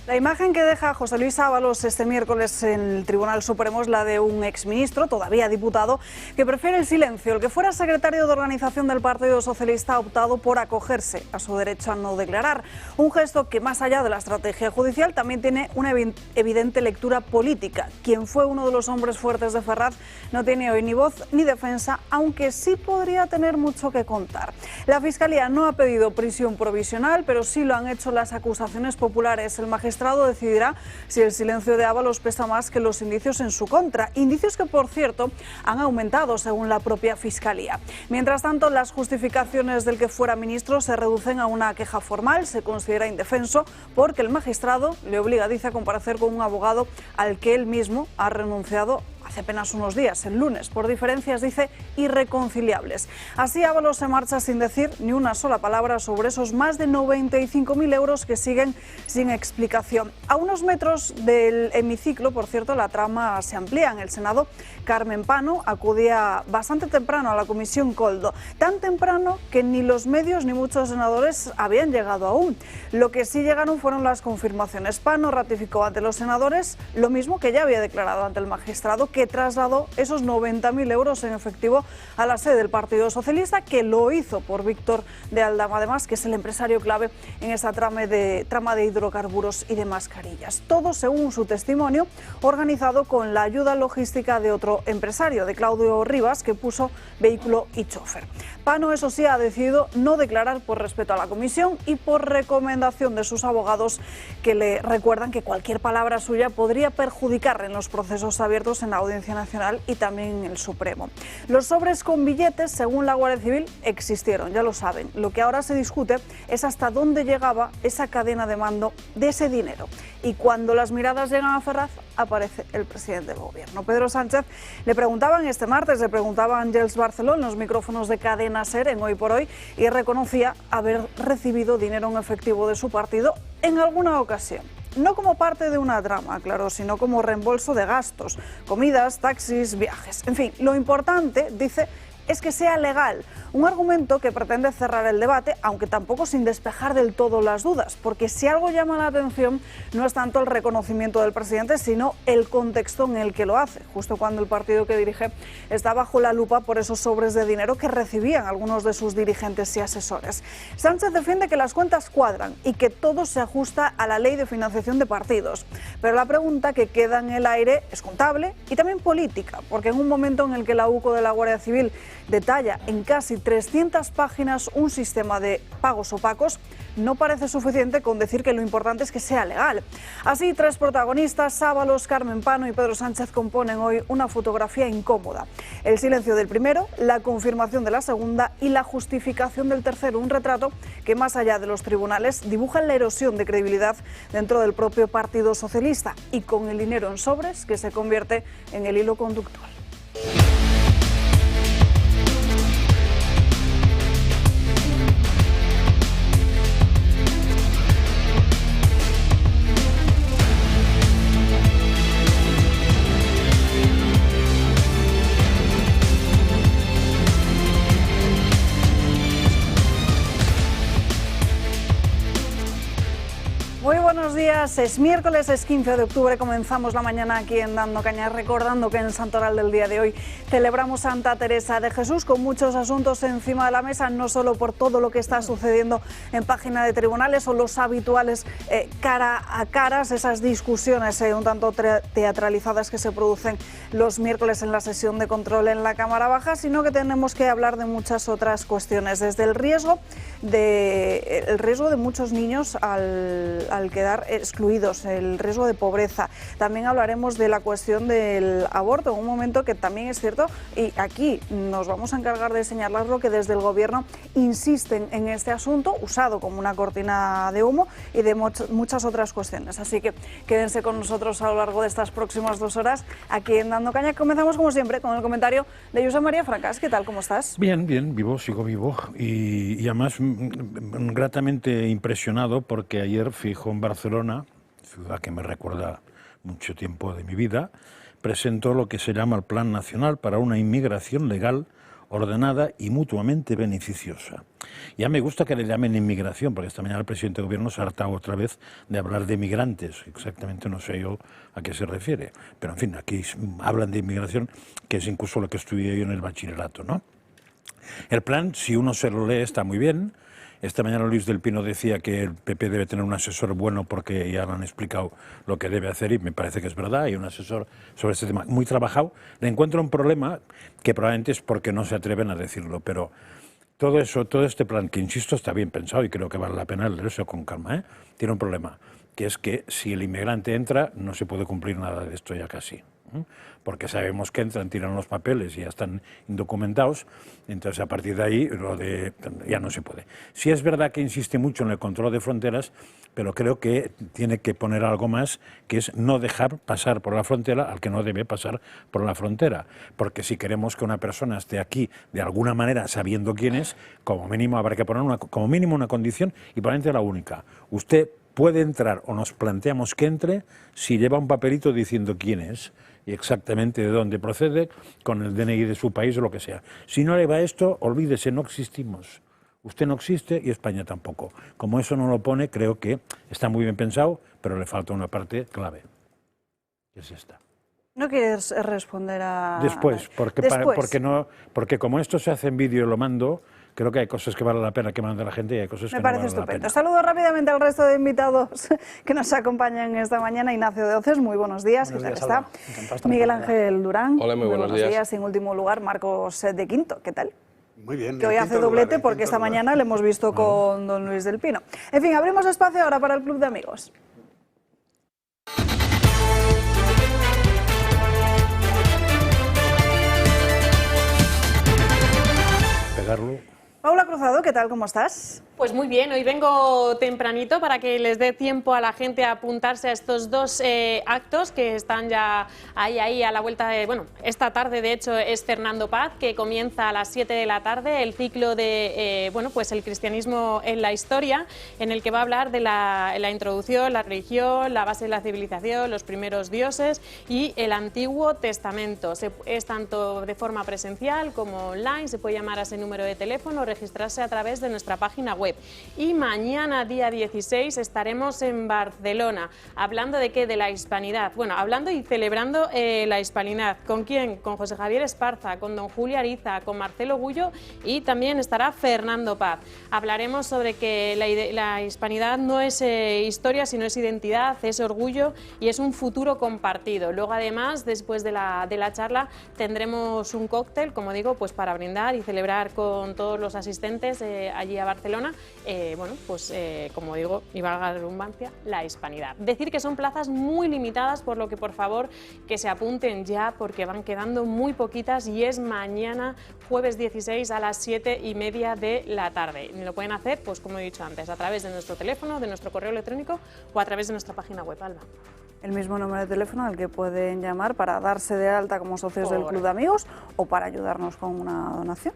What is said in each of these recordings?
La imagen que deja José Luis Ábalos este miércoles en el Tribunal Supremo es la de un exministro, todavía diputado, que prefiere el silencio. El que fuera secretario de organización del Partido Socialista ha optado por acogerse a su derecho a no declarar. Un gesto que, más allá de la estrategia judicial, también tiene una evidente lectura política. Quien fue uno de los hombres fuertes de Ferraz no tiene hoy ni voz ni defensa, aunque sí podría tener mucho que contar. La Fiscalía no ha pedido prisión provisional, pero sí lo han hecho las acusaciones populares. El magistrado decidirá si el silencio de Ábalos pesa más que los indicios en su contra, indicios que, por cierto, han aumentado según la propia Fiscalía. Mientras tanto, las justificaciones del que fuera ministro se reducen a una queja formal. Se considera indefenso porque el magistrado le obliga, dice, a comparecer con un abogado al que él mismo ha renunciado hace apenas unos días, el lunes, por diferencias, dice, irreconciliables. Así Ábalos se marcha sin decir ni una sola palabra sobre esos más de 95.000 euros que siguen sin explicación. A unos metros del hemiciclo, por cierto, la trama se amplía. En el Senado, Carmen Pano acudía bastante temprano a la comisión Koldo, tan temprano que ni los medios ni muchos senadores habían llegado aún. Lo que sí llegaron fueron las confirmaciones. Pano ratificó ante los senadores lo mismo que ya había declarado ante el magistrado, que trasladó esos 90.000 euros en efectivo a la sede del Partido Socialista, que lo hizo por Víctor de Aldama, además, que es el empresario clave en esa trama de hidrocarburos y de mascarillas. Todo según su testimonio, organizado con la ayuda logística de otro empresario, de Claudio Rivas, que puso vehículo y chofer. Pano, eso sí, ha decidido no declarar por respeto a la comisión y por recomendación de sus abogados, que le recuerdan que cualquier palabra suya podría perjudicar en los procesos abiertos en la Audiencia Nacional y también en el Supremo. Los sobres con billetes, según la Guardia Civil, existieron, ya lo saben. Lo que ahora se discute es hasta dónde llegaba esa cadena de mando de ese dinero. Y cuando las miradas llegan a Ferraz, aparece el presidente del Gobierno. Pedro Sánchez le preguntaban este martes, le preguntaba a Ángels Barceló en los micrófonos de Cadena SER en Hoy por Hoy, y reconocía haber recibido dinero en efectivo de su partido en alguna ocasión. No como parte de una trama, claro, sino como reembolso de gastos, comidas, taxis, viajes. En fin, lo importante, dice, es que sea legal. Un argumento que pretende cerrar el debate, aunque tampoco sin despejar del todo las dudas, porque si algo llama la atención no es tanto el reconocimiento del presidente, sino el contexto en el que lo hace, justo cuando el partido que dirige está bajo la lupa por esos sobres de dinero que recibían algunos de sus dirigentes y asesores. Sánchez defiende que las cuentas cuadran y que todo se ajusta a la ley de financiación de partidos, pero la pregunta que queda en el aire es contable y también política, porque en un momento en el que la UCO de la Guardia Civil detalla en casi 300 páginas un sistema de pagos opacos, no parece suficiente con decir que lo importante es que sea legal. Así, tres protagonistas, Ábalos, Carmen Pano y Pedro Sánchez, componen hoy una fotografía incómoda. El silencio del primero, la confirmación de la segunda y la justificación del tercero. Un retrato que, más allá de los tribunales, dibuja la erosión de credibilidad dentro del propio Partido Socialista y con el dinero en sobres que se convierte en el hilo conductor. Muy buenos días, es miércoles, es 15 de octubre, comenzamos la mañana aquí en Dando Caña, recordando que en el santoral del día de hoy celebramos Santa Teresa de Jesús, con muchos asuntos encima de la mesa, no solo por todo lo que está sucediendo en página de tribunales o los habituales cara a caras, esas discusiones un tanto teatralizadas que se producen los miércoles en la sesión de control en la Cámara Baja, sino que tenemos que hablar de muchas otras cuestiones, desde el riesgo de muchos niños al quedar excluidos, el riesgo de pobreza. También hablaremos de la cuestión del aborto, en un momento que también es cierto, y aquí nos vamos a encargar de señalarlo, que desde el Gobierno insisten en este asunto, usado como una cortina de humo, y de muchas otras cuestiones. Así que quédense con nosotros a lo largo de estas próximas 2 horas aquí en Dando Caña. Comenzamos, como siempre, con el comentario de Josep María Fracas. ¿Qué tal? ¿Cómo estás? Bien, vivo, sigo vivo, y además gratamente impresionado porque ayer fijo en Barcelona, ciudad que me recuerda mucho tiempo de mi vida, presentó lo que se llama el Plan Nacional para una Inmigración Legal, ordenada y mutuamente beneficiosa. Ya me gusta que le llamen inmigración, porque esta mañana el presidente de gobierno se ha hartado otra vez de hablar de migrantes. Exactamente no sé yo a qué se refiere. Pero, en fin, aquí hablan de inmigración, que es incluso lo que estudié yo en el bachillerato, ¿no? El plan, si uno se lo lee, está muy bien. Esta mañana Luis del Pino decía que el PP debe tener un asesor bueno porque ya le han explicado lo que debe hacer y me parece que es verdad. Hay un asesor sobre este tema muy trabajado. Le encuentro un problema que probablemente es porque no se atreven a decirlo, pero todo eso, todo este plan, que insisto, está bien pensado y creo que vale la pena leerlo con calma, ¿eh? Tiene un problema, que es que si el inmigrante entra no se puede cumplir nada de esto ya casi. Porque sabemos que entran, tiran los papeles y ya están indocumentados, entonces a partir de ahí ya no se puede. Sí es verdad que insiste mucho en el control de fronteras, pero creo que tiene que poner algo más, que es no dejar pasar por la frontera al que no debe pasar por la frontera, porque si queremos que una persona esté aquí de alguna manera sabiendo quién es, como mínimo habrá que poner como mínimo una condición y probablemente la única. Usted puede entrar o nos planteamos que entre si lleva un papelito diciendo quién es y exactamente de dónde procede, con el DNI de su país o lo que sea. Si no le va esto, olvídese, no existimos. Usted no existe y España tampoco. Como eso no lo pone, creo que está muy bien pensado, pero le falta una parte clave, que es esta. ¿No quieres responder a...? Después, porque como esto se hace en vídeo y lo mando, creo que hay cosas que vale la pena que mande la gente y hay cosas que no valen la pena. Me parece estupendo. Saludo rápidamente al resto de invitados que nos acompañan esta mañana. Ignacio de Oces, muy buenos días. ¿Qué tal está? Miguel Ángel Durán. Hola, muy buenos días. Y en último lugar, Marcos de Quinto. ¿Qué tal? Muy bien. Que hoy hace doblete porque esta mañana le hemos visto con don Luis del Pino. En fin, abrimos espacio ahora para el Club de Amigos. Pegarlo. Paula Cruzado, ¿qué tal? ¿Cómo estás? Pues muy bien, hoy vengo tempranito para que les dé tiempo a la gente a apuntarse a estos dos actos que están ya ahí a la vuelta de... Bueno, esta tarde de hecho es Fernando Paz, que comienza a las 7 de la tarde el ciclo de pues el cristianismo en la historia, en el que va a hablar de la introducción, la religión, la base de la civilización, los primeros dioses y el Antiguo Testamento. Es tanto de forma presencial como online, se puede llamar a ese número de teléfono, registrarse a través de nuestra página web. Y mañana, día 16, estaremos en Barcelona. ¿Hablando de qué? De la hispanidad. Bueno, hablando y celebrando la hispanidad. ¿Con quién? Con José Javier Esparza, con don Julio Ariza, con Marcelo Gullo y también estará Fernando Paz. Hablaremos sobre que la hispanidad no es historia, sino es identidad, es orgullo y es un futuro compartido. Luego, además, después de la charla, tendremos un cóctel, como digo, pues para brindar y celebrar con todos los asistentes allí a Barcelona, como digo, y valga la redundancia, la hispanidad. Decir que son plazas muy limitadas, por lo que por favor que se apunten ya, porque van quedando muy poquitas y es mañana, jueves 16 a las 7:30 de la tarde. Y lo pueden hacer, pues como he dicho antes, a través de nuestro teléfono, de nuestro correo electrónico o a través de nuestra página web, Alba. El mismo número de teléfono al que pueden llamar para darse de alta como socios del Club de Amigos o para ayudarnos con una donación.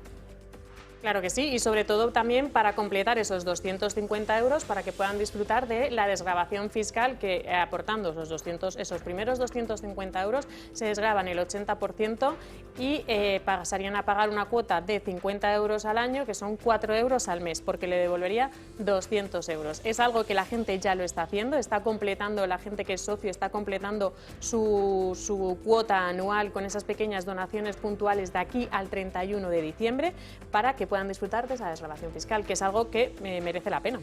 Claro que sí, y sobre todo también para completar esos 250 euros para que puedan disfrutar de la desgravación fiscal que aportando esos primeros 250 euros se desgravan el 80% y pasarían a pagar una cuota de 50 euros al año, que son 4 euros al mes, porque le devolvería 200 euros. Es algo que la gente ya lo está haciendo, está completando, la gente que es socio está completando su cuota anual con esas pequeñas donaciones puntuales de aquí al 31 de diciembre para que puedan disfrutar de esa desgravación fiscal, que es algo que merece la pena.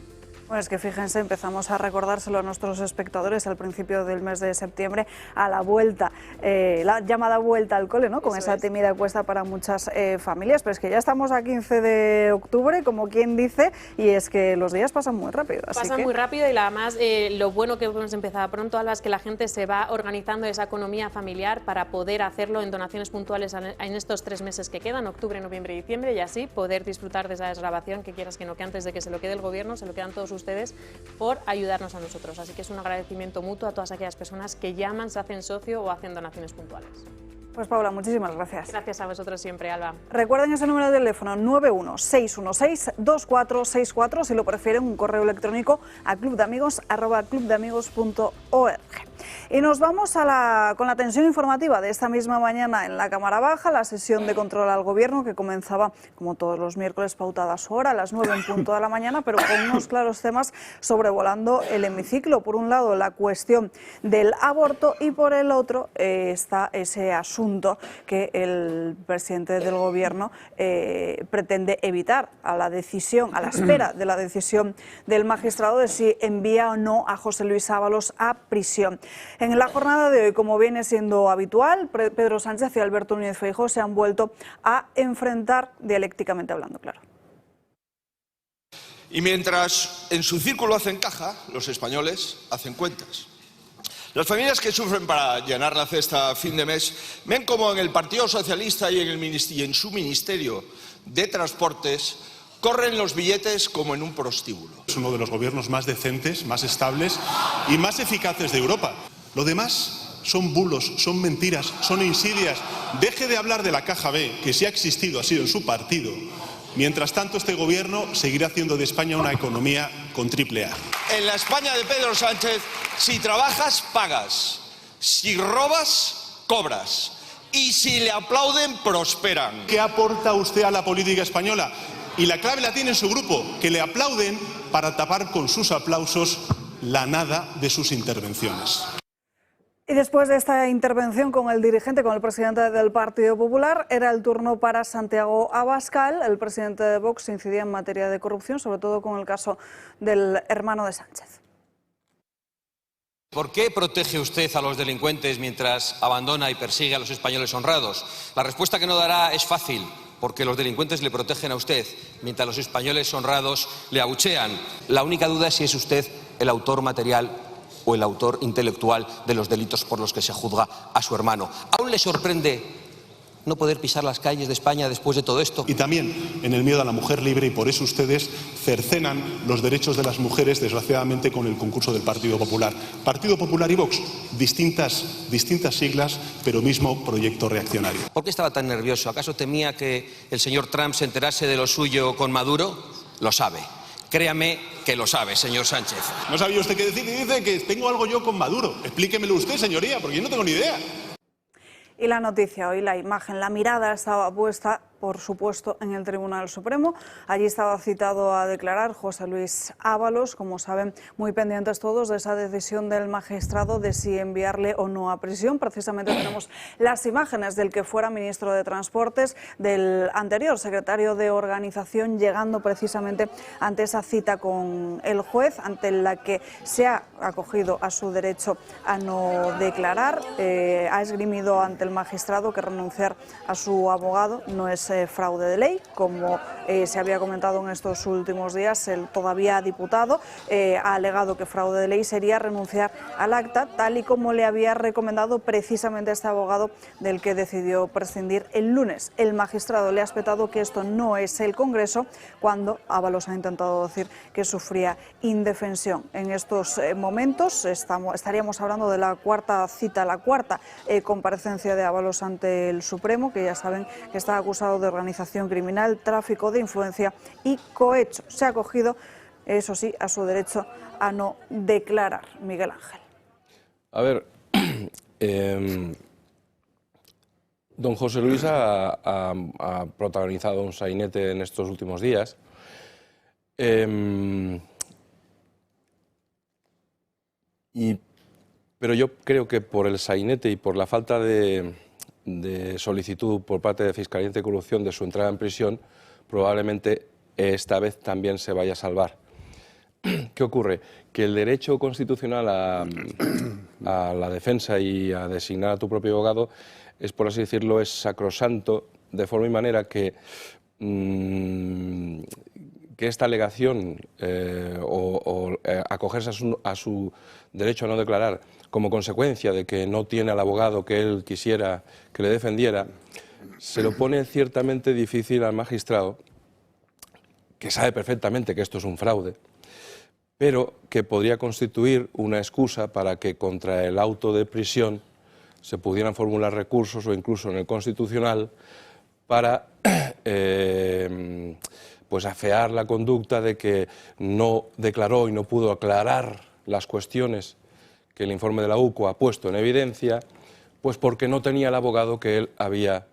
Bueno, es que fíjense, empezamos a recordárselo a nuestros espectadores al principio del mes de septiembre, a la vuelta, la llamada vuelta al cole, ¿no? Con esa tímida cuesta para muchas familias, pero es que ya estamos a 15 de octubre, como quien dice, y es que los días pasan muy rápido. Pasan muy rápido y además lo bueno que hemos empezado pronto, Alba, es que la gente se va organizando esa economía familiar para poder hacerlo en donaciones puntuales en estos 3 meses que quedan, octubre, noviembre y diciembre, y así poder disfrutar de esa desgravación que quieras que no, que antes de que se lo quede el gobierno, se lo quedan todos ustedes por ayudarnos a nosotros. Así que es un agradecimiento mutuo a todas aquellas personas que llaman, se hacen socio o hacen donaciones puntuales. Pues Paula, muchísimas gracias. Gracias a vosotros siempre, Alba. Recuerden ese número de teléfono 916162464, si lo prefieren un correo electrónico a clubdeamigos@clubdeamigos.org. Y nos vamos con la tensión informativa de esta misma mañana en la Cámara Baja, la sesión de control al Gobierno que comenzaba, como todos los miércoles, pautada a su hora, a las 9 en punto de la mañana, pero con unos claros temas sobrevolando el hemiciclo. Por un lado, la cuestión del aborto y por el otro está ese asunto que el presidente del Gobierno pretende evitar a la espera de la decisión del magistrado de si envía o no a José Luis Ábalos a prisión. En la jornada de hoy, como viene siendo habitual, Pedro Sánchez y Alberto Núñez Feijóo se han vuelto a enfrentar dialécticamente hablando, claro. Y mientras en su círculo hacen caja, los españoles hacen cuentas. Las familias que sufren para llenar la cesta a fin de mes ven como en el Partido Socialista y en su Ministerio de Transportes corren los billetes como en un prostíbulo. Es uno de los gobiernos más decentes, más estables y más eficaces de Europa. Lo demás son bulos, son mentiras, son insidias. Deje de hablar de la caja B, que si ha existido ha sido en su partido. Mientras tanto, este gobierno seguirá haciendo de España una economía con triple A. En la España de Pedro Sánchez, si trabajas, pagas. Si robas, cobras. Y si le aplauden, prosperan. ¿Qué aporta usted a la política española? Y la clave la tiene en su grupo, que le aplauden para tapar con sus aplausos la nada de sus intervenciones. Y después de esta intervención con el presidente del Partido Popular, era el turno para Santiago Abascal. El presidente de Vox incidía en materia de corrupción, sobre todo con el caso del hermano de Sánchez. ¿Por qué protege usted a los delincuentes mientras abandona y persigue a los españoles honrados? La respuesta que no dará es fácil, porque los delincuentes le protegen a usted, mientras los españoles honrados le abuchean. La única duda es si es usted el autor material o el autor intelectual de los delitos por los que se juzga a su hermano. ¿Aún le sorprende no poder pisar las calles de España después de todo esto? Y también en el miedo a la mujer libre, y por eso ustedes cercenan los derechos de las mujeres, desgraciadamente, con el concurso del Partido Popular. Partido Popular y Vox, distintas siglas, pero mismo proyecto reaccionario. ¿Por qué estaba tan nervioso? ¿Acaso temía que el señor Trump se enterase de lo suyo con Maduro? Lo sabe. Créame que lo sabe, señor Sánchez. ¿No sabía usted qué decir? Y dice que tengo algo yo con Maduro. Explíquemelo usted, señoría, porque yo no tengo ni idea. Y la noticia hoy, la imagen, la mirada estaba puesta, por supuesto, en el Tribunal Supremo. Allí estaba citado a declarar José Luis Ábalos, como saben, muy pendientes todos de esa decisión del magistrado de si enviarle o no a prisión. Precisamente tenemos las imágenes del que fuera ministro de Transportes, del anterior secretario de Organización, llegando precisamente ante esa cita con el juez, ante la que se ha acogido a su derecho a no declarar. Ha esgrimido ante el magistrado que renunciar a su abogado no es fraude de ley, como se había comentado en estos últimos días. El todavía diputado ha alegado que fraude de ley sería renunciar al acta, tal y como le había recomendado precisamente este abogado del que decidió prescindir el lunes. El magistrado le ha espetado que esto no es el Congreso, cuando Ábalos ha intentado decir que sufría indefensión. En estos momentos estaríamos hablando de la cuarta cita, la cuarta comparecencia de Ábalos ante el Supremo, que ya saben que está acusado de organización criminal, tráfico de influencia y cohecho. Se ha acogido, eso sí, a su derecho a no declarar. Miguel Ángel. A ver, don José Luis ha protagonizado un sainete en estos últimos días. Pero yo creo que por el sainete y por la falta de solicitud por parte de Fiscalía Anticorrupción de su entrada en prisión, probablemente esta vez también se vaya a salvar. ¿Qué ocurre? Que el derecho constitucional a la defensa y a designar a tu propio abogado es, por así decirlo, es sacrosanto, de forma y manera que esta alegación o acogerse a su derecho a no declarar como consecuencia de que no tiene al abogado que él quisiera que le defendiera, se lo pone ciertamente difícil al magistrado, que sabe perfectamente que esto es un fraude, pero que podría constituir una excusa para que contra el auto de prisión se pudieran formular recursos o incluso en el Constitucional para pues afear la conducta de que no declaró y no pudo aclarar las cuestiones que el informe de la UCO ha puesto en evidencia, pues porque no tenía el abogado que él había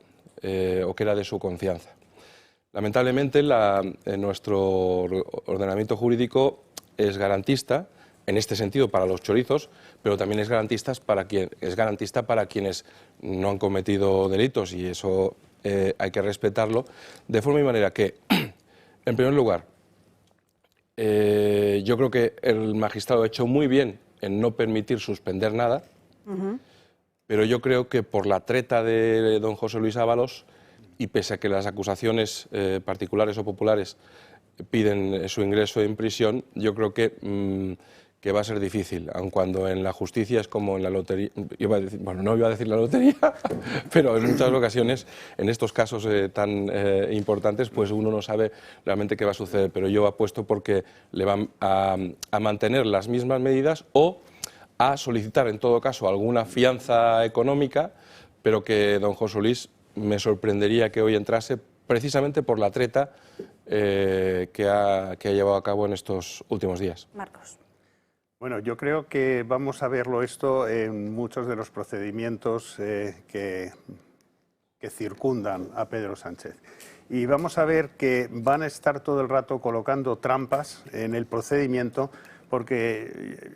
o que era de su confianza. Lamentablemente, nuestro ordenamiento jurídico es garantista, en este sentido para los chorizos, pero también es garantista para quienes no han cometido delitos, y eso hay que respetarlo, de forma y manera que, en primer lugar, yo creo que el magistrado ha hecho muy bien en no permitir suspender nada, pero yo creo que por la treta de don José Luis Ábalos, y pese a que las acusaciones particulares o populares piden su ingreso en prisión, yo creo que va a ser difícil, aun cuando en la justicia es como en la lotería, no iba a decir la lotería, pero en muchas ocasiones, en estos casos tan importantes, pues uno no sabe realmente qué va a suceder, pero yo apuesto porque le van a mantener las mismas medidas o a solicitar en todo caso alguna fianza económica, pero que don José Luis me sorprendería que hoy entrase precisamente por la treta que ha llevado a cabo en estos últimos días. Marcos. Bueno, yo creo que vamos a verlo esto en muchos de los procedimientos que circundan a Pedro Sánchez. Y vamos a ver que van a estar todo el rato colocando trampas en el procedimiento, porque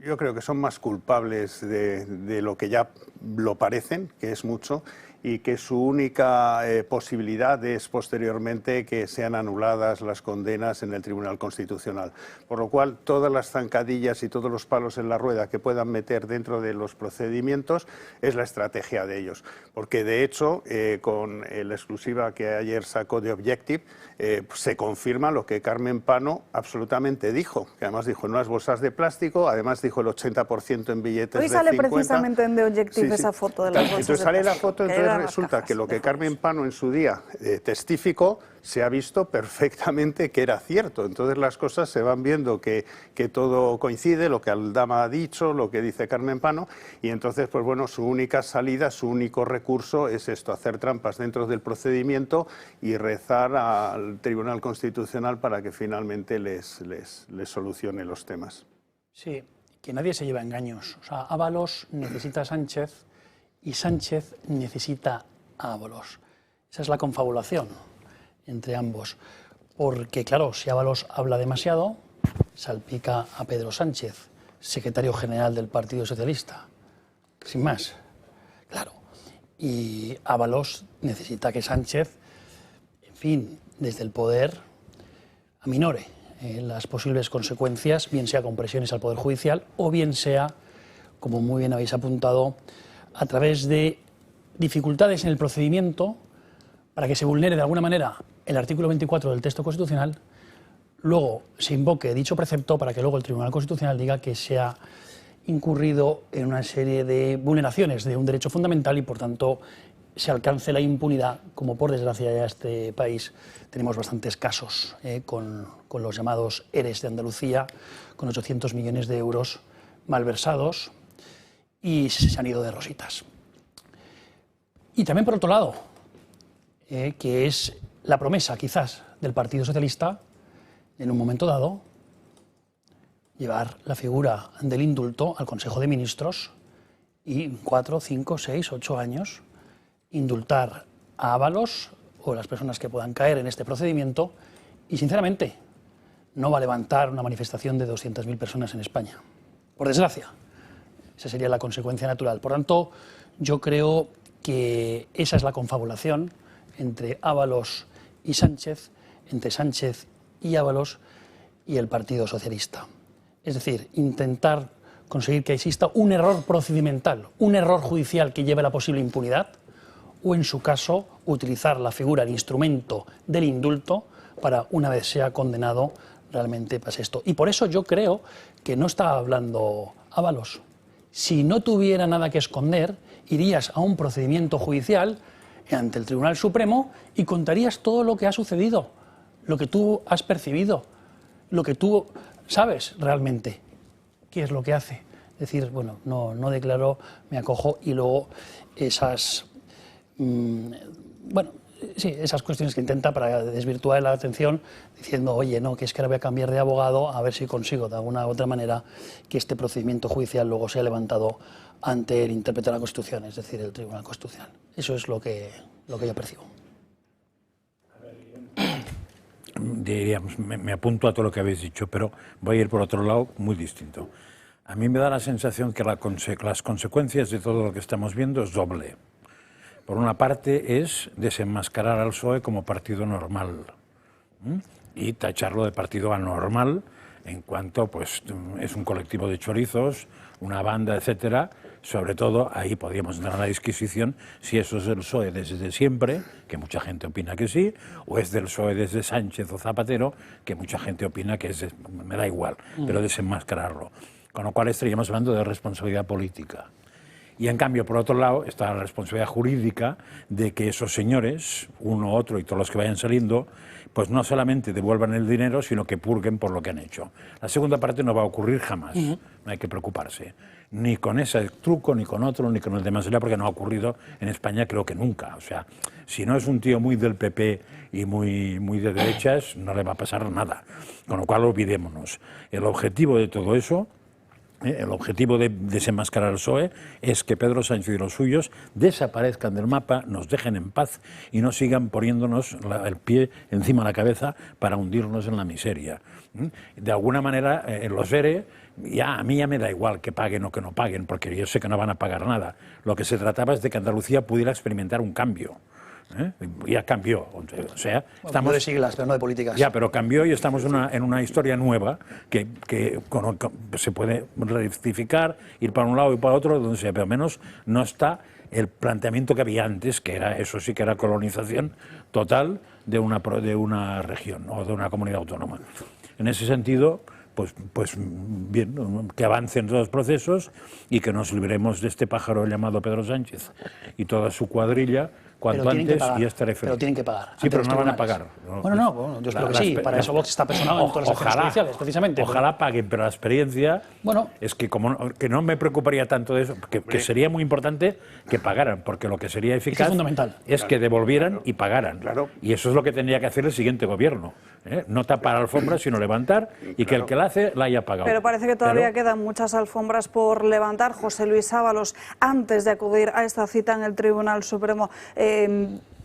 yo creo que son más culpables de lo que ya lo parecen, que es mucho, y que su única posibilidad es posteriormente que sean anuladas las condenas en el Tribunal Constitucional. Por lo cual, todas las zancadillas y todos los palos en la rueda que puedan meter dentro de los procedimientos es la estrategia de ellos. Porque, de hecho, con la exclusiva que ayer sacó de Objective, se confirma lo que Carmen Pano absolutamente dijo, que además dijo en unas bolsas de plástico, además dijo el 80% en billetes de 50. Hoy sale precisamente en The Objective esa foto de las bolsas entonces de sale plástico. La foto, entonces resulta que lo que Carmen Pano en su día testificó se ha visto perfectamente que era cierto. Entonces las cosas se van viendo que todo coincide, lo que Aldama ha dicho, lo que dice Carmen Pano, y entonces, pues bueno, su única salida, su único recurso es esto, hacer trampas dentro del procedimiento y rezar al Tribunal Constitucional para que finalmente les solucione los temas. Sí, que nadie se lleva engaños. O sea, Ábalos necesita a Sánchez y Sánchez necesita a Ábalos. Esa es la confabulación entre ambos. Porque, claro, si Ábalos habla demasiado, salpica a Pedro Sánchez, secretario general del Partido Socialista. Sin más. Claro. Y Ábalos necesita que Sánchez, en fin, desde el poder, aminore las posibles consecuencias, bien sea con presiones al Poder Judicial o bien sea, como muy bien habéis apuntado, a través de dificultades en el procedimiento para que se vulnere de alguna manera el artículo 24 del texto constitucional, luego se invoque dicho precepto para que luego el Tribunal Constitucional diga que se ha incurrido en una serie de vulneraciones de un derecho fundamental y, por tanto, se alcance la impunidad, como por desgracia ya este país tenemos bastantes casos con los llamados ERES de Andalucía, con 800 millones de euros malversados y se han ido de rositas. Y también, por otro lado, que es la promesa, quizás, del Partido Socialista, en un momento dado, llevar la figura del indulto al Consejo de Ministros y en 4, 5, 6, 8 años indultar a Ábalos o las personas que puedan caer en este procedimiento y, sinceramente, no va a levantar una manifestación de 200.000 personas en España. Por desgracia, esa sería la consecuencia natural. Por tanto, yo creo que esa es la confabulación entre Ábalos y Sánchez, entre Sánchez y Ábalos y el Partido Socialista. Es decir, intentar conseguir que exista un error procedimental, un error judicial que lleve a la posible impunidad, o en su caso, utilizar la figura, el instrumento del indulto para, una vez sea condenado, realmente pase esto. Y por eso yo creo que no está hablando Ábalos. Si no tuviera nada que esconder, irías a un procedimiento judicial ante el Tribunal Supremo y contarías todo lo que ha sucedido, lo que tú has percibido, lo que tú sabes realmente, qué es lo que hace. Es decir, bueno, no declaro, me acojo y luego esas, bueno, Sí, esas cuestiones que intenta para desvirtuar la atención, diciendo, oye, no, que es que ahora voy a cambiar de abogado a ver si consigo de alguna u otra manera que este procedimiento judicial luego sea levantado ante el intérprete de la Constitución, es decir, el Tribunal Constitucional. Eso es lo que yo percibo. Diríamos, me apunto a todo lo que habéis dicho, pero voy a ir por otro lado muy distinto. A mí me da la sensación que las consecuencias de todo lo que estamos viendo es doble. Por una parte es desenmascarar al PSOE como partido normal y tacharlo de partido anormal en cuanto pues, es un colectivo de chorizos, una banda, etcétera. Sobre todo, ahí podríamos entrar en la disquisición si eso es del PSOE desde siempre, que mucha gente opina que sí, o es del PSOE desde Sánchez o Zapatero, que mucha gente opina que es me da igual, pero desenmascararlo. Con lo cual estaríamos hablando de responsabilidad política. Y en cambio, por otro lado, está la responsabilidad jurídica de que esos señores, uno, otro y todos los que vayan saliendo, pues no solamente devuelvan el dinero, sino que purguen por lo que han hecho. La segunda parte no va a ocurrir jamás, no hay que preocuparse. Ni con ese truco, ni con otro, ni con el de Masella, porque no ha ocurrido en España creo que nunca. O sea, si no es un tío muy del PP y muy de derechas, no le va a pasar nada. Con lo cual, olvidémonos. El objetivo de todo eso, el objetivo de desenmascarar al PSOE es que Pedro Sánchez y los suyos desaparezcan del mapa, nos dejen en paz y no sigan poniéndonos el pie encima de la cabeza para hundirnos en la miseria. De alguna manera, los ERE, a mí ya me da igual que paguen o que no paguen, porque yo sé que no van a pagar nada. Lo que se trataba es de que Andalucía pudiera experimentar un cambio. Ya cambió, o sea, estamos de siglas, pero no de políticas. Ya, pero cambió y estamos en una historia nueva que se puede rectificar, ir para un lado y para otro, donde sea, pero al menos no está el planteamiento que había antes, que era eso sí que era colonización total de una región o de una comunidad autónoma. En ese sentido, pues bien, que avancen todos los procesos y que nos libremos de este pájaro llamado Pedro Sánchez y toda su cuadrilla cuanto antes y estaré feliz. Pero tienen que pagar. Sí, pero no van a pagar. Bueno, yo espero que sí, para eso Vox está personado en todas las acciones judiciales, precisamente. Ojalá paguen, pero la experiencia es que que no me preocuparía tanto de eso, que sería muy importante que pagaran, porque lo que sería eficaz es fundamental. Es que devolvieran y pagaran. Y eso es lo que tendría que hacer el siguiente gobierno. No tapar alfombras, sino levantar y que el que la hace la haya pagado. Pero parece que todavía quedan muchas alfombras por levantar. José Luis Ábalos, antes de acudir a esta cita en el Tribunal Supremo,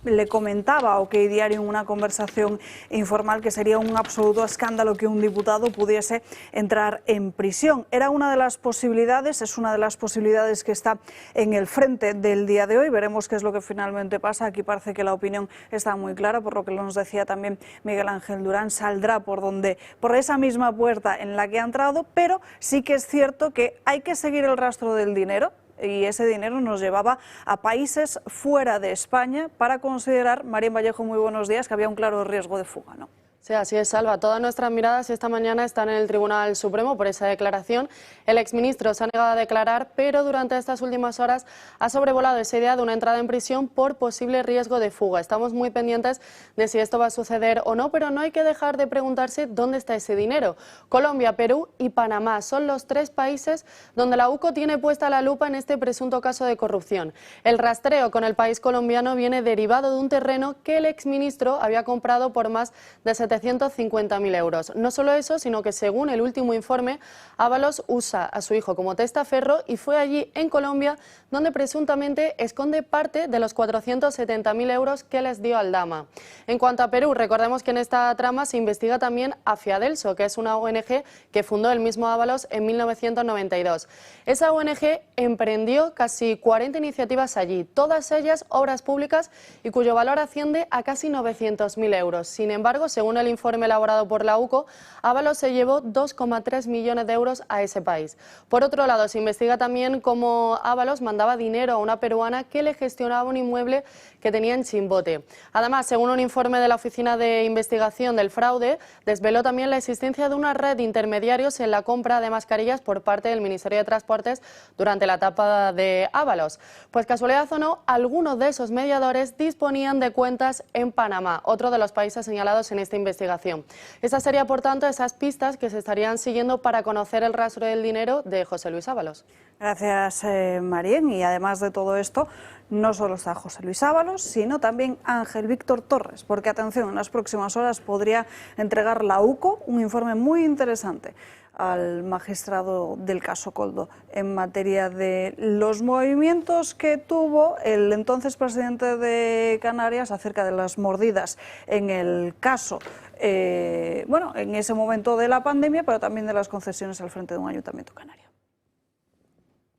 le comentaba a OK Diario en una conversación informal que sería un absoluto escándalo que un diputado pudiese entrar en prisión. Era una de las posibilidades, es una de las posibilidades que está en el frente del día de hoy. Veremos qué es lo que finalmente pasa. Aquí parece que la opinión está muy clara, por lo que nos decía también Miguel Ángel Durán, saldrá por esa misma puerta en la que ha entrado, pero sí que es cierto que hay que seguir el rastro del dinero. Y ese dinero nos llevaba a países fuera de España para considerar, María Vallejo, muy buenos días, que había un claro riesgo de fuga, ¿no? Sí, así es, Salva. Todas nuestras miradas esta mañana están en el Tribunal Supremo por esa declaración. El exministro se ha negado a declarar, pero durante estas últimas horas ha sobrevolado esa idea de una entrada en prisión por posible riesgo de fuga. Estamos muy pendientes de si esto va a suceder o no, pero no hay que dejar de preguntarse dónde está ese dinero. Colombia, Perú y Panamá son los 3 países donde la UCO tiene puesta la lupa en este presunto caso de corrupción. El rastreo con el país colombiano viene derivado de un terreno que el exministro había comprado por más de 750.000 euros. No solo eso, sino que según el último informe, Ábalos usa a su hijo como testaferro y fue allí en Colombia donde presuntamente esconde parte de los 470.000 euros que les dio al Dama. En cuanto a Perú, recordemos que en esta trama se investiga también a Fiadelso, que es una ONG que fundó el mismo Ábalos en 1992. Esa ONG emprendió casi 40 iniciativas allí, todas ellas obras públicas y cuyo valor asciende a casi 900.000 euros. Sin embargo, según el informe elaborado por la UCO, Ábalos se llevó 2,3 millones de euros a ese país. Por otro lado, se investiga también cómo Ábalos mandaba dinero a una peruana que le gestionaba un inmueble que tenía en Chimbote. Además, según un informe de la Oficina de Investigación del Fraude, desveló también la existencia de una red de intermediarios en la compra de mascarillas por parte del Ministerio de Transportes durante la etapa de Ábalos. Pues casualidad o no, algunos de esos mediadores disponían de cuentas en Panamá, otro de los países señalados en esta investigación. investigación. Esas serían, por tanto, esas pistas que se estarían siguiendo para conocer el rastro del dinero de José Luis Ábalos. Gracias, Marien. Y además de todo esto, no solo está José Luis Ábalos, sino también Ángel Víctor Torres, porque, atención, en las próximas horas podría entregar la UCO un informe muy interesante al magistrado del caso Koldo en materia de los movimientos que tuvo el entonces presidente de Canarias acerca de las mordidas en el caso, en ese momento de la pandemia, pero también de las concesiones al frente de un ayuntamiento canario.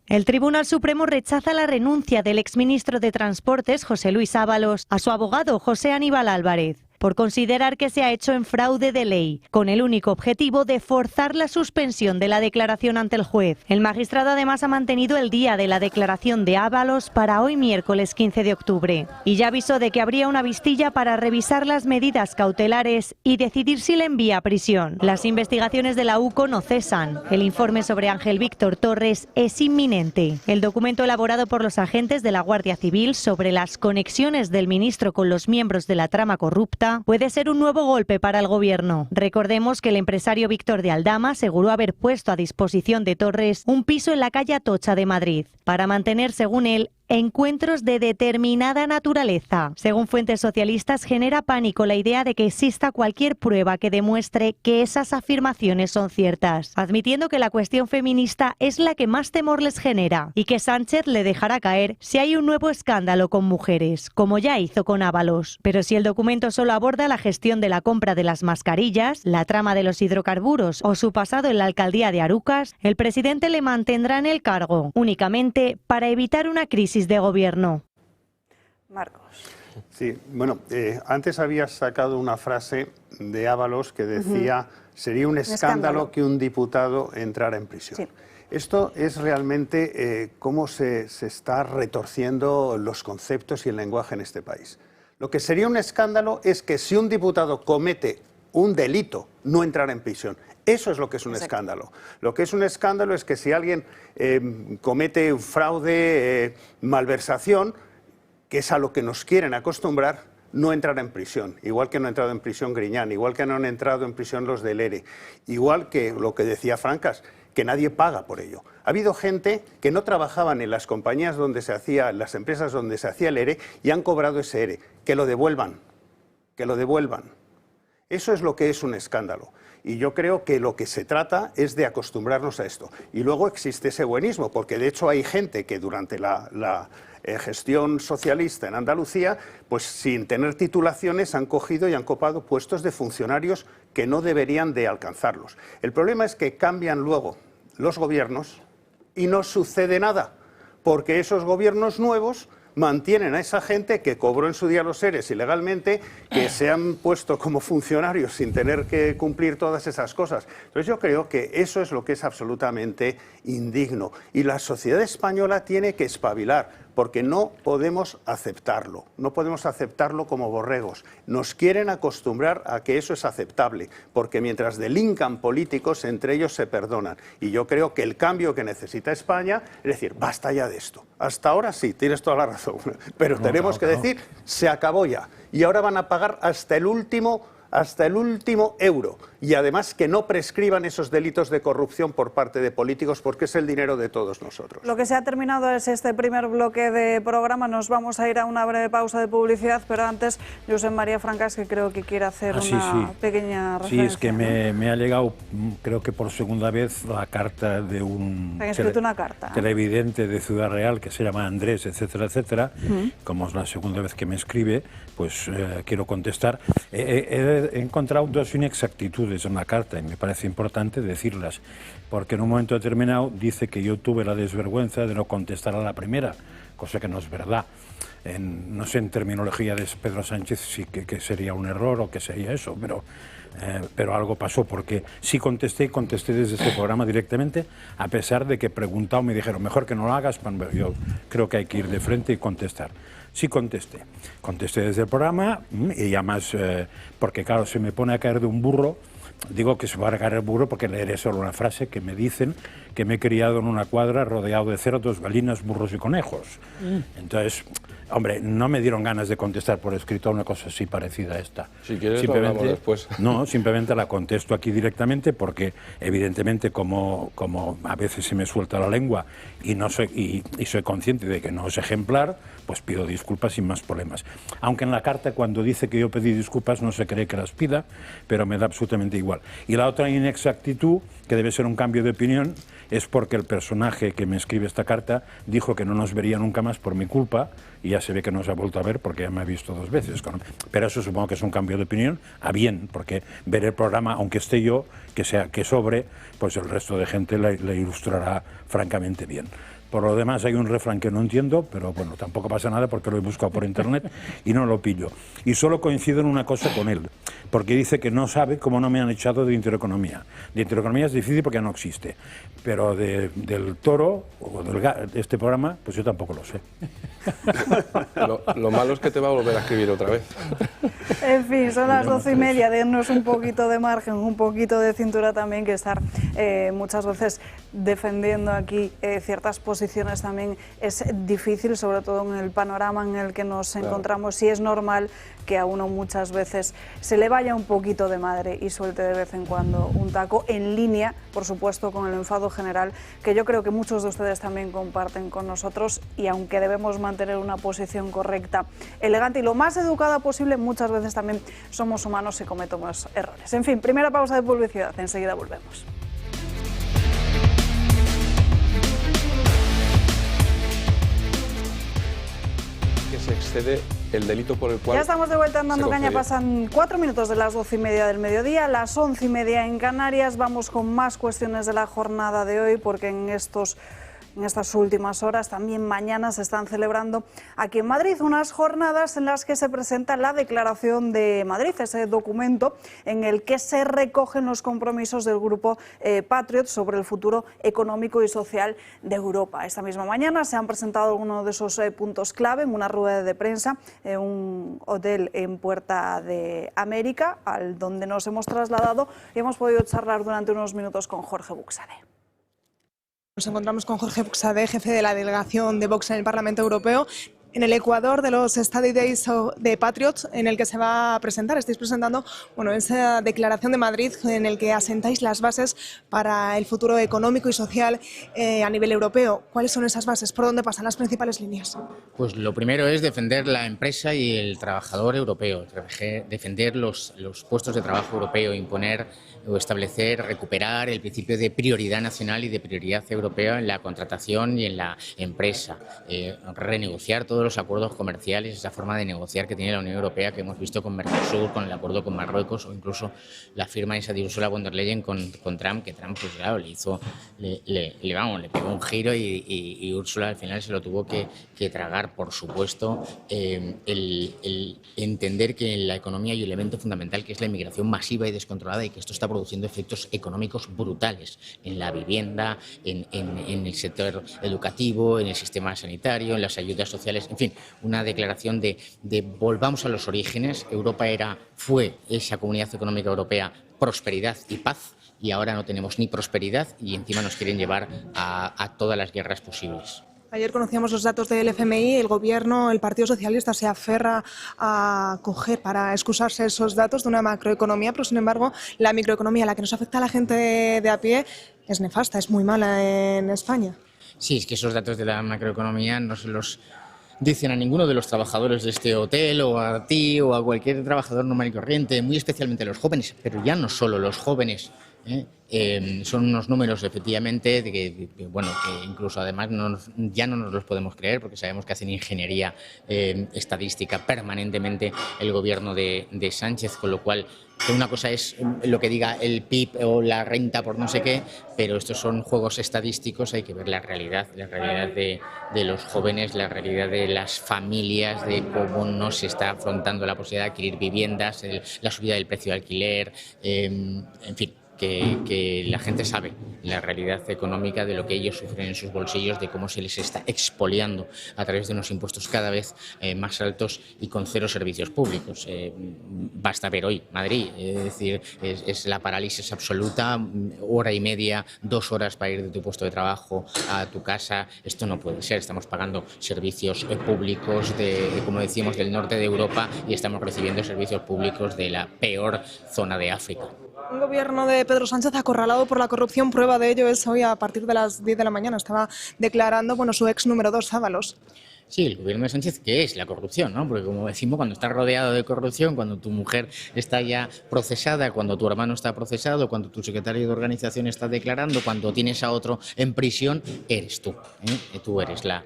El Tribunal Supremo rechaza la renuncia del exministro de Transportes, José Luis Ábalos, a su abogado, José Aníbal Álvarez, por considerar que se ha hecho en fraude de ley, con el único objetivo de forzar la suspensión de la declaración ante el juez. El magistrado además ha mantenido el día de la declaración de Ábalos para hoy miércoles 15 de octubre y ya avisó de que habría una vistilla para revisar las medidas cautelares y decidir si le envía a prisión. Las investigaciones de la UCO no cesan. El informe sobre Ángel Víctor Torres es inminente. El documento elaborado por los agentes de la Guardia Civil sobre las conexiones del ministro con los miembros de la trama corrupta puede ser un nuevo golpe para el gobierno. Recordemos que el empresario Víctor de Aldama aseguró haber puesto a disposición de Torres un piso en la calle Atocha de Madrid para mantener, según él, encuentros de determinada naturaleza. Según fuentes socialistas, genera pánico la idea de que exista cualquier prueba que demuestre que esas afirmaciones son ciertas, admitiendo que la cuestión feminista es la que más temor les genera y que Sánchez le dejará caer si hay un nuevo escándalo con mujeres, como ya hizo con Ábalos. Pero si el documento solo aborda la gestión de la compra de las mascarillas, la trama de los hidrocarburos o su pasado en la alcaldía de Arucas, el presidente le mantendrá en el cargo, únicamente para evitar una crisis de gobierno. Marcos. Sí, bueno, antes habías sacado una frase de Ábalos que decía sería un escándalo que un diputado entrara en prisión. Sí. Esto es realmente cómo se está retorciendo los conceptos y el lenguaje en este país. Lo que sería un escándalo es que si un diputado comete un delito, no entrara en prisión. Eso es lo que es un escándalo. Lo que es un escándalo es que si alguien comete fraude, malversación, que es a lo que nos quieren acostumbrar, no entrará en prisión. Igual que no ha entrado en prisión Griñán, igual que no han entrado en prisión los del ERE, igual que lo que decía Francas, que nadie paga por ello. Ha habido gente que no trabajaban en las compañías donde se hacía, las empresas donde se hacía el ERE y han cobrado ese ERE. Que lo devuelvan, que lo devuelvan. Eso es lo que es un escándalo. Y yo creo que lo que se trata es de acostumbrarnos a esto. Y luego existe ese buenismo, porque de hecho hay gente que durante la gestión socialista en Andalucía, pues sin tener titulaciones han cogido y han copado puestos de funcionarios que no deberían de alcanzarlos. El problema es que cambian luego los gobiernos y no sucede nada, porque esos gobiernos nuevos mantienen a esa gente que cobró en su día los ERES ilegalmente, que se han puesto como funcionarios sin tener que cumplir todas esas cosas. Entonces yo creo que eso es lo que es absolutamente indigno. Y la sociedad española tiene que espabilar, porque no podemos aceptarlo. No podemos aceptarlo como borregos. Nos quieren acostumbrar a que eso es aceptable, porque mientras delincan políticos, entre ellos se perdonan. Y yo creo que el cambio que necesita España es decir, basta ya de esto. Hasta ahora sí, tienes toda la razón, pero tenemos que decir, se acabó ya. Y ahora van a pagar hasta el último euro, y además que no prescriban esos delitos de corrupción por parte de políticos, porque es el dinero de todos nosotros. Lo que se ha terminado es este primer bloque de programa. Nos vamos a ir a una breve pausa de publicidad, pero antes Josep María Francas, que creo que quiere hacer una pequeña referencia. Sí, es que me ha llegado, creo que por segunda vez, la carta de un televidente de Ciudad Real que se llama Andrés, etcétera, etcétera. Como es la segunda vez que me escribe, pues quiero contestar. He encontrado dos inexactitudes en la carta y me parece importante decirlas, porque en un momento determinado dice que yo tuve la desvergüenza de no contestar a la primera, cosa que no es verdad. No sé en terminología de Pedro Sánchez si que sería un error o que sería eso, pero algo pasó, porque sí contesté desde este programa directamente, a pesar de que he preguntado, me dijeron, mejor que no lo hagas, yo creo que hay que ir de frente y contestar. Sí contesté desde el programa y además, porque claro, se me pone a caer de un burro. Digo que se va a caer el burro porque leeré solo una frase que me dicen que me he criado en una cuadra rodeado de cerdos, galinas, burros y conejos. Entonces, hombre, no me dieron ganas de contestar por escrito a una cosa así parecida a esta. Si quieres lo hablamos después. No, simplemente la contesto aquí directamente porque, evidentemente, como a veces se me suelta la lengua y soy consciente de que no es ejemplar, pues pido disculpas sin más problemas. Aunque en la carta, cuando dice que yo pedí disculpas, no se cree que las pida, pero me da absolutamente igual. Y la otra inexactitud, que debe ser un cambio de opinión, es porque el personaje que me escribe esta carta dijo que no nos vería nunca más por mi culpa, y ya se ve que no se ha vuelto a ver porque ya me ha visto 2 veces. Pero eso supongo que es un cambio de opinión a bien, porque ver el programa, aunque esté yo, que sobre, pues el resto de gente le ilustrará francamente bien. Por lo demás hay un refrán que no entiendo, pero bueno, tampoco pasa nada porque lo he buscado por internet y no lo pillo. Y solo coincido en una cosa con él, porque dice que no sabe cómo no me han echado de Intereconomía. De Intereconomía es difícil porque no existe, pero del Toro o de este programa, pues yo tampoco lo sé. Lo malo es que te va a volver a escribir otra vez. En fin, son las 12:30, dennos un poquito de margen, un poquito de cintura también, que estar muchas veces defendiendo aquí ciertas posiciones también es difícil, sobre todo en el panorama en el que nos encontramos, y es normal que a uno muchas veces se le vaya un poquito de madre y suelte de vez en cuando un taco, en línea, por supuesto, con el enfado general, que yo creo que muchos de ustedes también comparten con nosotros, y aunque debemos mantener una posición correcta, elegante y lo más educada posible, muchas veces también somos humanos y cometemos errores. En fin, primera pausa de publicidad, enseguida volvemos. Que se excede el delito por el cual... Ya estamos de vuelta en Dando Caña, pasan 4 minutos de las 12:30 del mediodía, las 11:30 en Canarias. Vamos con más cuestiones de la jornada de hoy, porque en estas últimas horas, también mañana, se están celebrando aquí en Madrid unas jornadas en las que se presenta la Declaración de Madrid, ese documento en el que se recogen los compromisos del grupo Patriot sobre el futuro económico y social de Europa. Esta misma mañana se han presentado algunos de esos puntos clave en una rueda de prensa en un hotel en Puerta de América, al donde nos hemos trasladado y hemos podido charlar durante unos minutos con Jorge Buxadé. Nos encontramos con Jorge Buxadé, jefe de la delegación de Vox en el Parlamento Europeo, en el Ecuador de los Study Days de Patriots, en el que se va a presentar. Estáis presentando esa Declaración de Madrid en el que asentáis las bases para el futuro económico y social a nivel europeo. ¿Cuáles son esas bases? ¿Por dónde pasan las principales líneas? Pues lo primero es defender la empresa y el trabajador europeo, defender los puestos de trabajo europeo, imponer o establecer, recuperar el principio de prioridad nacional y de prioridad europea en la contratación y en la empresa, renegociar todos los acuerdos comerciales, esa forma de negociar que tiene la Unión Europea, que hemos visto con Mercosur, con el acuerdo con Marruecos, o incluso la firma esa de Ursula von der Leyen con Trump, que Trump, pues claro, le pegó un giro y Ursula al final se lo tuvo que tragar. Por supuesto, el entender que en la economía hay un elemento fundamental, que es la inmigración masiva y descontrolada, y que esto está produciendo efectos económicos brutales en la vivienda, en el sector educativo, en el sistema sanitario, en las ayudas sociales, en fin, una declaración de volvamos a los orígenes. Europa fue esa comunidad económica europea, prosperidad y paz, y ahora no tenemos ni prosperidad y encima nos quieren llevar a todas las guerras posibles. Ayer conocíamos los datos del FMI, el Gobierno, el Partido Socialista se aferra a coger para excusarse esos datos de una macroeconomía, pero sin embargo la microeconomía, la que nos afecta a la gente de a pie, es nefasta, es muy mala en España. Sí, es que esos datos de la macroeconomía no se los dicen a ninguno de los trabajadores de este hotel, o a ti o a cualquier trabajador normal y corriente, muy especialmente los jóvenes, pero ya no solo los jóvenes. Son unos números, efectivamente, que incluso además ya no nos los podemos creer, porque sabemos que hacen ingeniería estadística permanentemente el gobierno de Sánchez, con lo cual una cosa es lo que diga el PIB o la renta por no sé qué, pero estos son juegos estadísticos. Hay que ver la realidad de los jóvenes, la realidad de las familias, de cómo no se está afrontando la posibilidad de adquirir viviendas, la subida del precio de alquiler, en fin. que la gente sabe la realidad económica de lo que ellos sufren en sus bolsillos, de cómo se les está expoliando a través de unos impuestos cada vez más altos y con cero servicios públicos. Basta ver hoy Madrid, es decir, es la parálisis absoluta, hora y media, 2 horas para ir de tu puesto de trabajo a tu casa. Esto no puede ser. Estamos pagando servicios públicos como decíamos, del norte de Europa y estamos recibiendo servicios públicos de la peor zona de África. Un gobierno de Pedro Sánchez acorralado por la corrupción. Prueba de ello es hoy a partir de las 10 de la mañana. Estaba declarando su ex número 2, Ábalos. Sí, el gobierno de Sánchez, ¿qué es la corrupción? ¿No? Porque como decimos, cuando estás rodeado de corrupción, cuando tu mujer está ya procesada, cuando tu hermano está procesado, cuando tu secretario de organización está declarando, cuando tienes a otro en prisión, eres tú. Tú eres la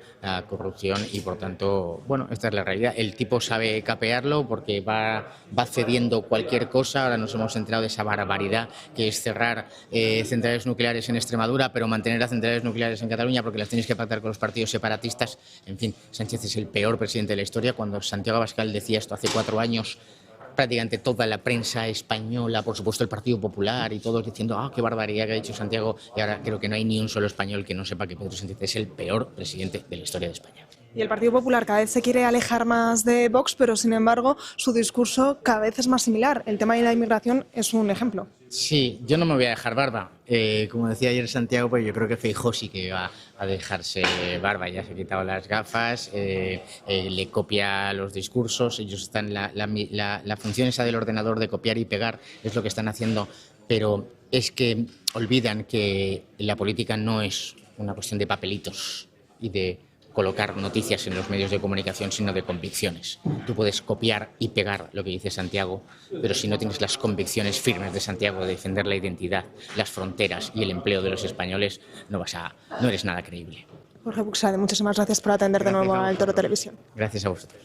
corrupción y, por tanto, bueno, esta es la realidad. El tipo sabe capearlo porque va cediendo cualquier cosa. Ahora nos hemos enterado de esa barbaridad que es cerrar centrales nucleares en Extremadura, pero mantener las centrales nucleares en Cataluña porque las tienes que pactar con los partidos separatistas. En fin, Sánchez es el peor presidente de la historia. Cuando Santiago Abascal decía esto hace 4 años, prácticamente toda la prensa española, por supuesto el Partido Popular y todos diciendo qué barbaridad que ha dicho Santiago, y ahora creo que no hay ni un solo español que no sepa que Pedro Sánchez es el peor presidente de la historia de España. Y el Partido Popular cada vez se quiere alejar más de Vox, pero sin embargo su discurso cada vez es más similar. El tema de la inmigración es un ejemplo. Sí, yo no me voy a dejar barba. Como decía ayer Santiago, pues yo creo que Feijóo sí que va a dejarse barba. Ya se ha quitado las gafas, le copia los discursos. Ellos están la función esa del ordenador de copiar y pegar es lo que están haciendo, pero es que olvidan que la política no es una cuestión de papelitos y de colocar noticias en los medios de comunicación, sino de convicciones. Tú puedes copiar y pegar lo que dice Santiago, pero si no tienes las convicciones firmes de Santiago de defender la identidad, las fronteras y el empleo de los españoles, no eres nada creíble. Jorge Buxade, muchísimas gracias por atender de nuevo al Toro Televisión. Gracias a vosotros.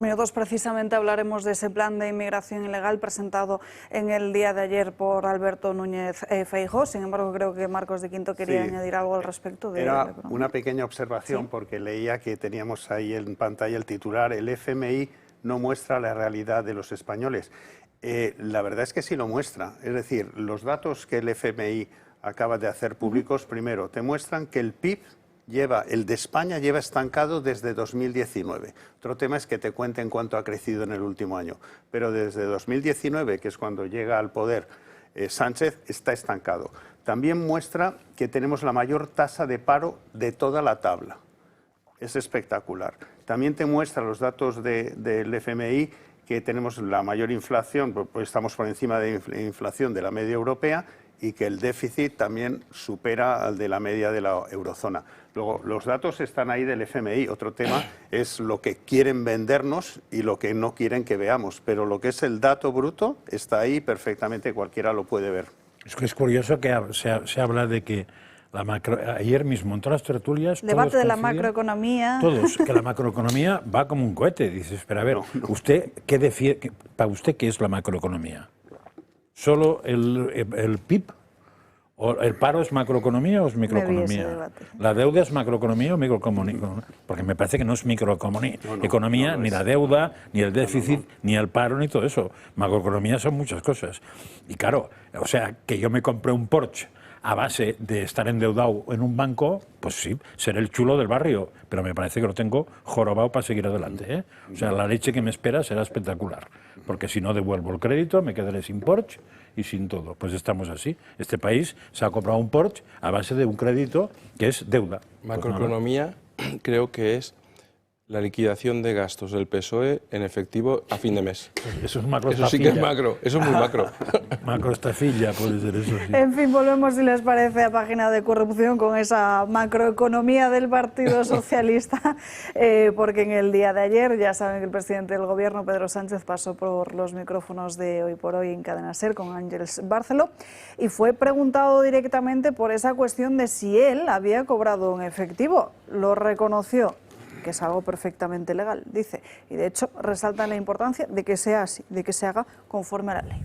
Minutos precisamente hablaremos de ese plan de inmigración ilegal presentado en el día de ayer por Alberto Núñez Feijóo. Sin embargo, creo que Marcos de Quinto quería añadir algo al respecto. Era una pequeña observación porque leía que teníamos ahí en pantalla el titular: el FMI no muestra la realidad de los españoles. La verdad es que sí lo muestra. Es decir, los datos que el FMI acaba de hacer públicos, primero, te muestran que el PIB el de España lleva estancado desde 2019. Otro tema es que te cuenten cuánto ha crecido en el último año. Pero desde 2019, que es cuando llega al poder Sánchez, está estancado. También muestra que tenemos la mayor tasa de paro de toda la tabla. Es espectacular. También te muestra los datos del FMI que tenemos la mayor inflación, pues estamos por encima de inflación de la media europea, y que el déficit también supera al de la media de la eurozona. Luego, los datos están ahí del FMI. Otro tema es lo que quieren vendernos y lo que no quieren que veamos. Pero lo que es el dato bruto está ahí perfectamente, cualquiera lo puede ver. Es que es curioso que se habla de que ayer mismo en todas las tertulias... Debate de la macroeconomía. Todos, que la macroeconomía va como un cohete. Dices, pero a ver, ¿usted qué defiende? ¿Para usted qué es la macroeconomía? ¿Solo el PIB? ¿O el paro es macroeconomía o es microeconomía? ¿La deuda es macroeconomía o microeconomía? Porque me parece que no es microeconomía. Economía, ni la deuda, ni el déficit, ni el paro, ni todo eso. Macroeconomía son muchas cosas. Y claro, o sea, que yo me compré un Porsche a base de estar endeudado en un banco, pues sí, seré el chulo del barrio, pero me parece que lo tengo jorobado para seguir adelante, O sea, la leche que me espera será espectacular, porque si no devuelvo el crédito, me quedaré sin Porsche y sin todo. Pues estamos así. Este país se ha comprado un Porsche a base de un crédito que es deuda. Macroeconomía creo que es la liquidación de gastos del PSOE en efectivo a fin de mes. Eso es macro. Eso sí que es macro, eso es muy macro. Macroestafilla puede ser eso, sí. En fin, volvemos, si les parece, a página de corrupción con esa macroeconomía del Partido Socialista, porque en el día de ayer ya saben que el presidente del Gobierno, Pedro Sánchez, pasó por los micrófonos de Hoy por Hoy en Cadena SER con Ángeles Barceló y fue preguntado directamente por esa cuestión de si él había cobrado en efectivo. Lo reconoció, que es algo perfectamente legal, dice, y de hecho resalta la importancia de que sea así, de que se haga conforme a la ley.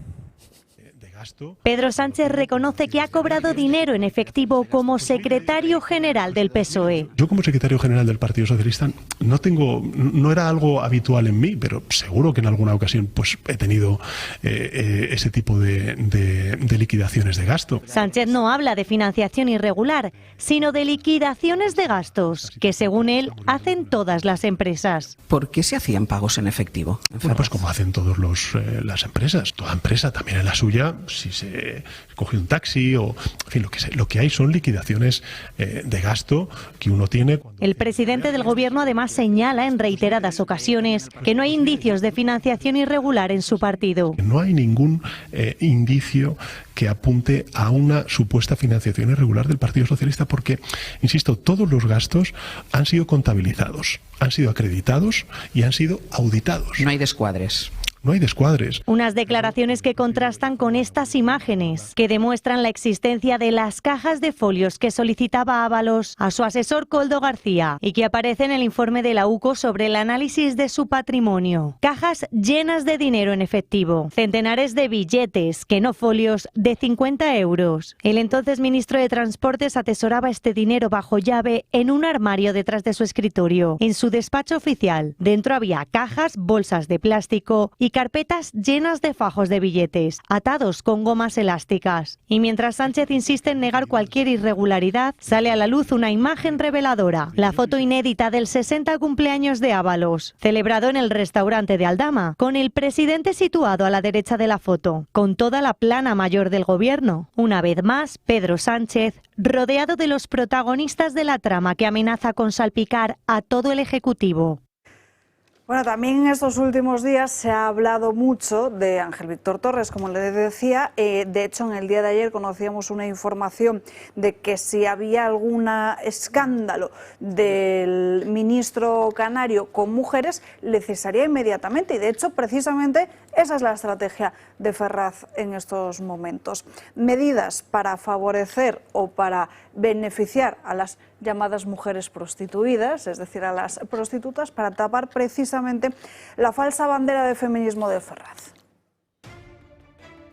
Pedro Sánchez reconoce que ha cobrado dinero en efectivo como secretario general del PSOE. Yo como secretario general del Partido Socialista no era algo habitual en mí, pero seguro que en alguna ocasión pues he tenido ese tipo de liquidaciones de gasto. Sánchez no habla de financiación irregular, sino de liquidaciones de gastos, que según él hacen todas las empresas. ¿Por qué se hacían pagos en efectivo? Bueno, pues como hacen todas las empresas. Toda empresa, también en la suya, si se coge un taxi o, en fin, lo que hay son liquidaciones de gasto que uno tiene. El presidente del gobierno además señala en reiteradas ocasiones que no hay indicios de financiación irregular en su partido. No hay ningún indicio que apunte a una supuesta financiación irregular del Partido Socialista porque, insisto, todos los gastos han sido contabilizados, han sido acreditados y han sido auditados. No hay descuadres. No hay descuadres. Unas declaraciones que contrastan con estas imágenes, que demuestran la existencia de las cajas de folios que solicitaba Ábalos a su asesor Koldo García y que aparece en el informe de la UCO sobre el análisis de su patrimonio. Cajas llenas de dinero en efectivo, centenares de billetes, que no folios, de 50 euros. El entonces ministro de Transportes atesoraba este dinero bajo llave en un armario detrás de su escritorio, en su despacho oficial. Dentro había cajas, bolsas de plástico y carpetas llenas de fajos de billetes, atados con gomas elásticas. Y mientras Sánchez insiste en negar cualquier irregularidad, sale a la luz una imagen reveladora, la foto inédita del 60 cumpleaños de Ábalos, celebrado en el restaurante de Aldama, con el presidente situado a la derecha de la foto, con toda la plana mayor del gobierno. Una vez más, Pedro Sánchez, rodeado de los protagonistas de la trama que amenaza con salpicar a todo el Ejecutivo. Bueno, también en estos últimos días se ha hablado mucho de Ángel Víctor Torres, como le decía. De hecho, en el día de ayer conocíamos una información de que si había algún escándalo del ministro canario con mujeres, le cesaría inmediatamente. Y de hecho, precisamente, esa es la estrategia de Ferraz en estos momentos. Medidas para favorecer o para beneficiar a las llamadas mujeres prostituidas, es decir, a las prostitutas, para tapar precisamente la falsa bandera de feminismo de Ferraz.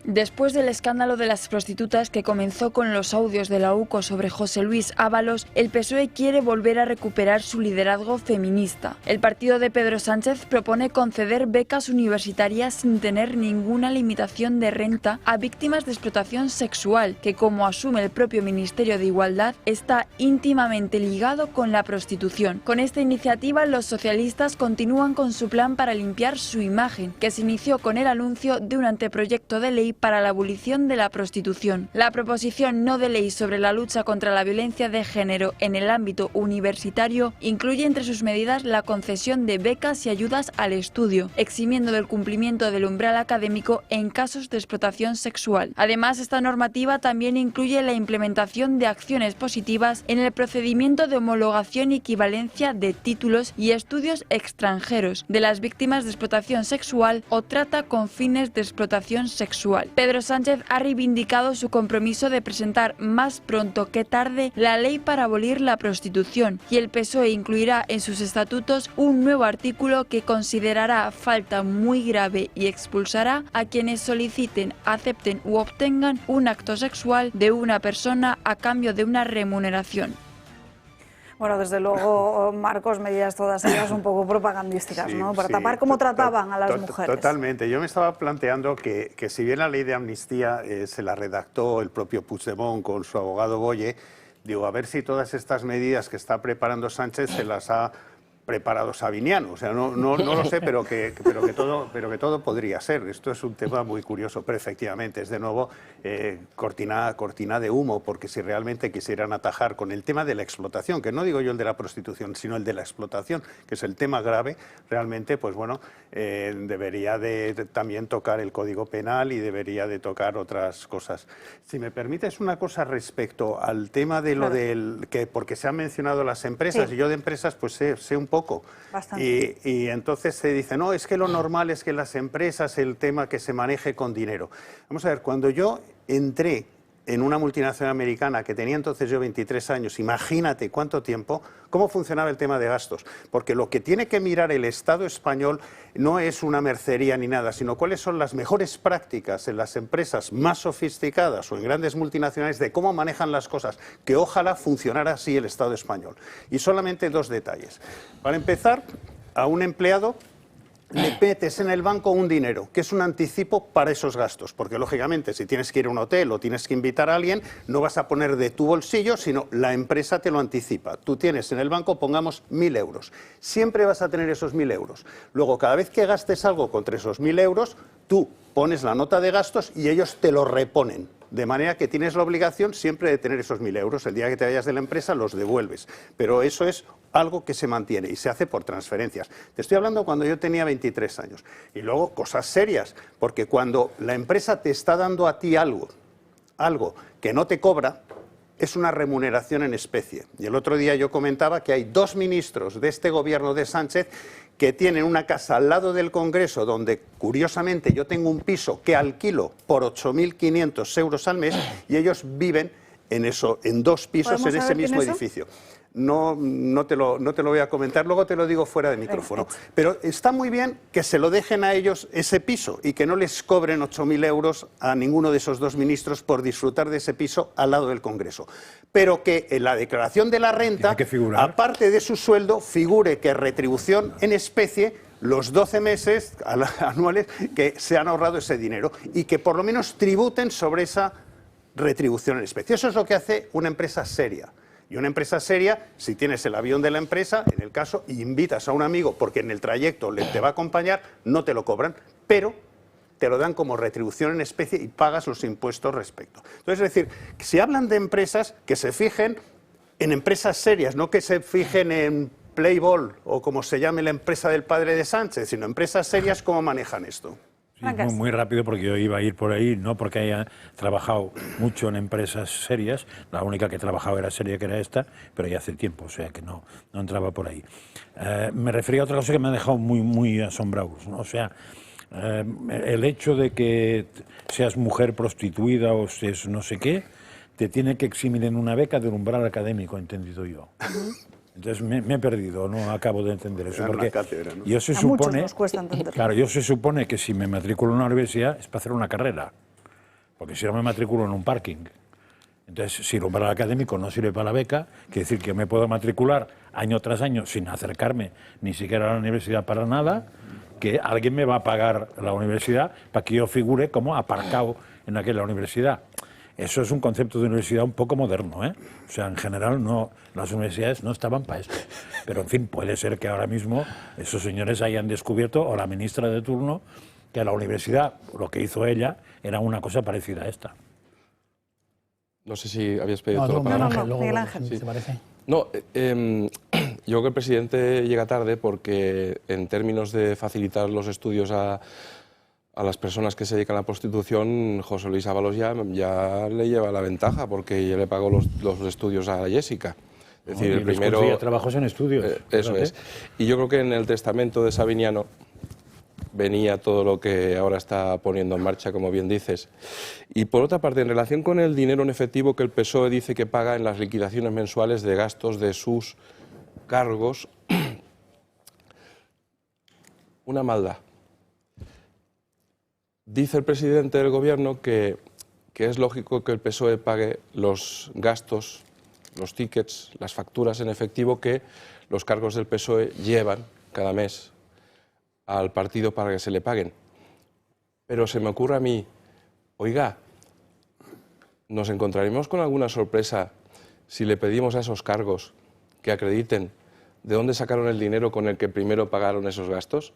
Después del escándalo de las prostitutas que comenzó con los audios de la UCO sobre José Luis Ábalos, el PSOE quiere volver a recuperar su liderazgo feminista. El partido de Pedro Sánchez propone conceder becas universitarias sin tener ninguna limitación de renta a víctimas de explotación sexual, que, como asume el propio Ministerio de Igualdad, está íntimamente ligado con la prostitución. Con esta iniciativa, los socialistas continúan con su plan para limpiar su imagen, que se inició con el anuncio de un anteproyecto de ley para la abolición de la prostitución. La proposición no de ley sobre la lucha contra la violencia de género en el ámbito universitario incluye entre sus medidas la concesión de becas y ayudas al estudio, eximiendo del cumplimiento del umbral académico en casos de explotación sexual. Además, esta normativa también incluye la implementación de acciones positivas en el procedimiento de homologación y equivalencia de títulos y estudios extranjeros de las víctimas de explotación sexual o trata con fines de explotación sexual. Pedro Sánchez ha reivindicado su compromiso de presentar más pronto que tarde la ley para abolir la prostitución y el PSOE incluirá en sus estatutos un nuevo artículo que considerará falta muy grave y expulsará a quienes soliciten, acepten u obtengan un acto sexual de una persona a cambio de una remuneración. Bueno, desde luego, Marcos, medidas todas ellas un poco propagandísticas, sí, ¿no? Para tapar cómo trataban a las mujeres. Totalmente. Yo me estaba planteando que si bien la ley de amnistía se la redactó el propio Puigdemont con su abogado Boye, digo, a ver si todas estas medidas que está preparando Sánchez se las ha preparado Sabiniano. O sea, no lo sé, pero que todo podría ser. Esto es un tema muy curioso, pero efectivamente es de nuevo cortina de humo, porque si realmente quisieran atajar con el tema de la explotación, que no digo yo el de la prostitución, sino el de la explotación, que es el tema grave, realmente, pues bueno, debería de también tocar el Código Penal y debería de tocar otras cosas. Si me permites una cosa respecto al tema de lo del que, porque se han mencionado las empresas, sí, y yo de empresas pues sé un poco. Y entonces se dice, no, es que lo normal es que las empresas, el tema que se maneje con dinero. Vamos a ver, cuando yo entré en una multinacional americana que tenía entonces yo 23 años, imagínate cuánto tiempo, cómo funcionaba el tema de gastos. Porque lo que tiene que mirar el Estado español no es una mercería ni nada, sino cuáles son las mejores prácticas en las empresas más sofisticadas o en grandes multinacionales de cómo manejan las cosas, que ojalá funcionara así el Estado español. Y solamente 2 detalles. Para empezar, a un empleado le metes en el banco un dinero, que es un anticipo para esos gastos, porque lógicamente si tienes que ir a un hotel o tienes que invitar a alguien, no vas a poner de tu bolsillo, sino la empresa te lo anticipa. Tú tienes en el banco, pongamos, 1.000 euros. Siempre vas a tener esos 1.000 euros. Luego, cada vez que gastes algo contra esos 1.000 euros, tú pones la nota de gastos y ellos te lo reponen. De manera que tienes la obligación siempre de tener esos 1.000 euros. El día que te vayas de la empresa los devuelves. Pero eso es algo que se mantiene y se hace por transferencias. Te estoy hablando cuando yo tenía 23 años. Y luego cosas serias, porque cuando la empresa te está dando a ti algo que no te cobra, es una remuneración en especie. Y el otro día yo comentaba que hay 2 ministros de este gobierno de Sánchez que tienen una casa al lado del Congreso donde, curiosamente, yo tengo un piso que alquilo por 8.500 euros al mes y ellos viven en 2 pisos en ese mismo edificio. No te lo voy a comentar, luego te lo digo fuera de micrófono. Pero está muy bien que se lo dejen a ellos ese piso y que no les cobren 8.000 euros a ninguno de esos 2 ministros por disfrutar de ese piso al lado del Congreso. Pero que en la declaración de la renta, aparte de su sueldo, figure que retribución en especie los 12 meses anuales que se han ahorrado ese dinero y que por lo menos tributen sobre esa retribución en especie. Eso es lo que hace una empresa seria. Y una empresa seria, si tienes el avión de la empresa, en el caso, y invitas a un amigo porque en el trayecto te va a acompañar, no te lo cobran, pero te lo dan como retribución en especie y pagas los impuestos respecto. Entonces, es decir, si hablan de empresas, que se fijen en empresas serias, no que se fijen en Playball o como se llame la empresa del padre de Sánchez, sino empresas serias, ¿cómo manejan esto? Sí, muy rápido, porque yo iba a ir por ahí, no porque haya trabajado mucho en empresas serias, la única que he trabajado era seria, que era esta, pero ya hace tiempo, o sea que no entraba por ahí. Me refería a otra cosa que me ha dejado muy asombrado, ¿no? O sea, el hecho de que seas mujer prostituida o seas no sé qué, te tiene que eximir en una beca del umbral académico, entendido yo. Entonces me he perdido, no acabo de entender eso, porque cátedra, ¿no? Yo se supone, nos cuesta entender. Claro, yo se supone que si me matriculo en una universidad es para hacer una carrera, porque si no me matriculo en un parking. Entonces, si el umbral académico no sirve para la beca, quiere decir que yo me puedo matricular año tras año sin acercarme ni siquiera a la universidad para nada, que alguien me va a pagar la universidad para que yo figure como aparcado en aquella universidad. Eso es un concepto de universidad un poco moderno, ¿eh? O sea, en general no, las universidades no estaban para esto. Pero, en fin, puede ser que ahora mismo esos señores hayan descubierto, o la ministra de turno, que la universidad, lo que hizo ella, era una cosa parecida a esta. No sé si habías pedido la palabra. No, Miguel Ángel, sí. ¿te parece? No, yo creo que el presidente llega tarde porque, en términos de facilitar los estudios a las personas que se dedican a la prostitución, José Luis Ábalos ya le lleva la ventaja, porque ya le pagó los estudios a Jessica. Es decir, el primero trabajos en estudios. Eso es. Y yo creo que en el testamento de Sabiniano venía todo lo que ahora está poniendo en marcha, como bien dices. Y por otra parte, en relación con el dinero en efectivo que el PSOE dice que paga en las liquidaciones mensuales de gastos de sus cargos, una maldad. Dice el presidente del Gobierno que es lógico que el PSOE pague los gastos, los tickets, las facturas en efectivo que los cargos del PSOE llevan cada mes al partido para que se le paguen. Pero se me ocurre a mí, oiga, ¿nos encontraremos con alguna sorpresa si le pedimos a esos cargos que acrediten de dónde sacaron el dinero con el que primero pagaron esos gastos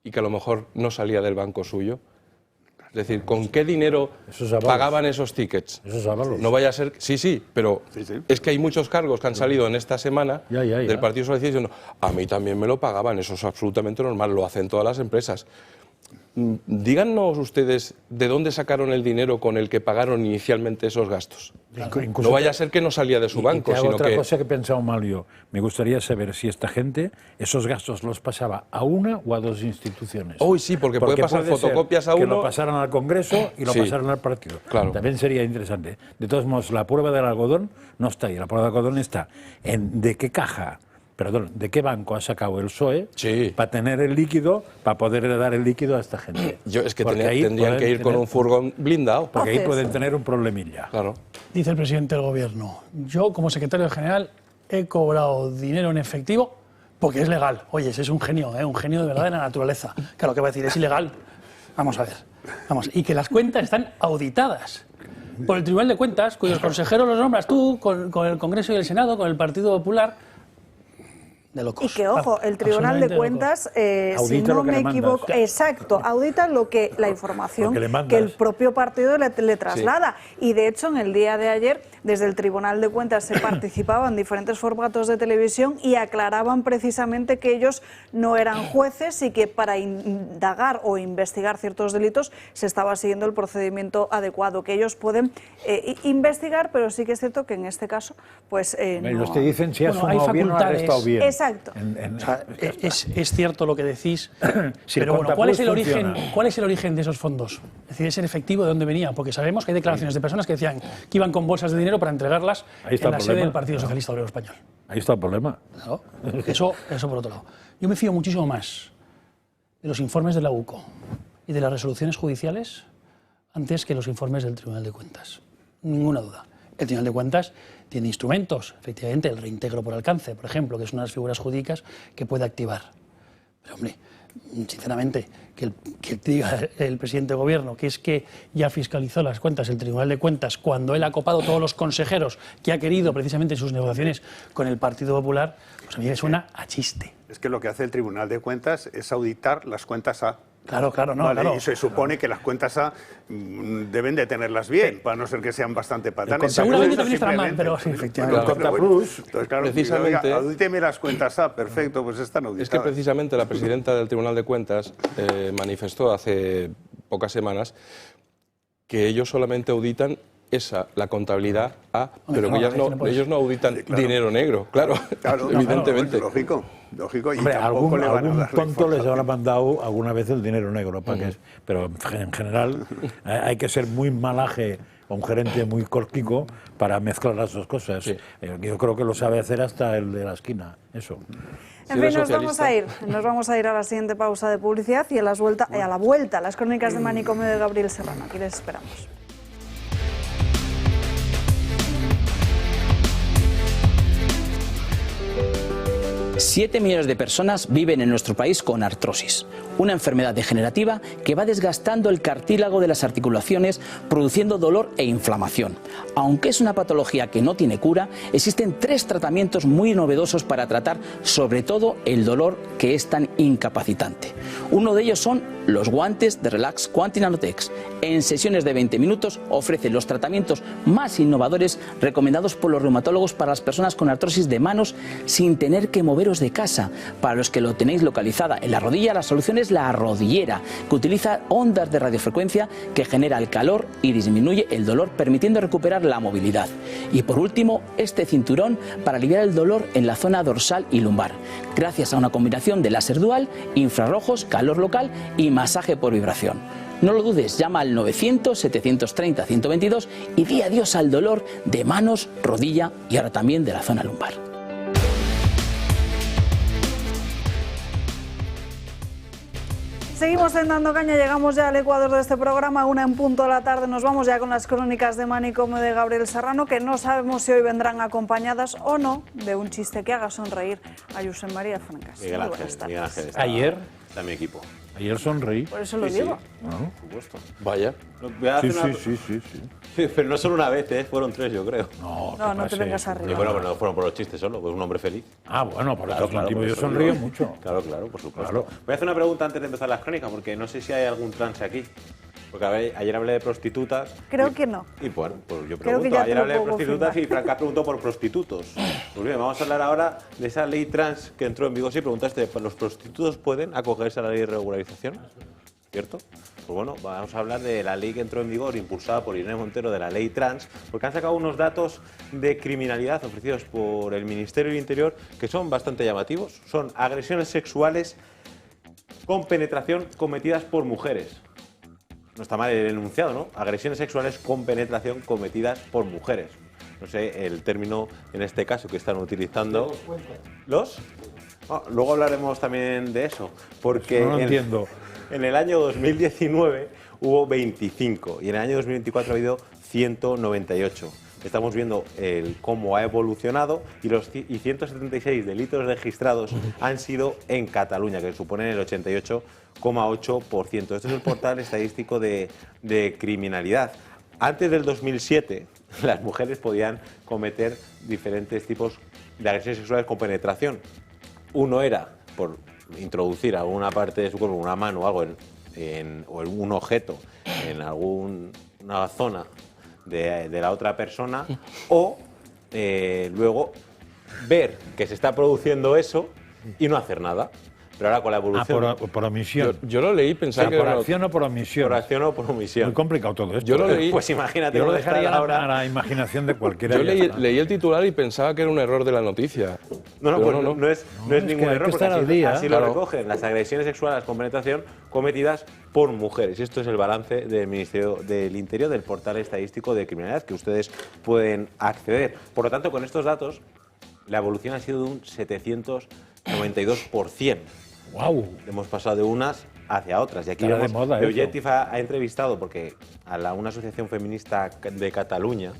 y que a lo mejor no salía del banco suyo? Es decir, ¿con qué dinero pagaban esos tickets? No vaya a ser... Sí, pero es que hay muchos cargos que han salido en esta semana del Partido Socialista diciendo, a mí también me lo pagaban, eso es absolutamente normal, lo hacen todas las empresas. Díganos ustedes de dónde sacaron el dinero con el que pagaron inicialmente esos gastos. No vaya a ser que no salía de su banco, sino sino otra cosa que he pensado mal yo. Me gustaría saber si esta gente esos gastos los pasaba a una o a dos instituciones. Uy, sí, porque puede pasar fotocopias a uno. Que lo pasaran al Congreso y lo pasaran al partido. Claro. También sería interesante. De todos modos, la prueba del algodón no está ahí. La prueba del algodón está en de qué caja. Perdón, ¿de qué banco ha sacado el PSOE para tener el líquido, para poder dar el líquido a esta gente? Es que tendrían que ir con un furgón blindado. Porque ahí pueden tener un problemilla. Claro. Dice el presidente del Gobierno, yo como secretario general he cobrado dinero en efectivo porque es legal. Oye, ese es un genio de verdad de la naturaleza. Claro, ¿qué va a decir? Es ilegal. Vamos a ver. Y que las cuentas están auditadas por el Tribunal de Cuentas, cuyos consejeros los nombras tú, con el Congreso y el Senado, con el Partido Popular. De locos. Y que, ojo, el Tribunal de Cuentas, si no me equivoco, audita la información que el propio partido le traslada. Y de hecho, en el día de ayer, desde el Tribunal de Cuentas se participaba en diferentes formatos de televisión y aclaraban precisamente que ellos no eran jueces y que para indagar o investigar ciertos delitos se estaba siguiendo el procedimiento adecuado, que ellos pueden investigar, pero sí que es cierto que en este caso, pues no. Los que dicen si ha sumado bien o ha restado bien. Exacto. O sea, es cierto lo que decís, pero bueno, ¿cuál es el origen de esos fondos? Es decir, ¿es en efectivo de dónde venía? Porque sabemos que hay declaraciones de personas que decían que iban con bolsas de dinero para entregarlas en la sede del Partido Socialista Obrero Español. Ahí está el problema. Claro. Eso por otro lado. Yo me fío muchísimo más de los informes de la UCO y de las resoluciones judiciales antes que los informes del Tribunal de Cuentas. Ninguna duda. El Tribunal de Cuentas tiene instrumentos, efectivamente, el reintegro por alcance, por ejemplo, que es una de las figuras jurídicas que puede activar. Pero, hombre, sinceramente, que diga el presidente de Gobierno que es que ya fiscalizó las cuentas el Tribunal de Cuentas cuando él ha copado todos los consejeros que ha querido precisamente en sus negociaciones con el Partido Popular, pues a mí me suena a chiste. Es que lo que hace el Tribunal de Cuentas es auditar las cuentas A. Claro, no, vale, claro. Y se supone que las cuentas A deben de tenerlas bien, para no ser que sean bastante patanes. Seguramente también estarán mal, pero sí, efectivamente. El Contaplus. Entonces, claro, Precisamente, audíteme las cuentas A, perfecto, pues están auditadas. Es que precisamente la presidenta del Tribunal de Cuentas manifestó hace pocas semanas que ellos solamente auditan la contabilidad A, pero que ellos no auditan dinero negro, claro, evidentemente. Lógico. Y hombre, tampoco le van a dar tonto les habrá mandado alguna vez el dinero negro, pero en general hay que ser muy malaje o un gerente muy cortico para mezclar las dos cosas. Sí. Yo creo que lo sabe hacer hasta el de la esquina, eso. En fin, nos vamos a ir a la siguiente pausa de publicidad y a la vuelta las crónicas de Manicomio de Gabriel Serrano. Aquí les esperamos. 7 millones de personas viven en nuestro país con artrosis, una enfermedad degenerativa que va desgastando el cartílago de las articulaciones, produciendo dolor e inflamación. Aunque es una patología que no tiene cura, existen 3 tratamientos muy novedosos para tratar sobre todo el dolor que es tan incapacitante. Uno de ellos son los guantes de Relax Quanti Nanotex. En sesiones de 20 minutos ofrecen los tratamientos más innovadores recomendados por los reumatólogos para las personas con artrosis de manos sin tener que moveros de casa. Para los que lo tenéis localizada en la rodilla, la solución es la rodillera, que utiliza ondas de radiofrecuencia que genera el calor y disminuye el dolor, permitiendo recuperar la movilidad. Y por último, este cinturón para aliviar el dolor en la zona dorsal y lumbar, gracias a una combinación de láser dual, infrarrojos, calor local y masaje por vibración. No lo dudes, llama al 900-730-122 y di adiós al dolor de manos, rodilla y ahora también de la zona lumbar. Seguimos en Dando Caña, llegamos ya al ecuador de este programa, 1 en punto de la tarde. Nos vamos ya con las crónicas de Manicomio de Gabriel Serrano, que no sabemos si hoy vendrán acompañadas o no de un chiste que haga sonreír a Josep María Francas. Miguel Ángel ayer está mi equipo. Ayer sonreí. Por eso lo digo. Por supuesto. Vaya. Sí. Pero no solo una vez, fueron 3, yo creo. No te vengas arriba. Y bueno, pero no fueron por los chistes solo, pues un hombre feliz. Ah, bueno, por eso motivo yo sonrío mucho. Claro, por supuesto. Claro. Voy a hacer una pregunta antes de empezar las crónicas, porque no sé si hay algún trance aquí. Porque ayer hablé de prostitutas. Creo que no. Y bueno, pues yo pregunto. Ayer hablé de prostitutas y Franca preguntó por prostitutos. Pues bien, vamos a hablar ahora de esa ley trans que entró en vigor. Si preguntaste, ¿los prostitutos pueden acogerse a la ley de regularización? ¿cierto? Pues bueno, vamos a hablar de la ley que entró en vigor, impulsada por Irene Montero, de la ley trans, porque han sacado unos datos de criminalidad ofrecidos por el Ministerio del Interior que son bastante llamativos. Son agresiones sexuales con penetración cometidas por mujeres. No está mal el enunciado, ¿no? Agresiones sexuales con penetración cometidas por mujeres. No sé el término en este caso que están utilizando. ¿Los? Oh, luego hablaremos también de eso, porque no lo entiendo. En el año 2019 hubo 25 y en el año 2024 ha habido 198. Estamos viendo cómo ha evolucionado y 176 delitos registrados han sido en Cataluña, que suponen el 88,8%. Este es el portal estadístico de criminalidad. Antes del 2007, las mujeres podían cometer diferentes tipos de agresiones sexuales con penetración. Uno era por introducir alguna parte de su cuerpo, una mano o algo, o en un objeto en alguna zona de la otra persona, o luego ver que se está produciendo eso y no hacer nada. Pero ahora con la evolución... por omisión. Yo lo leí pensando que por acción o por omisión. Por acción o por omisión. Muy complicado todo esto. Yo lo leí... Pues imagínate. Yo lo dejaría a la imaginación de cualquiera. Yo leí el titular y pensaba que era un error de la noticia. No es ningún error, porque así lo recogen. Las agresiones sexuales con penetración cometidas por mujeres. Y esto es el balance del Ministerio del Interior, del portal estadístico de criminalidad, que ustedes pueden acceder. Por lo tanto, con estos datos, la evolución ha sido de un 792%. ¡Wow! Hemos pasado de unas hacia otras. Y aquí vemos que Objectif ha entrevistado a una asociación feminista de Cataluña,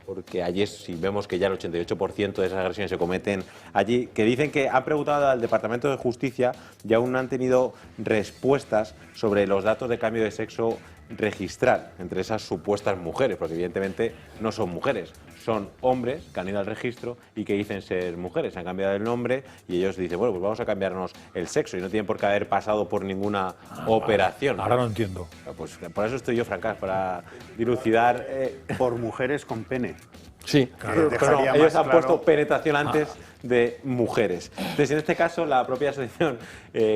porque allí sí vemos que ya el 88% de esas agresiones se cometen allí, que dicen que han preguntado al Departamento de Justicia y aún no han tenido respuestas sobre los datos de cambio de sexo registral entre esas supuestas mujeres, porque evidentemente no son mujeres. Son hombres que han ido al registro y que dicen ser mujeres, han cambiado el nombre y ellos dicen, bueno, pues vamos a cambiarnos el sexo y no tienen por qué haber pasado por ninguna operación. Ahora lo entiendo. Pues por eso estoy yo, Francás, para dilucidar... Por mujeres con pene. Sí, claro. Pero no, ellos han puesto penetración antes de mujeres. Entonces, en este caso, la propia asociación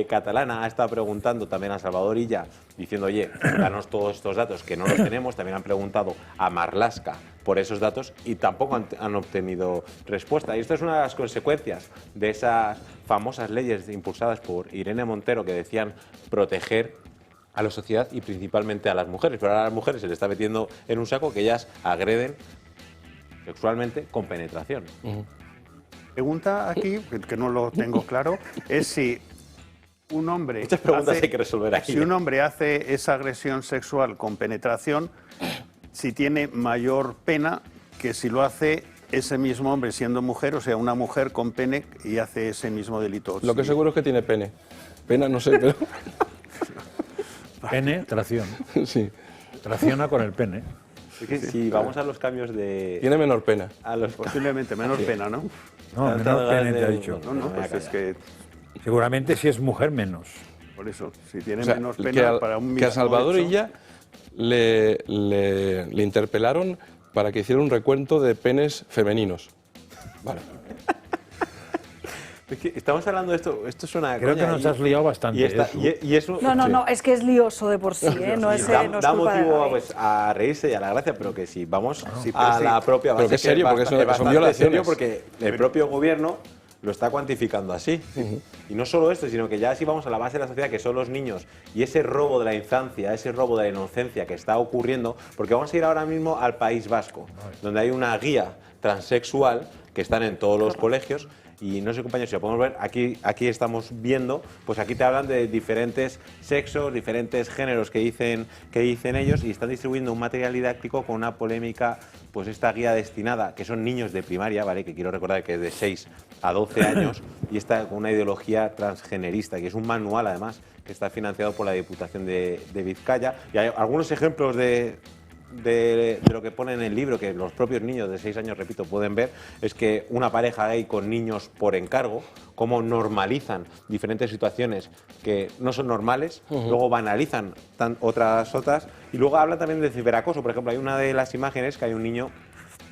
catalana ha estado preguntando también a Salvador Illa, diciendo, oye, danos todos estos datos, que no los tenemos. También han preguntado a Marlaska por esos datos y tampoco han obtenido respuesta. Y esto es una de las consecuencias de esas famosas leyes impulsadas por Irene Montero que decían proteger a la sociedad y principalmente a las mujeres. Pero ahora a las mujeres se les está metiendo en un saco que ellas agreden sexualmente con penetración. Pregunta aquí, que no lo tengo claro, es si un hombre... Muchas preguntas hay que resolver aquí. Si un hombre hace esa agresión sexual con penetración, si tiene mayor pena que si lo hace ese mismo hombre siendo mujer, o sea, una mujer con pene y hace ese mismo delito. Lo que seguro es que tiene pene. Pena no sé, pero... Pene, tracción. Sí. Tracciona con el pene. Es que si vamos a los cambios de... Tiene menor pena. Posiblemente menor pena, ¿no? No, menor pene te ha dicho. No, pues es que... Seguramente si es mujer menos. Por eso, si tiene menos pena para un mismo que a Salvador hecho... Illa le interpelaron para que hiciera un recuento de penes femeninos. Vale. Es que estamos hablando de esto, esto es una... Creo que nos has liado bastante. Y eso, No, es que es lioso de por sí, ¿eh? No es da culpa motivo de a reírse y a la gracia, pero que si vamos a la propia base... Pero que es serio, porque son violaciones. Serio porque el propio gobierno lo está cuantificando así. Y no solo esto, sino que ya si vamos a la base de la sociedad, que son los niños, y ese robo de la infancia, ese robo de la inocencia que está ocurriendo, porque vamos a ir ahora mismo al País Vasco, donde hay una guía transexual que están en todos los colegios. Y no sé, compañeros, si lo podemos ver, aquí estamos viendo, pues aquí te hablan de diferentes sexos, diferentes géneros que dicen ellos, y están distribuyendo un material didáctico con una polémica, pues esta guía destinada, que son niños de primaria, ¿vale? Que quiero recordar que es de 6 a 12 años, y está con una ideología transgenerista, que es un manual, además, que está financiado por la Diputación de Vizcaya. Y hay algunos ejemplos de lo que pone en el libro, que los propios niños de 6 años, repito, pueden ver, es que una pareja gay con niños por encargo, cómo normalizan diferentes situaciones que no son normales, luego banalizan otras, y luego hablan también de ciberacoso. Por ejemplo, hay una de las imágenes que hay un niño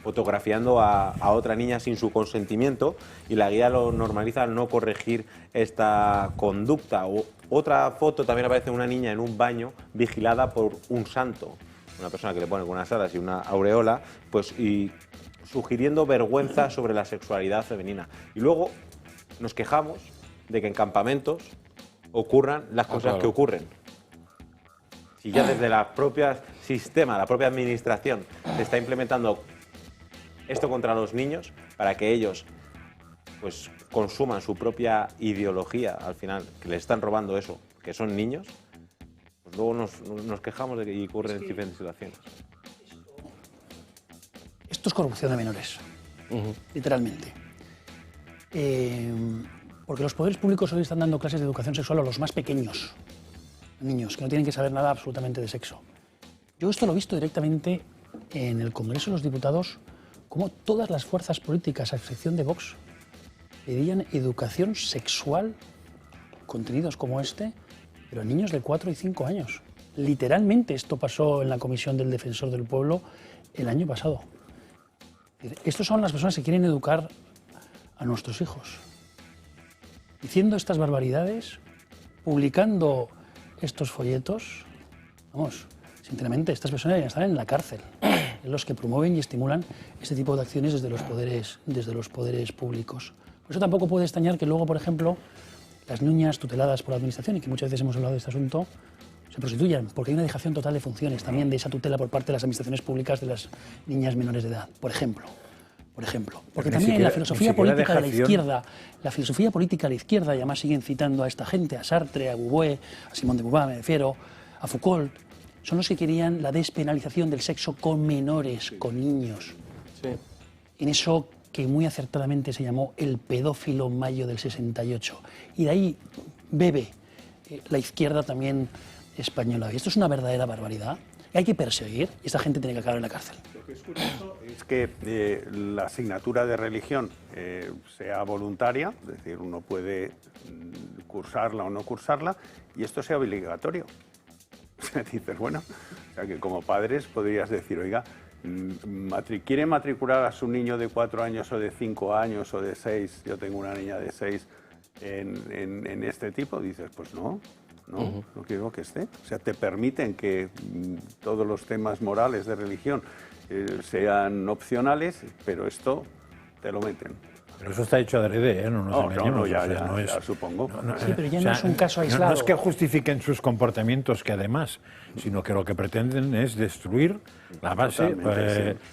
fotografiando a otra niña sin su consentimiento, y la guía lo normaliza al no corregir esta conducta. O otra foto también aparece una niña en un baño vigilada por un santo, una persona que le pone con unas alas y una aureola, pues, y sugiriendo vergüenza sobre la sexualidad femenina. Y luego nos quejamos de que en campamentos ocurran las cosas que ocurren. Si ya desde la propia sistema, la propia administración, se está implementando esto contra los niños para que ellos pues consuman su propia ideología, al final, que les están robando eso, que son niños, pues luego nos quejamos de que ocurren diferentes situaciones. Esto es corrupción de menores, literalmente. Porque los poderes públicos hoy están dando clases de educación sexual a los más pequeños, niños, que no tienen que saber nada absolutamente de sexo. Yo esto lo he visto directamente en el Congreso de los Diputados, cómo todas las fuerzas políticas, a excepción de Vox, pedían educación sexual, contenidos como este, pero a niños de 4 y 5 años. Literalmente esto pasó en la Comisión del Defensor del Pueblo el año pasado. Estos son las personas que quieren educar a nuestros hijos. Diciendo estas barbaridades, publicando estos folletos, vamos, sinceramente, estas personas ya están en la cárcel. Los que promueven y estimulan este tipo de acciones desde los poderes públicos. Por eso tampoco puede extrañar que luego, por ejemplo, las niñas tuteladas por la administración, y que muchas veces hemos hablado de este asunto, se prostituyan, porque hay una dejación total de funciones también de esa tutela por parte de las administraciones públicas de las niñas menores de edad, por ejemplo. Porque también la filosofía política de la izquierda, y además siguen citando a esta gente, a Sartre, a Beauvoir, a Simone de Beauvoir, me refiero, a Foucault, son los que querían la despenalización del sexo con menores, con niños. Sí. En eso que muy acertadamente se llamó el pedófilo mayo del 68. Y de ahí bebe la izquierda también española. Y esto es una verdadera barbaridad. Y hay que perseguir, y esta gente tiene que acabar en la cárcel. Lo que es curioso es que la asignatura de religión sea voluntaria, es decir, uno puede cursarla o no cursarla, y esto sea obligatorio. Dices, bueno, o sea que como padres podrías decir, oiga, ¿quiere matricular a su niño de 4 años o de 5 años o de 6? Yo tengo una niña de 6 en este tipo. Dices, pues no quiero que esté. O sea, te permiten que todos los temas morales de religión sean opcionales, pero esto te lo meten. Pero eso está hecho adrede, ¿eh? Ya supongo. Sí, pero ya no es un caso aislado. No es que justifiquen sus comportamientos, que además, sino que lo que pretenden es destruir la base,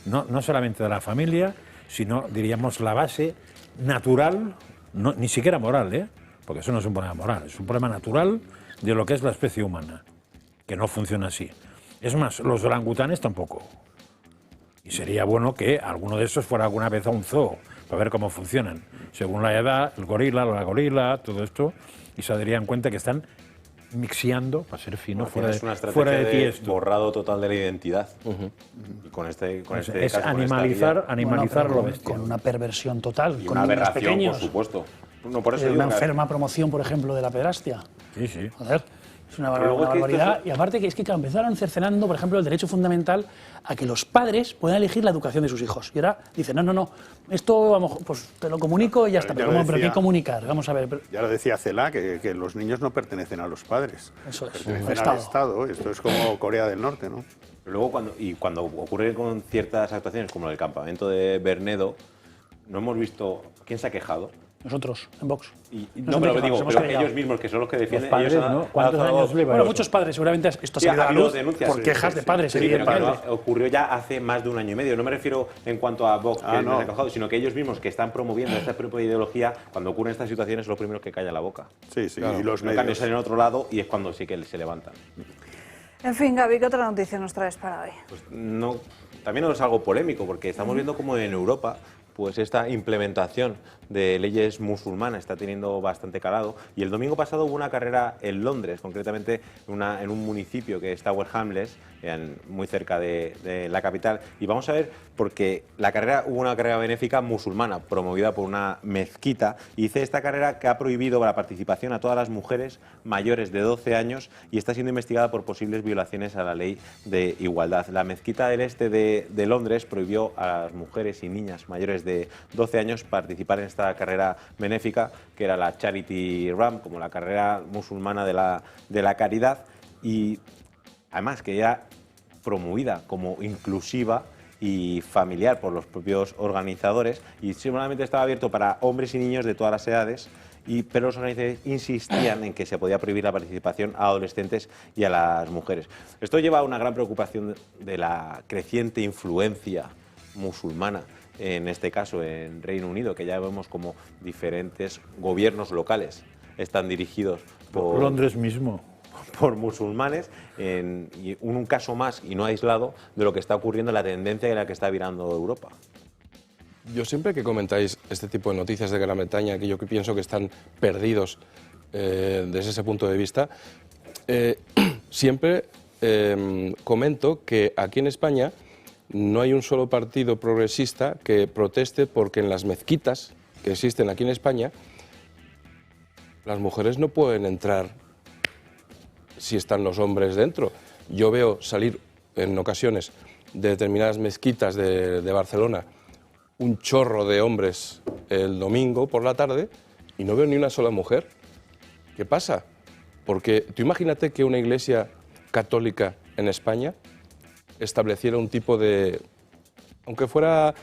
no solamente de la familia, sino, diríamos, la base natural, ni siquiera moral, porque eso no es un problema moral, es un problema natural de lo que es la especie humana, que no funciona así. Es más, los orangutanes tampoco. Y sería bueno que alguno de esos fuera alguna vez a un zoo, para ver cómo funcionan, según la edad, el gorila, la gorila, todo esto, y se darían cuenta que están mixeando, para ser fino, fuera de tiesto. Borrado total de la identidad. Y con este es caso, animalizar lo bestial. Con una perversión total, y con una niños aberración, pequeños. por supuesto. No, por eso Una enferma promoción, por ejemplo, de la pederastia. Sí. Joder. Es una barbaridad. Y aparte que es que empezaron cercenando, por ejemplo, el derecho fundamental a que los padres puedan elegir la educación de sus hijos. Y ahora dicen, no, esto vamos, pues te lo comunico y ya está. Pero ¿qué comunicar? Vamos a ver. Ya lo decía Cela, que los niños no pertenecen a los padres. Eso es. Pertenecen al Estado. Esto es como Corea del Norte, ¿no? Luego, cuando ocurre con ciertas actuaciones, como el campamento de Bernedo, no hemos visto quién se ha quejado. Nosotros, en Vox. Pero ellos mismos, que son los que defienden... Los padres, ¿no? ¿Cuántos años llevan? Bueno, muchos padres, seguramente esto ha salido a la luz por quejas de padres, evidentemente. Pero ocurrió ya hace más de un año y medio. No me refiero en cuanto a Vox, que no se ha quejado, sino que ellos mismos que están promoviendo esta propia ideología, cuando ocurren estas situaciones, lo primero que calla la boca. Sí, claro. Y los cambios salen en otro lado y es cuando sí que se levantan. En fin, Gaby, ¿qué otra noticia nos traes para hoy? Pues también no es algo polémico, porque estamos viendo como en Europa pues esta implementación de leyes musulmanas, está teniendo bastante calado. Y el domingo pasado hubo una carrera en Londres, concretamente en un municipio que es Tower Hamlets, muy cerca de la capital. Y vamos a ver, porque hubo una carrera benéfica musulmana promovida por una mezquita, y dice esta carrera que ha prohibido la participación a todas las mujeres mayores de 12 años y está siendo investigada por posibles violaciones a la ley de igualdad. La mezquita del este de Londres prohibió a las mujeres y niñas mayores de 12 años participar en esta carrera benéfica, que era la Charity Run, como la carrera musulmana de la caridad, y además que ya promovida como inclusiva y familiar por los propios organizadores, y simplemente estaba abierto para hombres y niños de todas las edades, pero los organizadores insistían en que se podía prohibir la participación a adolescentes y a las mujeres. Esto lleva a una gran preocupación de la creciente influencia musulmana, en este caso en Reino Unido, que ya vemos como diferentes gobiernos locales están dirigidos por Londres mismo, por musulmanes, y un caso más y no aislado de lo que está ocurriendo, la tendencia en la que está virando Europa. Yo siempre que comentáis este tipo de noticias de Gran Bretaña, que yo pienso que están perdidos desde ese punto de vista, siempre comento que aquí en España no hay un solo partido progresista que proteste porque en las mezquitas que existen aquí en España las mujeres no pueden entrar si están los hombres dentro. Yo veo salir en ocasiones de determinadas mezquitas de Barcelona un chorro de hombres el domingo por la tarde y no veo ni una sola mujer. ¿Qué pasa? Porque tú imagínate que una iglesia católica en España estableciera un tipo de, aunque fuera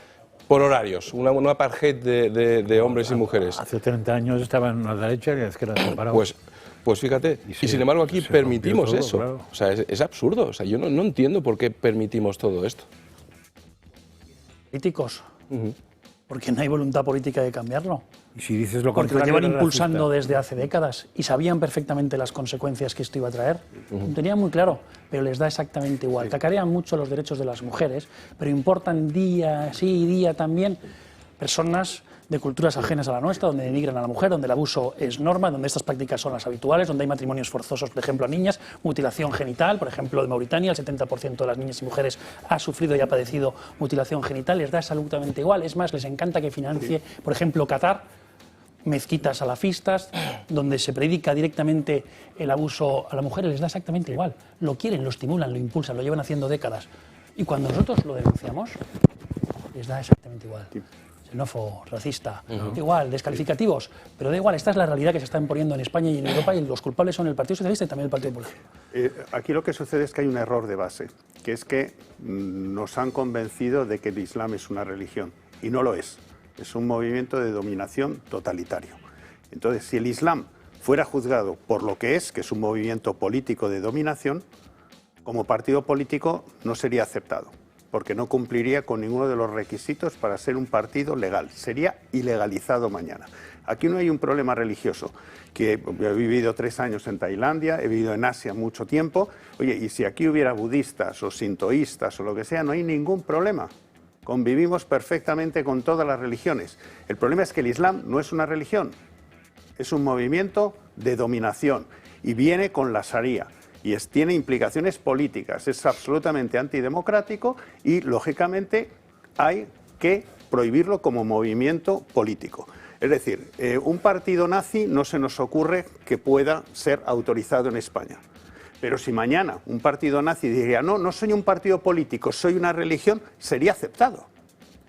por horarios, una apartheid de hombres y mujeres. Hace 30 años estaban a la derecha y a la izquierda separados. Pues fíjate, y sin embargo aquí permitimos todo eso. Claro. O sea, es absurdo. O sea, yo no entiendo por qué permitimos todo esto. Políticos. Porque no hay voluntad política de cambiarlo. Y si dices lo porque contrario, lo llevan impulsando desde hace décadas y sabían perfectamente las consecuencias que esto iba a traer. Lo tenían muy claro, pero les da exactamente igual. Cacarean mucho los derechos de las mujeres, pero importan día sí y día también personas de culturas ajenas a la nuestra, donde denigran a la mujer, donde el abuso es norma, donde estas prácticas son las habituales, donde hay matrimonios forzosos, por ejemplo, a niñas, mutilación genital, por ejemplo, de Mauritania, el 70% de las niñas y mujeres ha sufrido y ha padecido mutilación genital, les da absolutamente igual. Es más, les encanta que financie, por ejemplo, Qatar, mezquitas salafistas, donde se predica directamente el abuso a la mujer, les da exactamente igual. Lo quieren, lo estimulan, lo impulsan, lo llevan haciendo décadas. Y cuando nosotros lo denunciamos, les da exactamente igual. Xenófobo, racista, igual, descalificativos, pero da igual, esta es la realidad que se está imponiendo en España y en Europa, y los culpables son el Partido Socialista y también el Partido Popular. Aquí lo que sucede es que hay un error de base, que es que nos han convencido de que el Islam es una religión, y no lo es. Es un movimiento de dominación totalitario. Entonces, si el Islam fuera juzgado por lo que es un movimiento político de dominación, como partido político no sería aceptado, porque no cumpliría con ninguno de los requisitos para ser un partido legal. Sería ilegalizado mañana. Aquí no hay un problema religioso, que he vivido 3 años en Tailandia, he vivido en Asia mucho tiempo. Oye, y si aquí hubiera budistas o sintoístas o lo que sea, no hay ningún problema. Convivimos perfectamente con todas las religiones. El problema es que el Islam no es una religión, es un movimiento de dominación y viene con la Sharia. Y tiene implicaciones políticas, es absolutamente antidemocrático y, lógicamente, hay que prohibirlo como movimiento político. Es decir, un partido nazi no se nos ocurre que pueda ser autorizado en España. Pero si mañana un partido nazi diría, no soy un partido político, soy una religión, sería aceptado.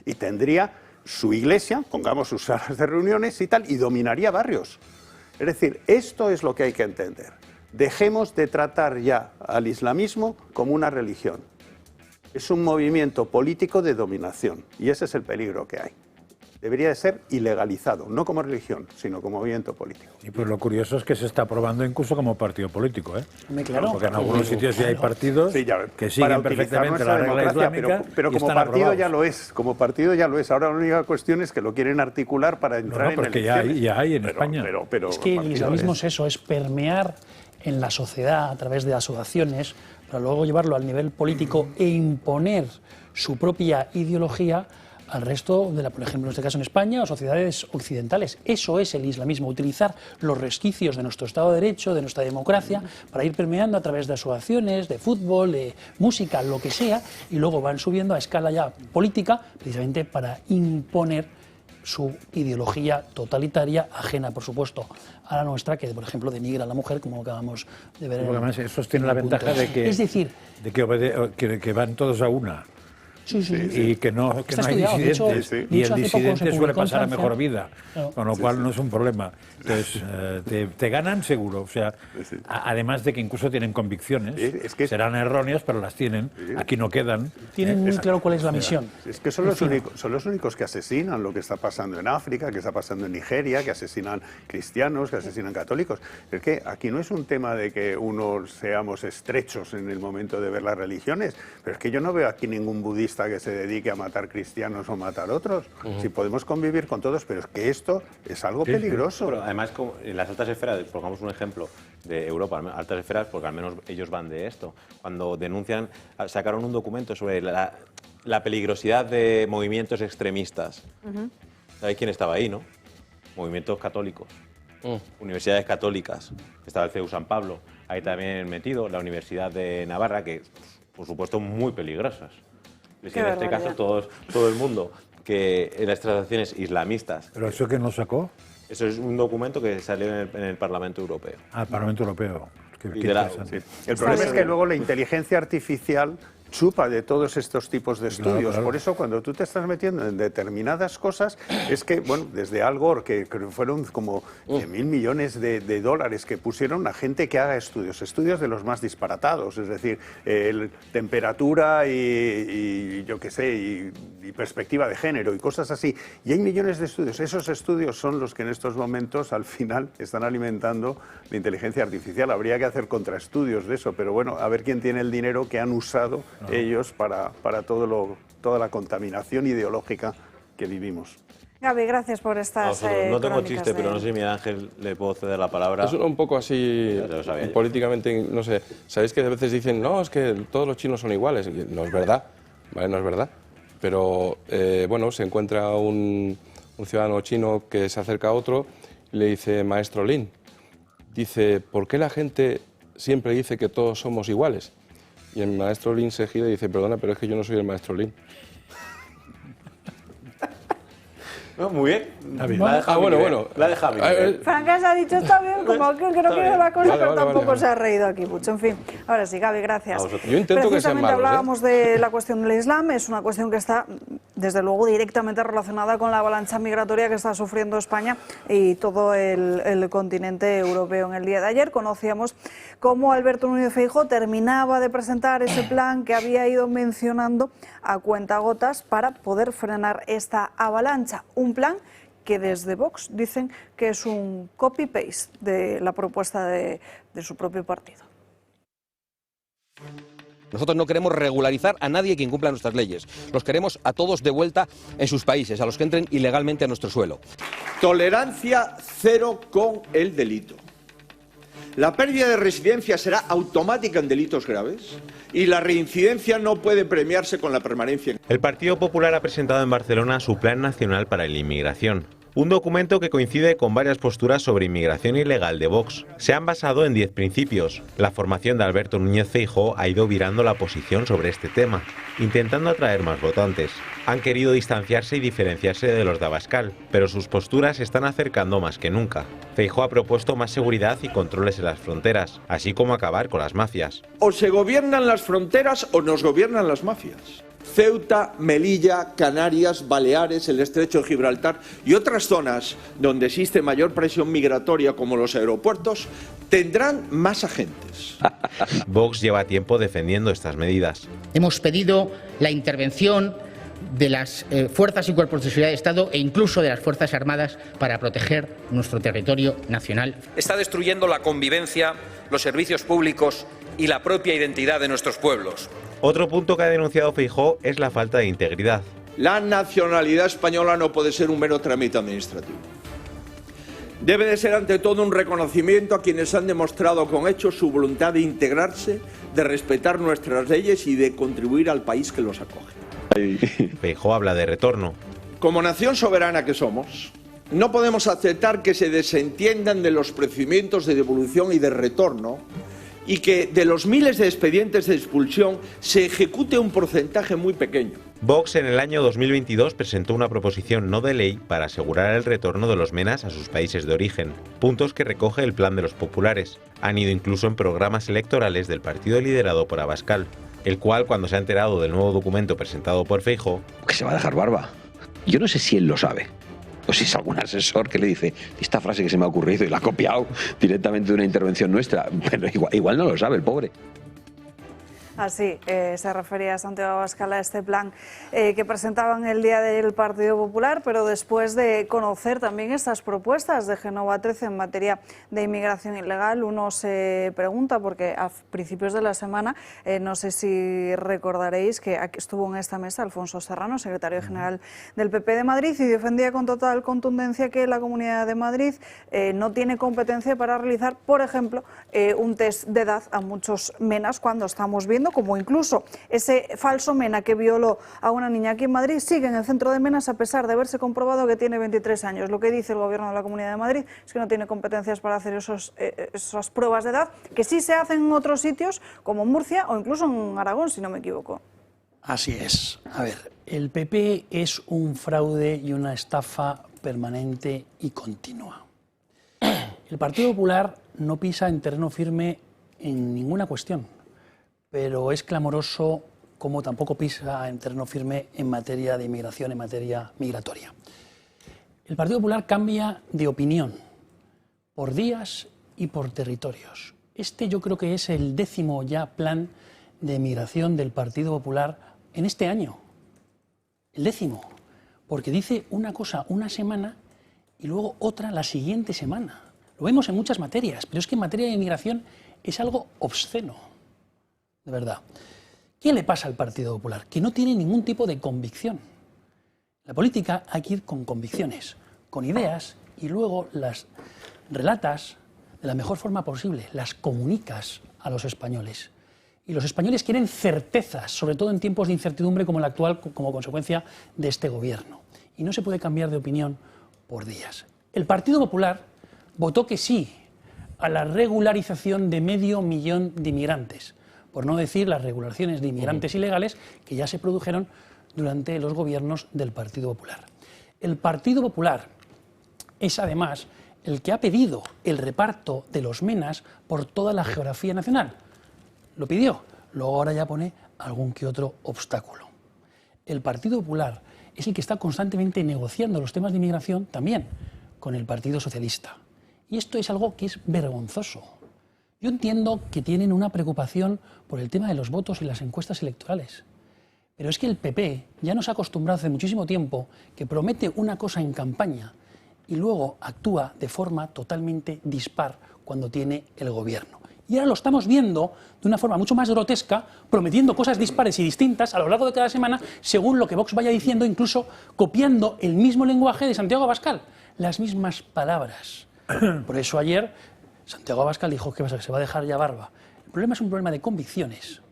Y tendría su iglesia, pongamos sus salas de reuniones y tal, y dominaría barrios. Es decir, esto es lo que hay que entender. Dejemos de tratar ya al islamismo como una religión. Es un movimiento político de dominación y ese es el peligro que hay. Debería de ser ilegalizado, no como religión, sino como movimiento político. Y pues lo curioso es que se está aprobando incluso como partido político, ¿eh? Claro. Porque en algunos sitios ya hay partidos que siguen perfectamente la regla islámica, pero como partido ya lo es, como partido ya lo es. Ahora la única cuestión es que lo quieren articular para entrar en elecciones. Ya hay en España. Pero es que el islamismo es eso, es permear en la sociedad a través de asociaciones para luego llevarlo al nivel político e imponer su propia ideología al resto de por ejemplo, en este caso en España, o sociedades occidentales. Eso es el islamismo, utilizar los resquicios de nuestro Estado de Derecho, de nuestra democracia, para ir permeando a través de asociaciones, de fútbol, de música, lo que sea, y luego van subiendo a escala ya política, precisamente para imponer su ideología totalitaria, ajena, por supuesto, a la nuestra, que, por ejemplo, denigra a la mujer, como acabamos de ver. Porque además esos tienen la ventaja de que, es decir, que van todos a una. Sí, sí, y que no hay disidentes. Y el disidente suele pasar a mejor vida, con lo cual no es un problema. Entonces, te ganan seguro. O sea, además de que incluso tienen convicciones, serán erróneas, pero las tienen. Aquí no quedan. Tienen muy claro cuál es la misión. Es que son los únicos que asesinan lo que está pasando en África, que está pasando en Nigeria, que asesinan cristianos, que asesinan católicos. Es que aquí no es un tema de que unos seamos estrechos en el momento de ver las religiones, pero es que yo no veo aquí ningún budista que se dedique a matar cristianos o matar otros. Si podemos convivir con todos, pero es que esto es algo peligroso. Pero además, como en las altas esferas, pongamos un ejemplo de Europa, altas esferas, porque al menos ellos van de esto. Cuando denuncian, sacaron un documento sobre la peligrosidad de movimientos extremistas. ¿Sabéis quién estaba ahí, no? Movimientos católicos, universidades católicas. Estaba el CEU San Pablo, ahí también metido, la Universidad de Navarra, que por supuesto muy peligrosas. En este caso todo el mundo, que en las transacciones islamistas. ¿Pero eso quién lo sacó? Eso es un documento que salió en el Parlamento Europeo. Ah, el Parlamento Europeo. El problema es que luego la inteligencia artificial chupa de todos estos tipos de estudios. Por eso, cuando tú te estás metiendo en determinadas cosas, es que, bueno, desde Al Gore, que fueron como 1.000 millones de dólares que pusieron a gente que haga estudios de los más disparatados, es decir, temperatura y yo qué sé, y perspectiva de género y cosas así. Y hay millones de estudios. Esos estudios son los que en estos momentos, al final, están alimentando la inteligencia artificial. Habría que hacer contraestudios de eso, pero bueno, a ver quién tiene el dinero que han usado ellos para toda la contaminación ideológica que vivimos. Gaby, gracias por estas no tengo chiste, pero no sé si Miguel Ángel le puedo ceder la palabra. Es un poco así, políticamente, no sé. Sabéis que a veces dicen, no, es que todos los chinos son iguales. Y no es verdad, ¿vale? No es verdad. Pero, bueno, se encuentra un ciudadano chino que se acerca a otro y le dice, maestro Lin, dice, ¿por qué la gente siempre dice que todos somos iguales? Y el maestro Lin se gira y dice, perdona, pero es que yo no soy el maestro Lin. No, muy bien. Bueno. La de Javi. Francas ha dicho está bien, como que no quiero la cosa, pero tampoco se ha reído aquí mucho. En fin, ahora sí, Gaby, gracias. Yo intento que sean malos, hablábamos de la cuestión del Islam, es una cuestión que está, desde luego, directamente relacionada con la avalancha migratoria que está sufriendo España y todo el continente europeo. En el día de ayer conocíamos cómo Alberto Núñez Feijóo terminaba de presentar ese plan que había ido mencionando a cuentagotas para poder frenar esta avalancha. Un plan que desde Vox dicen que es un copy-paste de la propuesta de su propio partido. Nosotros no queremos regularizar a nadie que incumpla nuestras leyes. Los queremos a todos de vuelta en sus países, a los que entren ilegalmente a nuestro suelo. Tolerancia cero con el delito. La pérdida de residencia será automática en delitos graves y la reincidencia no puede premiarse con la permanencia. El Partido Popular ha presentado en Barcelona su Plan Nacional para la Inmigración. Un documento que coincide con varias posturas sobre inmigración ilegal de Vox. Se han basado en 10 principios. La formación de Alberto Núñez Feijóo ha ido virando la posición sobre este tema, intentando atraer más votantes. Han querido distanciarse y diferenciarse de los de Abascal, pero sus posturas se están acercando más que nunca. Feijóo ha propuesto más seguridad y controles en las fronteras, así como acabar con las mafias. O se gobiernan las fronteras o nos gobiernan las mafias. Ceuta, Melilla, Canarias, Baleares, el Estrecho de Gibraltar y otras zonas donde existe mayor presión migratoria como los aeropuertos tendrán más agentes. Vox lleva tiempo defendiendo estas medidas. Hemos pedido la intervención de las fuerzas y cuerpos de seguridad de Estado e incluso de las Fuerzas Armadas para proteger nuestro territorio nacional. Está destruyendo la convivencia, los servicios públicos y la propia identidad de nuestros pueblos. Otro punto que ha denunciado Feijóo es la falta de integridad. La nacionalidad española no puede ser un mero trámite administrativo. Debe de ser ante todo un reconocimiento a quienes han demostrado con hechos su voluntad de integrarse, de respetar nuestras leyes y de contribuir al país que los acoge. Feijóo habla de retorno. Como nación soberana que somos, no podemos aceptar que se desentiendan de los procedimientos de devolución y de retorno y que de los miles de expedientes de expulsión se ejecute un porcentaje muy pequeño. Vox en el año 2022 presentó una proposición no de ley para asegurar el retorno de los menas a sus países de origen, puntos que recoge el Plan de los Populares. Han ido incluso en programas electorales del partido liderado por Abascal, el cual, cuando se ha enterado del nuevo documento presentado por Feijóo, que se va a dejar barba. Yo no sé si él lo sabe, o si es algún asesor que le dice esta frase que se me ha ocurrido y la ha copiado directamente de una intervención nuestra, pero igual no lo sabe el pobre. Así se refería Santiago Abascal a este plan que presentaban el día del Partido Popular, pero después de conocer también estas propuestas de Génova 13 en materia de inmigración ilegal, uno se pregunta, porque a principios de la semana, no sé si recordaréis que aquí estuvo en esta mesa Alfonso Serrano, secretario general del PP de Madrid, y defendía con total contundencia que la Comunidad de Madrid no tiene competencia para realizar, por ejemplo, un test de edad a muchos menas, cuando estamos viendo como incluso ese falso mena que violó a una niña aquí en Madrid sigue en el centro de menas a pesar de haberse comprobado que tiene 23 años. Lo que dice el Gobierno de la Comunidad de Madrid es que no tiene competencias para hacer esas pruebas de edad, que sí se hacen en otros sitios como Murcia o incluso en Aragón, si no me equivoco. Así es. A ver, el PP es un fraude y una estafa permanente y continua. El Partido Popular no pisa en terreno firme en ninguna cuestión, pero es clamoroso como tampoco pisa en terreno firme en materia de inmigración, en materia migratoria. El Partido Popular cambia de opinión por días y por territorios. Este yo creo que es el 10º ya plan de migración del Partido Popular en este año. El 10º, porque dice una cosa una semana y luego otra la siguiente semana. Lo vemos en muchas materias, pero es que en materia de inmigración es algo obsceno. De verdad. ¿Qué le pasa al Partido Popular? Que no tiene ningún tipo de convicción. La política hay que ir con convicciones, con ideas, y luego las relatas de la mejor forma posible, las comunicas a los españoles. Y los españoles quieren certezas, sobre todo en tiempos de incertidumbre como el actual, como consecuencia de este gobierno. Y no se puede cambiar de opinión por días. El Partido Popular votó que sí a la regularización de 500 000 de inmigrantes, por no decir las regulaciones de inmigrantes ilegales que ya se produjeron durante los gobiernos del Partido Popular. El Partido Popular es además el que ha pedido el reparto de los menas por toda la geografía nacional. Lo pidió, luego ahora ya pone algún que otro obstáculo. El Partido Popular es el que está constantemente negociando los temas de inmigración también con el Partido Socialista. Y esto es algo que es vergonzoso. Yo entiendo que tienen una preocupación por el tema de los votos y las encuestas electorales, pero es que el PP ya nos ha acostumbrado hace muchísimo tiempo que promete una cosa en campaña y luego actúa de forma totalmente dispar cuando tiene el gobierno. Y ahora lo estamos viendo de una forma mucho más grotesca, prometiendo cosas dispares y distintas a lo largo de cada semana, según lo que Vox vaya diciendo, incluso copiando el mismo lenguaje de Santiago Abascal, las mismas palabras. Por eso ayer Santiago Abascal dijo que se va a dejar ya barba. El problema es un problema de convicciones,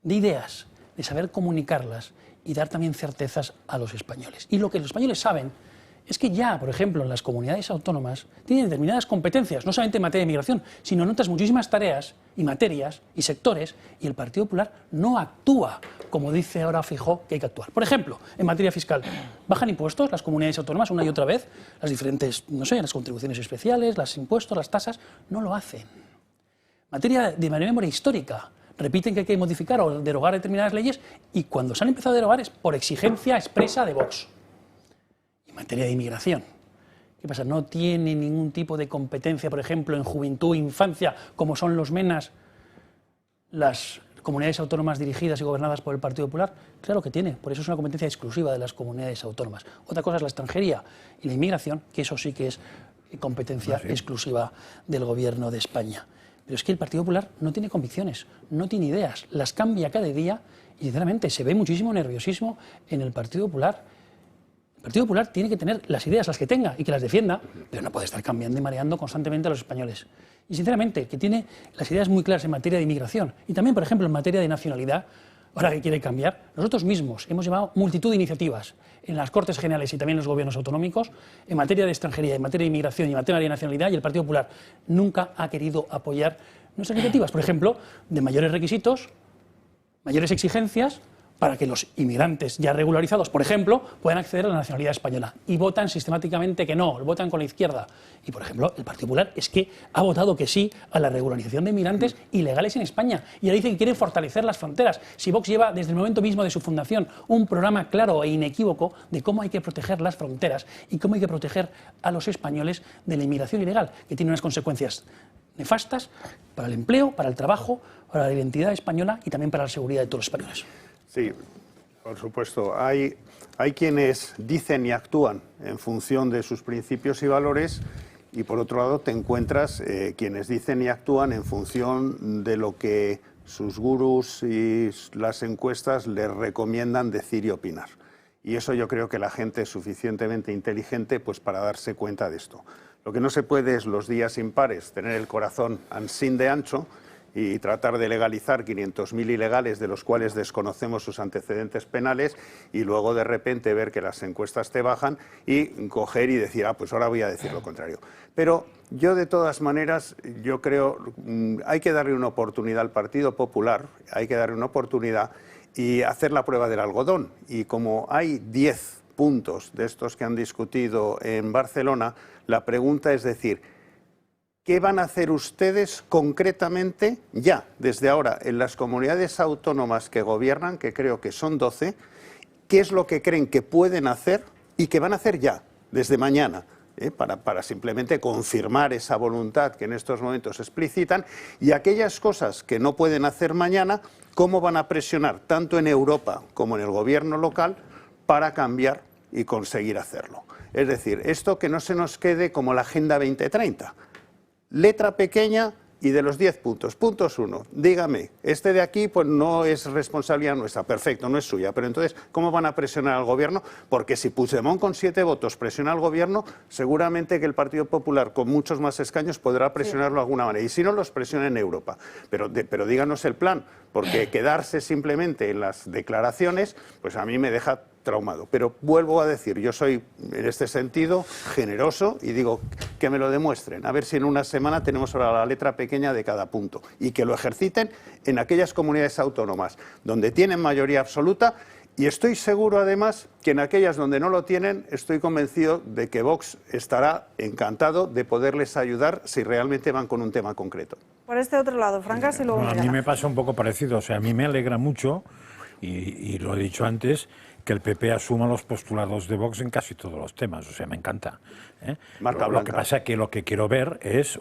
de ideas, de saber comunicarlas y dar también certezas a los españoles. Y lo que los españoles saben es que ya, por ejemplo, en las comunidades autónomas tienen determinadas competencias, no solamente en materia de migración, sino en otras muchísimas tareas y materias y sectores, y el Partido Popular no actúa como dice ahora Feijóo que hay que actuar. Por ejemplo, en materia fiscal, bajan impuestos las comunidades autónomas una y otra vez, las diferentes, no sé, las contribuciones especiales, los impuestos, las tasas, no lo hacen. En materia de memoria histórica, repiten que hay que modificar o derogar determinadas leyes y cuando se han empezado a derogar es por exigencia expresa de Vox. En materia de inmigración, ¿qué pasa? No tiene ningún tipo de competencia, por ejemplo, en juventud, infancia, como son los MENAS, las comunidades autónomas dirigidas y gobernadas por el Partido Popular. Claro que tiene, por eso es una competencia exclusiva de las comunidades autónomas. Otra cosa es la extranjería y la inmigración, que eso sí que es competencia exclusiva del Gobierno de España. Pero es que el Partido Popular no tiene convicciones, no tiene ideas, las cambia cada día y, sinceramente, se ve muchísimo nerviosismo en el Partido Popular. El Partido Popular tiene que tener las ideas, las que tenga, y que las defienda, pero no puede estar cambiando y mareando constantemente a los españoles. Y, sinceramente, que tiene las ideas muy claras en materia de inmigración y también, por ejemplo, en materia de nacionalidad, ahora que quiere cambiar. Nosotros mismos hemos llevado multitud de iniciativas en las Cortes Generales y también en los gobiernos autonómicos en materia de extranjería, en materia de inmigración y en materia de nacionalidad, y el Partido Popular nunca ha querido apoyar nuestras iniciativas, por ejemplo, de mayores requisitos, mayores exigencias para que los inmigrantes ya regularizados, por ejemplo, puedan acceder a la nacionalidad española. Y votan sistemáticamente que no, votan con la izquierda. Y, por ejemplo, el Partido Popular es que ha votado que sí a la regularización de inmigrantes ilegales en España. Y ahora dice que quiere fortalecer las fronteras. Si Vox lleva desde el momento mismo de su fundación un programa claro e inequívoco de cómo hay que proteger las fronteras y cómo hay que proteger a los españoles de la inmigración ilegal, que tiene unas consecuencias nefastas para el empleo, para el trabajo, para la identidad española y también para la seguridad de todos los españoles. Sí, por supuesto. Hay quienes dicen y actúan en función de sus principios y valores, y por otro lado te encuentras quienes dicen y actúan en función de lo que sus gurús y las encuestas les recomiendan decir y opinar. Y eso yo creo que la gente es suficientemente inteligente pues para darse cuenta de esto. Lo que no se puede es los días impares tener el corazón ansín de ancho y tratar de legalizar 500.000 ilegales de los cuales desconocemos sus antecedentes penales, y luego de repente ver que las encuestas te bajan y coger y decir, pues ahora voy a decir lo contrario. Pero yo de todas maneras, yo creo, hay que darle una oportunidad al Partido Popular, hay que darle una oportunidad y hacer la prueba del algodón. Y como hay 10 puntos de estos que han discutido en Barcelona, la pregunta es decir, ¿qué van a hacer ustedes concretamente ya, desde ahora, en las comunidades autónomas que gobiernan, que creo que son 12? ¿Qué es lo que creen que pueden hacer y que van a hacer ya, desde mañana? Para simplemente confirmar esa voluntad que en estos momentos explicitan, y aquellas cosas que no pueden hacer mañana, ¿cómo van a presionar tanto en Europa como en el gobierno local para cambiar y conseguir hacerlo? Es decir, esto que no se nos quede como la Agenda 2030. Letra pequeña y de los 10 puntos. Puntos 1. Dígame, este de aquí pues no es responsabilidad nuestra, perfecto, no es suya, pero entonces, ¿cómo van a presionar al gobierno? Porque si Puigdemont con 7 votos presiona al gobierno, seguramente que el Partido Popular con muchos más escaños podrá presionarlo de alguna manera. Y si no, los presiona en Europa. Pero díganos el plan, porque quedarse simplemente en las declaraciones, pues a mí me deja traumado. Pero vuelvo a decir, yo soy en este sentido generoso y digo que me lo demuestren. A ver si en una semana tenemos ahora la letra pequeña de cada punto y que lo ejerciten en aquellas comunidades autónomas donde tienen mayoría absoluta, y estoy seguro además que en aquellas donde no lo tienen, estoy convencido de que Vox estará encantado de poderles ayudar si realmente van con un tema concreto. Por este otro lado, Francas, y luego A mí me pasa un poco parecido. O sea, a mí me alegra mucho, y lo he dicho antes, que el PP asuma los postulados de Vox en casi todos los temas. O sea, me encanta. Marca Lo blanca. que pasa es que lo que quiero ver es,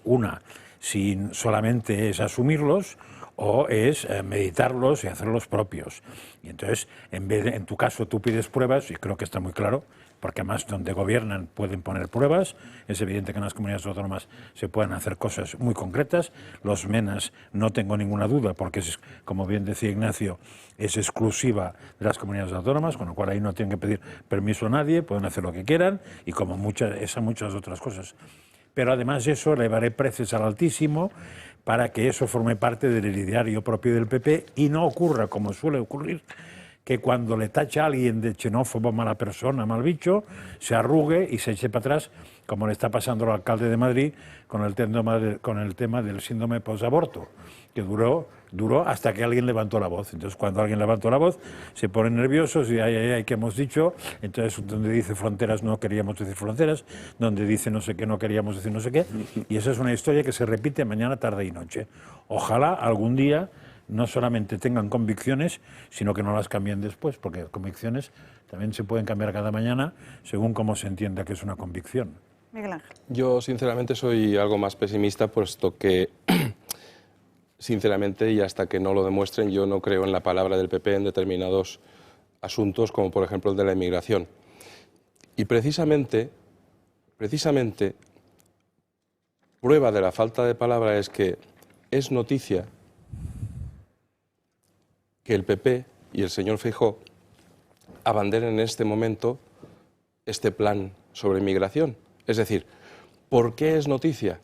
si solamente es asumirlos o es meditarlos y hacerlos propios. Y entonces, en tu caso, tú pides pruebas, y creo que está muy claro, porque además donde gobiernan pueden poner pruebas. Es evidente que en las comunidades autónomas se pueden hacer cosas muy concretas. Los MENAs, no tengo ninguna duda, porque es, como bien decía Ignacio, es exclusiva de las comunidades autónomas, con lo cual ahí no tienen que pedir permiso a nadie, pueden hacer lo que quieran, y como muchas otras cosas. Pero además de eso, elevaré precios al altísimo para que eso forme parte del ideario propio del PP y no ocurra, como suele ocurrir, que cuando le tacha a alguien de xenófobo, mala persona, mal bicho, se arrugue y se eche para atrás, como le está pasando al alcalde de Madrid con el tema del síndrome posaborto, que duró hasta que alguien levantó la voz. Entonces, cuando alguien levantó la voz, se ponen nerviosos y ay, ¿qué hemos dicho? Entonces, donde dice fronteras no queríamos decir fronteras, donde dice no sé qué no queríamos decir no sé qué, y esa es una historia que se repite mañana, tarde y noche. Ojalá algún día no solamente tengan convicciones, sino que no las cambien después, porque convicciones también se pueden cambiar cada mañana según cómo se entienda que es una convicción. Miguel Ángel. Yo, sinceramente, soy algo más pesimista, puesto que, sinceramente, y hasta que no lo demuestren, yo no creo en la palabra del PP en determinados asuntos, como por ejemplo el de la inmigración. Y precisamente, prueba de la falta de palabra es que es noticia que el PP y el señor Feijóo abanderen en este momento este plan sobre inmigración. Es decir, ¿por qué es noticia?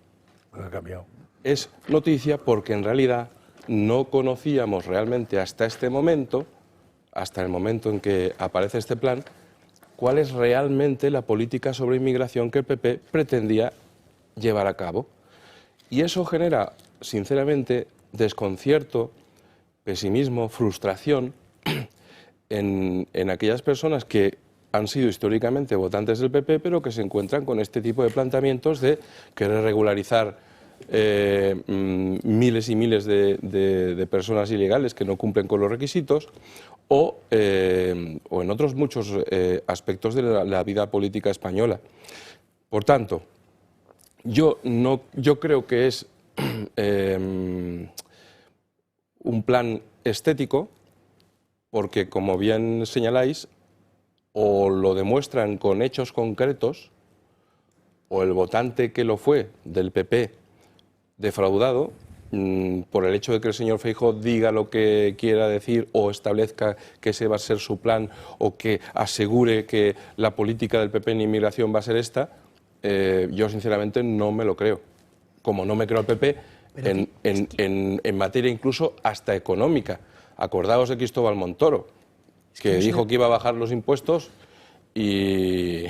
Ha cambiado. Es noticia porque en realidad no conocíamos realmente hasta este momento hasta el momento en que aparece este plan, cuál es realmente la política sobre inmigración que el PP pretendía llevar a cabo. Y eso genera, sinceramente, desconcierto, pesimismo, frustración en aquellas personas que han sido históricamente votantes del PP, pero que se encuentran con este tipo de planteamientos de querer regularizar miles y miles de personas ilegales que no cumplen con los requisitos o en otros muchos aspectos de la vida política española. Por tanto, yo creo que es un plan estético porque, como bien señaláis, o lo demuestran con hechos concretos o el votante que lo fue del PP defraudado por el hecho de que el señor Feijóo diga lo que quiera decir o establezca que ese va a ser su plan o que asegure que la política del PP en inmigración va a ser esta, yo sinceramente no me lo creo. Como no me creo al PP en materia incluso hasta económica. Acordaos de Cristóbal Montoro, que dijo que iba a bajar los impuestos y...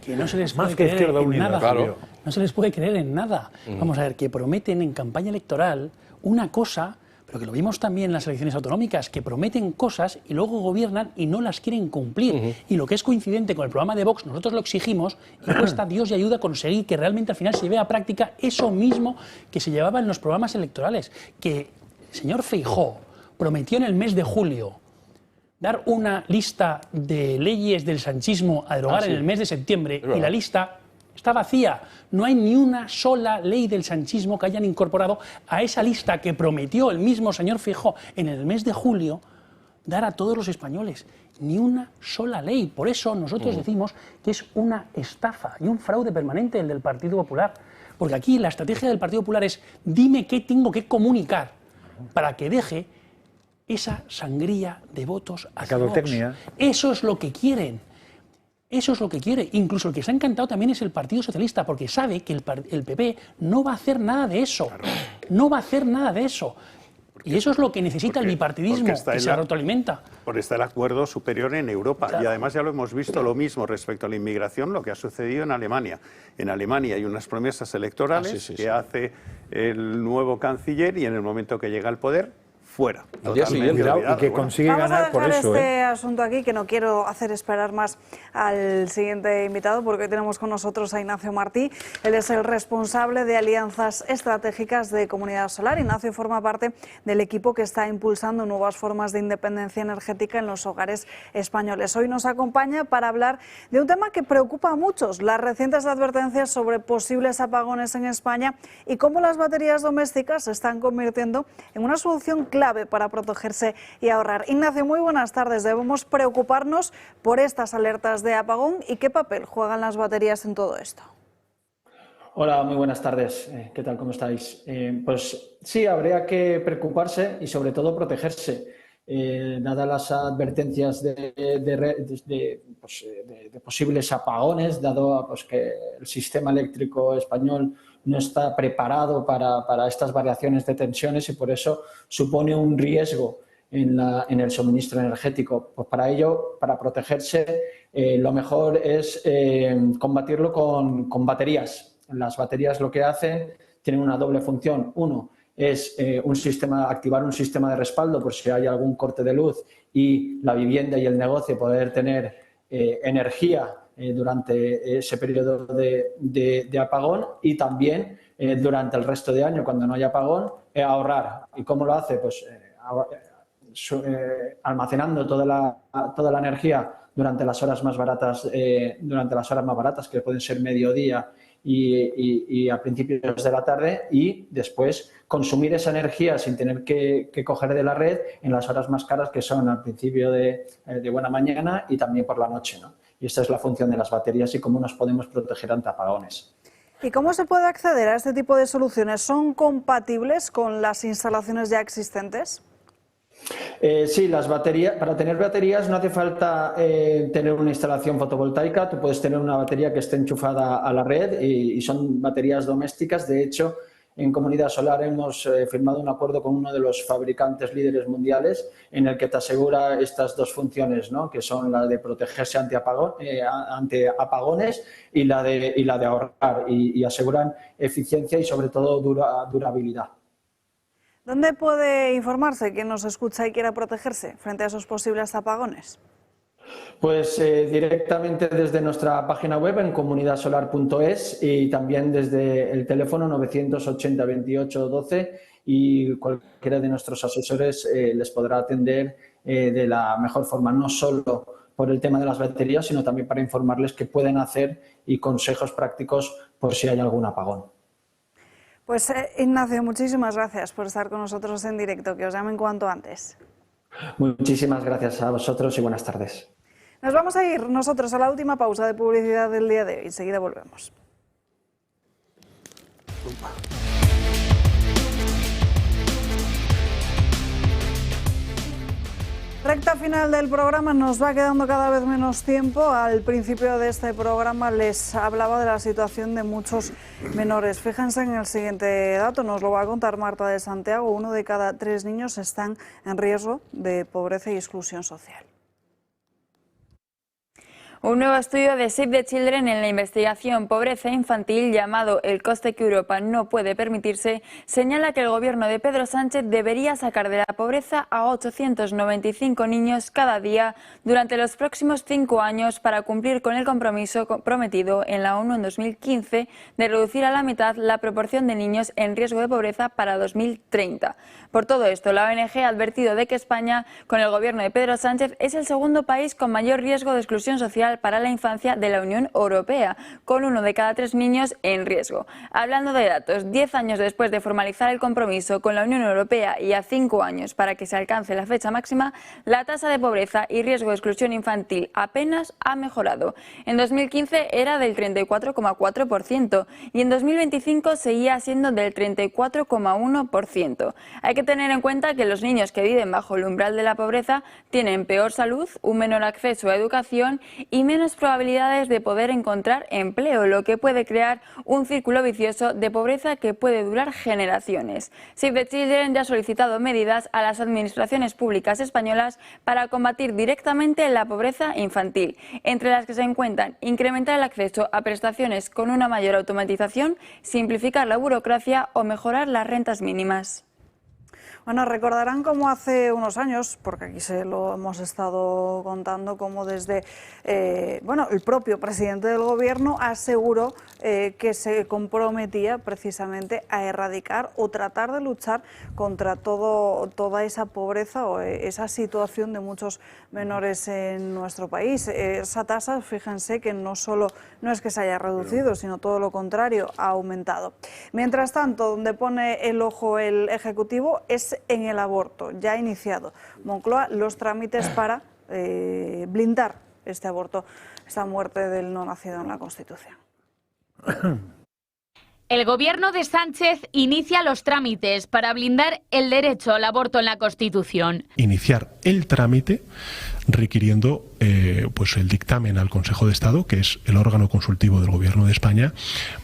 Que no se les puede creer en nada. Claro. No se les puede creer en nada. Vamos a ver, que prometen en campaña electoral una cosa, pero que lo vimos también en las elecciones autonómicas, que prometen cosas y luego gobiernan y no las quieren cumplir. Y lo que es coincidente con el programa de Vox, nosotros lo exigimos y cuesta Dios y ayuda a conseguir que realmente al final se vea a práctica eso mismo que se llevaba en los programas electorales. Que el señor Feijóo prometió en el mes de julio dar una lista de leyes del sanchismo a derogar en el mes de septiembre y la lista está vacía. No hay ni una sola ley del sanchismo que hayan incorporado a esa lista que prometió el mismo señor Feijóo en el mes de julio dar a todos los españoles. Ni una sola ley. Por eso nosotros decimos que es una estafa y un fraude permanente el del Partido Popular. Porque aquí la estrategia del Partido Popular es dime qué tengo que comunicar para que deje esa sangría de votos hacia Vox. Eso es lo que quieren. Eso es lo que quiere. Incluso el que se ha encantado también es el Partido Socialista, porque sabe que el PP no va a hacer nada de eso. No va a hacer nada de eso. Y eso es lo que necesita el bipartidismo, que se retroalimenta. Porque está el acuerdo superior en Europa. Claro. Y además ya lo hemos visto lo mismo respecto a la inmigración, lo que ha sucedido en Alemania. En Alemania hay unas promesas electorales que hace el nuevo canciller y en el momento que llega al poder, fuera. Y que consigue ganar por eso. Vamos a dejar este asunto aquí, que no quiero hacer esperar más al siguiente invitado, porque hoy tenemos con nosotros a Ignacio Martí. Él es el responsable de alianzas estratégicas de Comunidad Solar. Ignacio forma parte del equipo que está impulsando nuevas formas de independencia energética en los hogares españoles. Hoy nos acompaña para hablar de un tema que preocupa a muchos: las recientes advertencias sobre posibles apagones en España y cómo las baterías domésticas se están convirtiendo en una solución clave para protegerse y ahorrar. Ignacio, muy buenas tardes. ¿Debemos preocuparnos por estas alertas de apagón y qué papel juegan las baterías en todo esto? Hola, muy buenas tardes. ¿Qué tal? ¿Cómo estáis? Pues sí, habría que preocuparse y sobre todo protegerse. Dadas las advertencias de posibles apagones, dado pues, que el sistema eléctrico español no está preparado para estas variaciones de tensiones y por eso supone un riesgo en el suministro energético. Pues para ello, para protegerse, lo mejor es combatirlo con baterías. Las baterías lo que hacen, tienen una doble función. Uno es activar un sistema de respaldo por si hay algún corte de luz y la vivienda y el negocio poder tener energía durante ese periodo de apagón y también durante el resto de año, cuando no haya apagón, ahorrar. ¿Y cómo lo hace? Pues almacenando toda la energía durante las horas más baratas, que pueden ser mediodía y a principios de la tarde, y después consumir esa energía sin tener que coger de la red en las horas más caras, que son al principio de buena mañana y también por la noche, ¿no? Y esta es la función de las baterías y cómo nos podemos proteger ante apagones. ¿Y cómo se puede acceder a este tipo de soluciones? ¿Son compatibles con las instalaciones ya existentes? Sí, las baterías, para tener baterías no hace falta tener una instalación fotovoltaica. Tú puedes tener una batería que esté enchufada a la red y son baterías domésticas. De hecho, en Comunidad Solar hemos firmado un acuerdo con uno de los fabricantes líderes mundiales en el que te asegura estas dos funciones, ¿no? Que son la de protegerse ante apagones y la de ahorrar, y aseguran eficiencia y sobre todo durabilidad. ¿Dónde puede informarse quien nos escucha y quiera protegerse frente a esos posibles apagones? Pues directamente desde nuestra página web en comunidadsolar.es y también desde el teléfono 980 28 12, y cualquiera de nuestros asesores les podrá atender de la mejor forma, no solo por el tema de las baterías, sino también para informarles qué pueden hacer y consejos prácticos por si hay algún apagón. Pues Ignacio, muchísimas gracias por estar con nosotros en directo, que os llamen cuanto antes. Muchísimas gracias a vosotros y buenas tardes. Nos vamos a ir nosotros a la última pausa de publicidad del día de hoy. Enseguida volvemos. Recta final del programa, nos va quedando cada vez menos tiempo. Al principio de este programa les hablaba de la situación de muchos menores. Fíjense en el siguiente dato, nos lo va a contar Marta de Santiago. 1 de cada 3 niños están en riesgo de pobreza y exclusión social. Un nuevo estudio de Save the Children en la investigación Pobreza Infantil, llamado El coste que Europa no puede permitirse, señala que el gobierno de Pedro Sánchez debería sacar de la pobreza a 895 niños cada día durante los próximos 5 años para cumplir con el compromiso prometido en la ONU en 2015 de reducir a la mitad la proporción de niños en riesgo de pobreza para 2030. Por todo esto, la ONG ha advertido de que España, con el gobierno de Pedro Sánchez, es el segundo país con mayor riesgo de exclusión social para la infancia de la Unión Europea, con 1 de cada 3 niños en riesgo. Hablando de datos, 10 años después de formalizar el compromiso con la Unión Europea y a 5 años para que se alcance la fecha máxima, la tasa de pobreza y riesgo de exclusión infantil apenas ha mejorado. En 2015 era del 34,4% y en 2025 seguía siendo del 34,1%. Hay que tener en cuenta que los niños que viven bajo el umbral de la pobreza tienen peor salud, un menor acceso a educación y menos probabilidades de poder encontrar empleo, lo que puede crear un círculo vicioso de pobreza que puede durar generaciones. Save the Children ya ha solicitado medidas a las administraciones públicas españolas para combatir directamente la pobreza infantil, entre las que se encuentran incrementar el acceso a prestaciones con una mayor automatización, simplificar la burocracia o mejorar las rentas mínimas. Bueno, recordarán cómo hace unos años, porque aquí se lo hemos estado contando, cómo desde el propio presidente del gobierno aseguró que se comprometía precisamente a erradicar o tratar de luchar contra toda esa pobreza o esa situación de muchos menores en nuestro país. Esa tasa, fíjense que no es que se haya reducido, sino todo lo contrario, ha aumentado. Mientras tanto, donde pone el ojo el Ejecutivo es en el aborto. Ya ha iniciado Moncloa los trámites para blindar este aborto, esta muerte del no nacido en la Constitución. El gobierno de Sánchez inicia los trámites para blindar el derecho al aborto en la Constitución. Iniciar el trámite requiriendo el dictamen al Consejo de Estado, que es el órgano consultivo del Gobierno de España,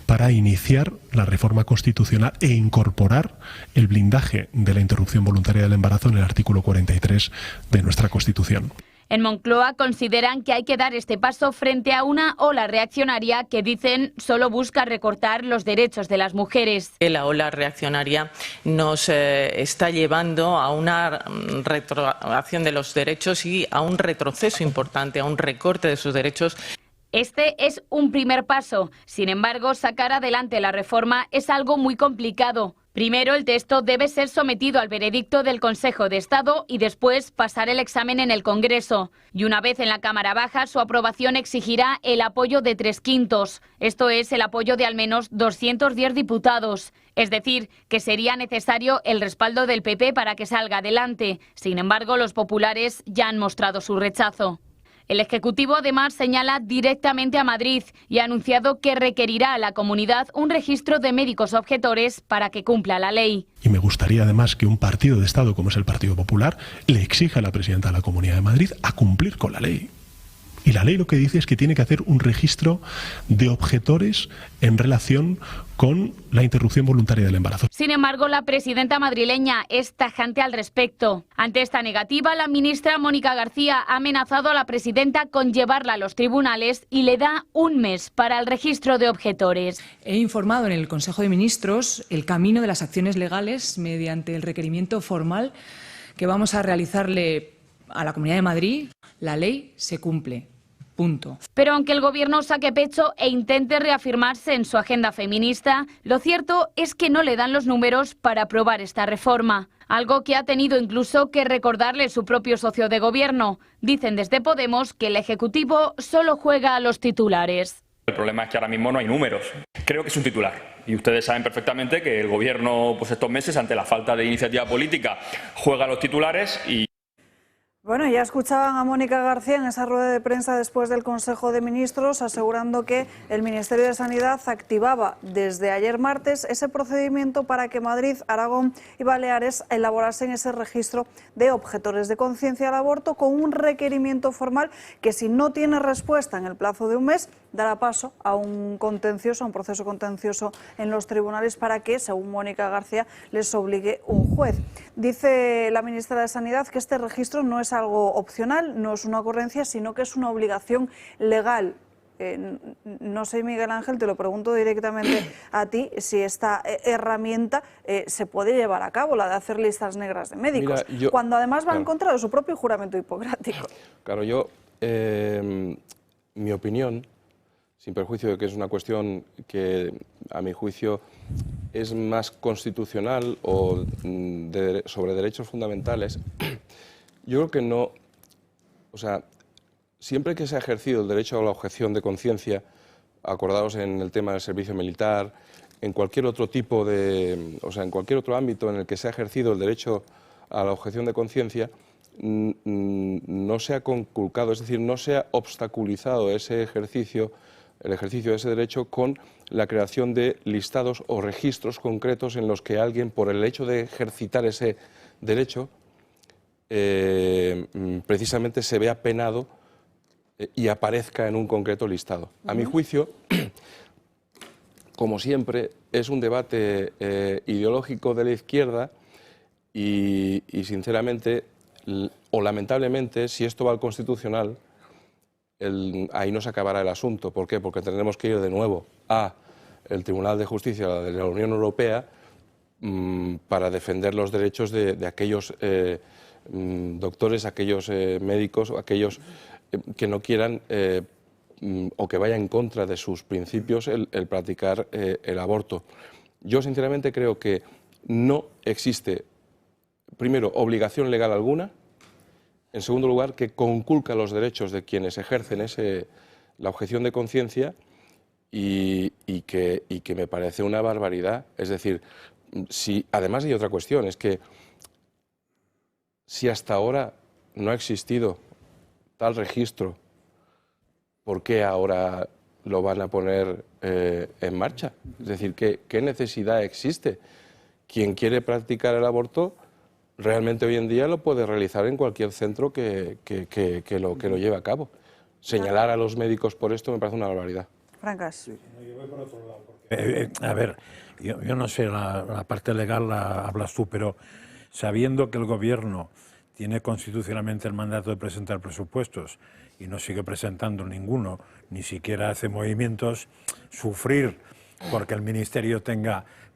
para iniciar la reforma constitucional e incorporar el blindaje de la interrupción voluntaria del embarazo en el artículo 43 de nuestra Constitución. En Moncloa consideran que hay que dar este paso frente a una ola reaccionaria que dicen solo busca recortar los derechos de las mujeres. La ola reaccionaria nos está llevando a una retroacción de los derechos y a un retroceso importante, a un recorte de sus derechos. Este es un primer paso. Sin embargo, sacar adelante la reforma es algo muy complicado. Primero, el texto debe ser sometido al veredicto del Consejo de Estado y después pasar el examen en el Congreso. Y una vez en la Cámara Baja, su aprobación exigirá el apoyo de 3/5. Esto es el apoyo de al menos 210 diputados. Es decir, que sería necesario el respaldo del PP para que salga adelante. Sin embargo, los populares ya han mostrado su rechazo. El Ejecutivo además señala directamente a Madrid y ha anunciado que requerirá a la comunidad un registro de médicos objetores para que cumpla la ley. Y me gustaría además que un partido de Estado como es el Partido Popular le exija a la presidenta de la Comunidad de Madrid a cumplir con la ley. Y la ley lo que dice es que tiene que hacer un registro de objetores en relación con la interrupción voluntaria del embarazo. Sin embargo, la presidenta madrileña es tajante al respecto. Ante esta negativa, la ministra Mónica García ha amenazado a la presidenta con llevarla a los tribunales y le da un mes para el registro de objetores. He informado en el Consejo de Ministros el camino de las acciones legales mediante el requerimiento formal que vamos a realizarle a la Comunidad de Madrid. La ley se cumple. Punto. Pero aunque el Gobierno saque pecho e intente reafirmarse en su agenda feminista, lo cierto es que no le dan los números para aprobar esta reforma. Algo que ha tenido incluso que recordarle su propio socio de Gobierno. Dicen desde Podemos que el Ejecutivo solo juega a los titulares. El problema es que ahora mismo no hay números. Creo que es un titular. Y ustedes saben perfectamente que el Gobierno, pues estos meses, ante la falta de iniciativa política, juega a los titulares y... Bueno, ya escuchaban a Mónica García en esa rueda de prensa después del Consejo de Ministros asegurando que el Ministerio de Sanidad activaba desde ayer martes ese procedimiento para que Madrid, Aragón y Baleares elaborasen ese registro de objetores de conciencia al aborto con un requerimiento formal que, si no tiene respuesta en el plazo de un mes, dará paso a un contencioso, a un proceso contencioso en los tribunales para que, según Mónica García, les obligue un juez. Dice la ministra de Sanidad que este registro no es algo opcional, no es una ocurrencia, sino que es una obligación legal. No sé, Miguel Ángel, te lo pregunto directamente a ti, si esta herramienta se puede llevar a cabo, la de hacer listas negras de médicos, Mira, cuando además va en contra de su propio juramento hipocrático. Claro, mi opinión, sin perjuicio de que es una cuestión que, a mi juicio, es más constitucional o sobre derechos fundamentales, yo creo que no, o sea, siempre que se ha ejercido el derecho a la objeción de conciencia, acordados en el tema del servicio militar, en cualquier otro tipo de, o sea, en cualquier otro ámbito en el que se ha ejercido el derecho a la objeción de conciencia, no se ha conculcado, es decir, no se ha obstaculizado ese ejercicio, el ejercicio de ese derecho con la creación de listados o registros concretos en los que alguien, por el hecho de ejercitar ese derecho, precisamente se vea penado y aparezca en un concreto listado. A mi juicio, como siempre, es un debate ideológico de la izquierda y sinceramente, o lamentablemente, si esto va al Constitucional, ahí no se acabará el asunto. ¿Por qué? Porque tendremos que ir de nuevo al Tribunal de Justicia de la Unión Europea para defender los derechos de aquellos doctores, aquellos médicos, aquellos que no quieran o que vaya en contra de sus principios el practicar el aborto. Yo sinceramente creo que no existe, primero, obligación legal alguna, en segundo lugar, que conculca los derechos de quienes ejercen la objeción de conciencia y que me parece una barbaridad. Es decir, además hay otra cuestión, es que si hasta ahora no ha existido tal registro, ¿por qué ahora lo van a poner en marcha? Es decir, ¿qué necesidad existe? Quien quiere practicar el aborto realmente hoy en día lo puede realizar en cualquier centro que lo lleve a cabo. Señalar a los médicos por esto me parece una barbaridad. Francas. A ver, yo no sé, la parte legal la hablas tú, pero sabiendo que el Gobierno tiene constitucionalmente el mandato de presentar presupuestos y no sigue presentando ninguno, ni siquiera hace movimientos, sufrir porque el Ministerio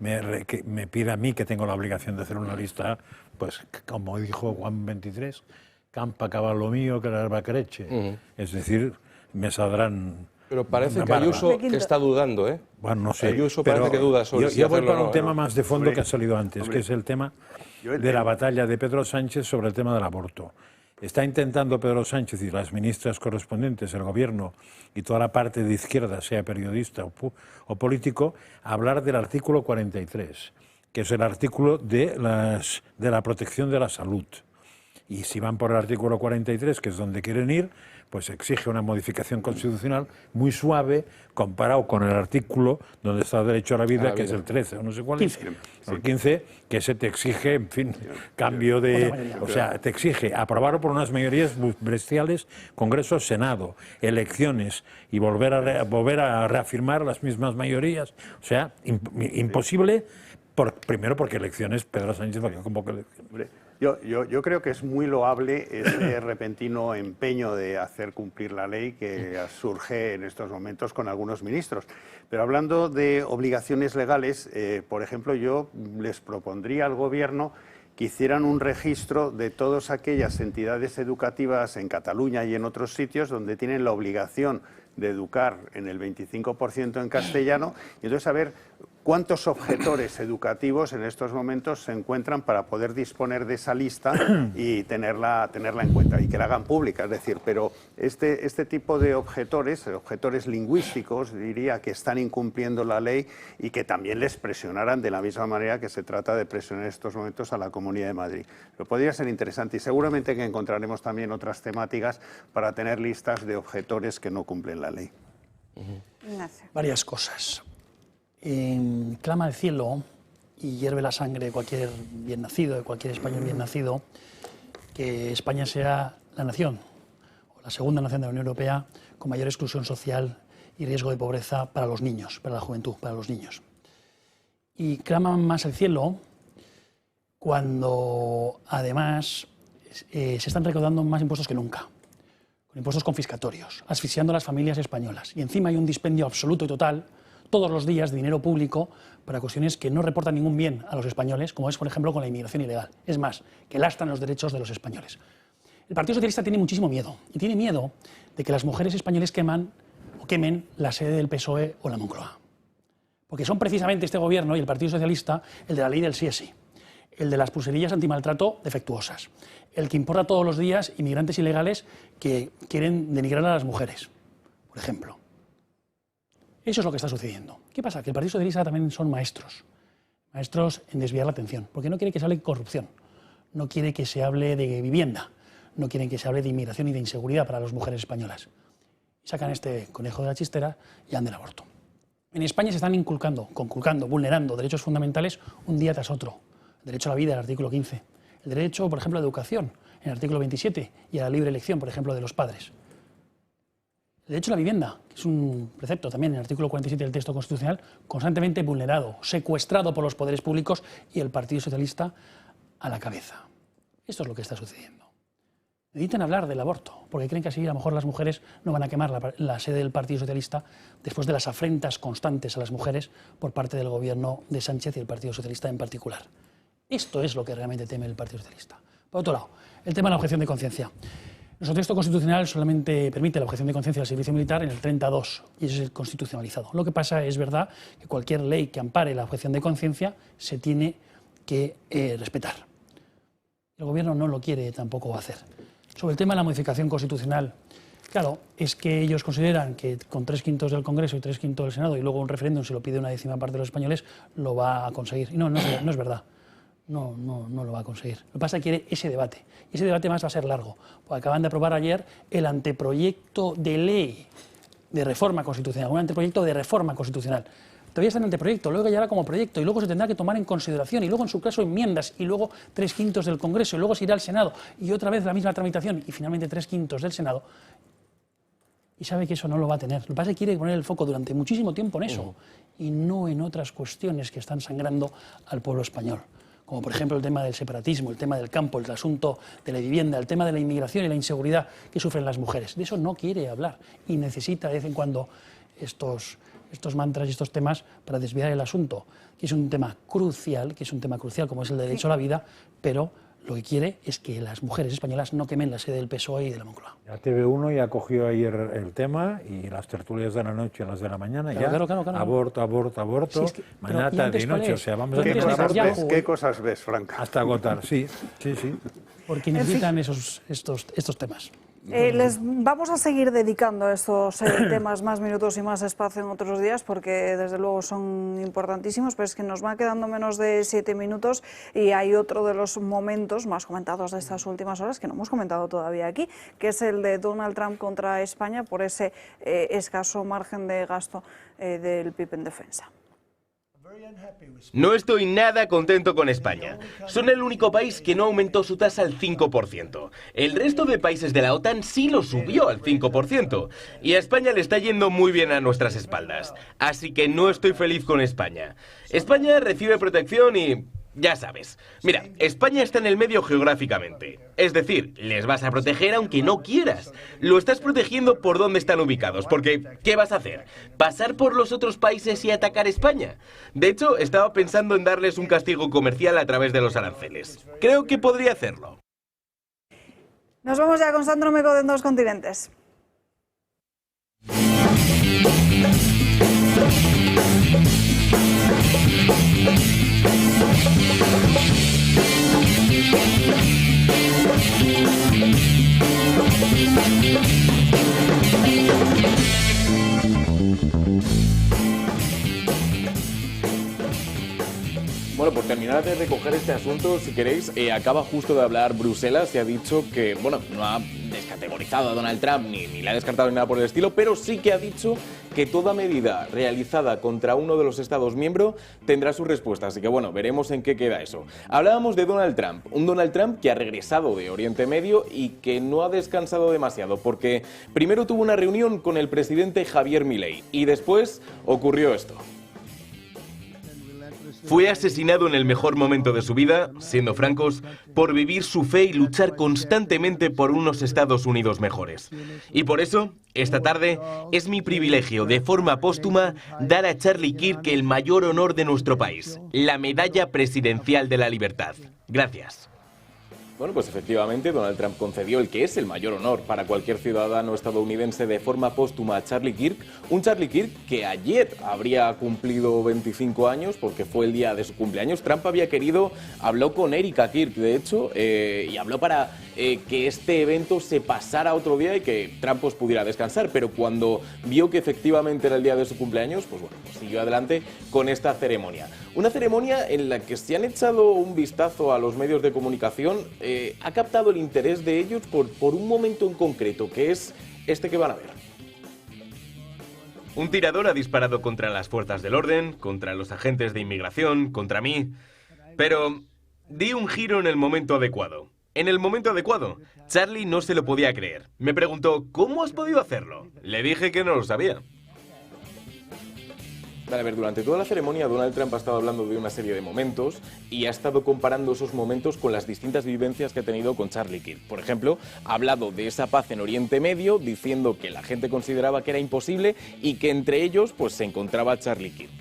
me pida a mí que tengo la obligación de hacer una lista, pues como dijo Juan 23, campa caballo mío que la herba creche. Es decir, me saldrán... Pero parece que Ayuso está dudando, ¿eh? Bueno, no sé. Ayuso parece que duda sobre si yo voy para hacerlo un tema más de fondo que ha salido antes, que es el tema de la batalla de Pedro Sánchez sobre el tema del aborto. Está intentando Pedro Sánchez y las ministras correspondientes, el Gobierno y toda la parte de izquierda, sea periodista o político, hablar del artículo 43, que es el artículo de la protección de la salud. Y si van por el artículo 43, que es donde quieren ir, pues exige una modificación constitucional muy suave comparado con el artículo donde está el derecho a la vida, que es el 13, o no sé cuál es, el 15, que ese te exige, en fin, cambio de... O sea, te exige aprobarlo por unas mayorías bestiales, Congreso, Senado, elecciones, y volver a reafirmar las mismas mayorías. O sea, imposible, primero porque elecciones, Pedro Sánchez va a convocar elecciones. Yo creo que es muy loable ese repentino empeño de hacer cumplir la ley que surge en estos momentos con algunos ministros. Pero hablando de obligaciones legales, por ejemplo, yo les propondría al Gobierno que hicieran un registro de todas aquellas entidades educativas en Cataluña y en otros sitios donde tienen la obligación de educar en el 25% en castellano, y entonces saber cuántos objetores educativos en estos momentos se encuentran para poder disponer de esa lista y tenerla en cuenta y que la hagan pública. Es decir, pero este tipo de objetores lingüísticos, diría, que están incumpliendo la ley y que también les presionaran de la misma manera que se trata de presionar en estos momentos a la Comunidad de Madrid. Pero podría ser interesante y seguramente que encontraremos también otras temáticas para tener listas de objetores que no cumplen la ley. Varias cosas. Clama al cielo y hierve la sangre de cualquier bien nacido, de cualquier español bien nacido, que España sea la nación, o la segunda nación de la Unión Europea, con mayor exclusión social y riesgo de pobreza para los niños, para la juventud, para los niños. Y claman más al cielo cuando, además, se están recaudando más impuestos que nunca, con impuestos confiscatorios, asfixiando a las familias españolas. Y encima hay un dispendio absoluto y total todos los días de dinero público para cuestiones que no reportan ningún bien a los españoles, como es, por ejemplo, con la inmigración ilegal. Es más, que lastran los derechos de los españoles. El Partido Socialista tiene muchísimo miedo, y tiene miedo de que las mujeres españoles quemen la sede del PSOE o la Moncloa. Porque son precisamente este gobierno y el Partido Socialista el de la ley del sí es sí, el de las pulserillas antimaltrato defectuosas, el que importa todos los días inmigrantes ilegales que quieren denigrar a las mujeres, por ejemplo. Eso es lo que está sucediendo. ¿Qué pasa? Que el Partido Socialista también son maestros en desviar la atención, porque no quiere que se hable de corrupción, no quiere que se hable de vivienda, no quieren que se hable de inmigración y de inseguridad para las mujeres españolas. Y sacan este conejo de la chistera y han del aborto. En España se están conculcando, vulnerando derechos fundamentales un día tras otro. El derecho a la vida, el artículo 15. El derecho, por ejemplo, a la educación, en el artículo 27, y a la libre elección, por ejemplo, de los padres. El derecho a la vivienda, que es un precepto también en el artículo 47 del texto constitucional, constantemente vulnerado, secuestrado por los poderes públicos y el Partido Socialista a la cabeza. Esto es lo que está sucediendo. Necesitan hablar del aborto, porque creen que así a lo mejor las mujeres no van a quemar la sede del Partido Socialista después de las afrentas constantes a las mujeres por parte del gobierno de Sánchez y el Partido Socialista en particular. Esto es lo que realmente teme el Partido Socialista. Por otro lado, el tema de la objeción de conciencia. Nuestro texto constitucional solamente permite la objeción de conciencia del servicio militar en el 32, y eso es el constitucionalizado. Lo que pasa es verdad que cualquier ley que ampare la objeción de conciencia se tiene que respetar. El Gobierno no lo quiere tampoco hacer. Sobre el tema de la modificación constitucional, claro, es que ellos consideran que con 3/5 del Congreso y 3/5 del Senado y luego un referéndum se lo pide una 10ª parte de los españoles, lo va a conseguir. Y no es verdad. No lo va a conseguir. Lo que pasa es que quiere ese debate. Y ese debate más va a ser largo. Porque acaban de aprobar ayer el anteproyecto de ley de reforma constitucional. Un anteproyecto de reforma constitucional. Todavía está en anteproyecto, luego llegará como proyecto y luego se tendrá que tomar en consideración y luego en su caso enmiendas y luego 3/5 del Congreso y luego se irá al Senado y otra vez la misma tramitación y finalmente 3/5 del Senado. Y sabe que eso no lo va a tener. Lo que pasa es que quiere poner el foco durante muchísimo tiempo en eso y no en otras cuestiones que están sangrando al pueblo español. Como por ejemplo el tema del separatismo, el tema del campo, el asunto de la vivienda, el tema de la inmigración y la inseguridad que sufren las mujeres. De eso no quiere hablar y necesita de vez en cuando estos mantras y estos temas para desviar el asunto, que es un tema crucial, como es el derecho a la vida, pero lo que quiere es que las mujeres españolas no quemen la sede del PSOE y de la Moncloa. La TV1 ya cogió ayer el tema y las tertulias de la noche a las de la mañana, claro. Aborto, sí, es que, mañana, tarde y noche, o sea, vamos a tener... ¿Qué cosas ves, Franca? Hasta agotar, sí. Porque necesitan estos temas. Les vamos a seguir dedicando a estos temas más minutos y más espacio en otros días porque desde luego son importantísimos, pero es que nos va quedando menos de 7 minutos y hay otro de los momentos más comentados de estas últimas horas que no hemos comentado todavía aquí, que es el de Donald Trump contra España por ese escaso margen de gasto del PIB en defensa. No estoy nada contento con España. Son el único país que no aumentó su tasa al 5%. El resto de países de la OTAN sí lo subió al 5%. Y a España le está yendo muy bien a nuestras espaldas. Así que no estoy feliz con España. España recibe protección y... ya sabes. Mira, España está en el medio geográficamente. Es decir, les vas a proteger aunque no quieras. Lo estás protegiendo por dónde están ubicados, porque ¿qué vas a hacer? ¿Pasar por los otros países y atacar España? De hecho, estaba pensando en darles un castigo comercial a través de los aranceles. Creo que podría hacerlo. Nos vamos ya con Sandro Meco de En Dos Continentes. Bueno, por terminar de recoger este asunto, si queréis, acaba justo de hablar Bruselas y ha dicho que, bueno, no ha descategorizado a Donald Trump ni le ha descartado ni nada por el estilo, pero sí que ha dicho que toda medida realizada contra uno de los Estados miembros tendrá su respuesta. Así que, bueno, veremos en qué queda eso. Hablábamos de Donald Trump, un Donald Trump que ha regresado de Oriente Medio y que no ha descansado demasiado, porque primero tuvo una reunión con el presidente Javier Milei y después ocurrió esto. Fue asesinado en el mejor momento de su vida, siendo francos, por vivir su fe y luchar constantemente por unos Estados Unidos mejores. Y por eso, esta tarde, es mi privilegio, de forma póstuma, dar a Charlie Kirk el mayor honor de nuestro país, la Medalla Presidencial de la Libertad. Gracias. Bueno, pues efectivamente Donald Trump concedió el que es el mayor honor para cualquier ciudadano estadounidense de forma póstuma a Charlie Kirk, un Charlie Kirk que ayer habría cumplido 25 años porque fue el día de su cumpleaños. Trump habló con Erika Kirk, de hecho, y habló para que este evento se pasara a otro día y que Trump pues, pudiera descansar, pero cuando vio que efectivamente era el día de su cumpleaños, pues bueno, pues siguió adelante con esta ceremonia. Una ceremonia en la que se han echado un vistazo a los medios de comunicación, ha captado el interés de ellos por un momento en concreto, que es este que van a ver. Un tirador ha disparado contra las fuerzas del orden, contra los agentes de inmigración, contra mí, pero di un giro en el momento adecuado. En el momento adecuado, Charlie no se lo podía creer. Me preguntó, ¿cómo has podido hacerlo? Le dije que no lo sabía. Vale, a ver, durante toda la ceremonia Donald Trump ha estado hablando de una serie de momentos y ha estado comparando esos momentos con las distintas vivencias que ha tenido con Charlie Kirk. Por ejemplo, ha hablado de esa paz en Oriente Medio, diciendo que la gente consideraba que era imposible y que entre ellos pues, se encontraba Charlie Kirk.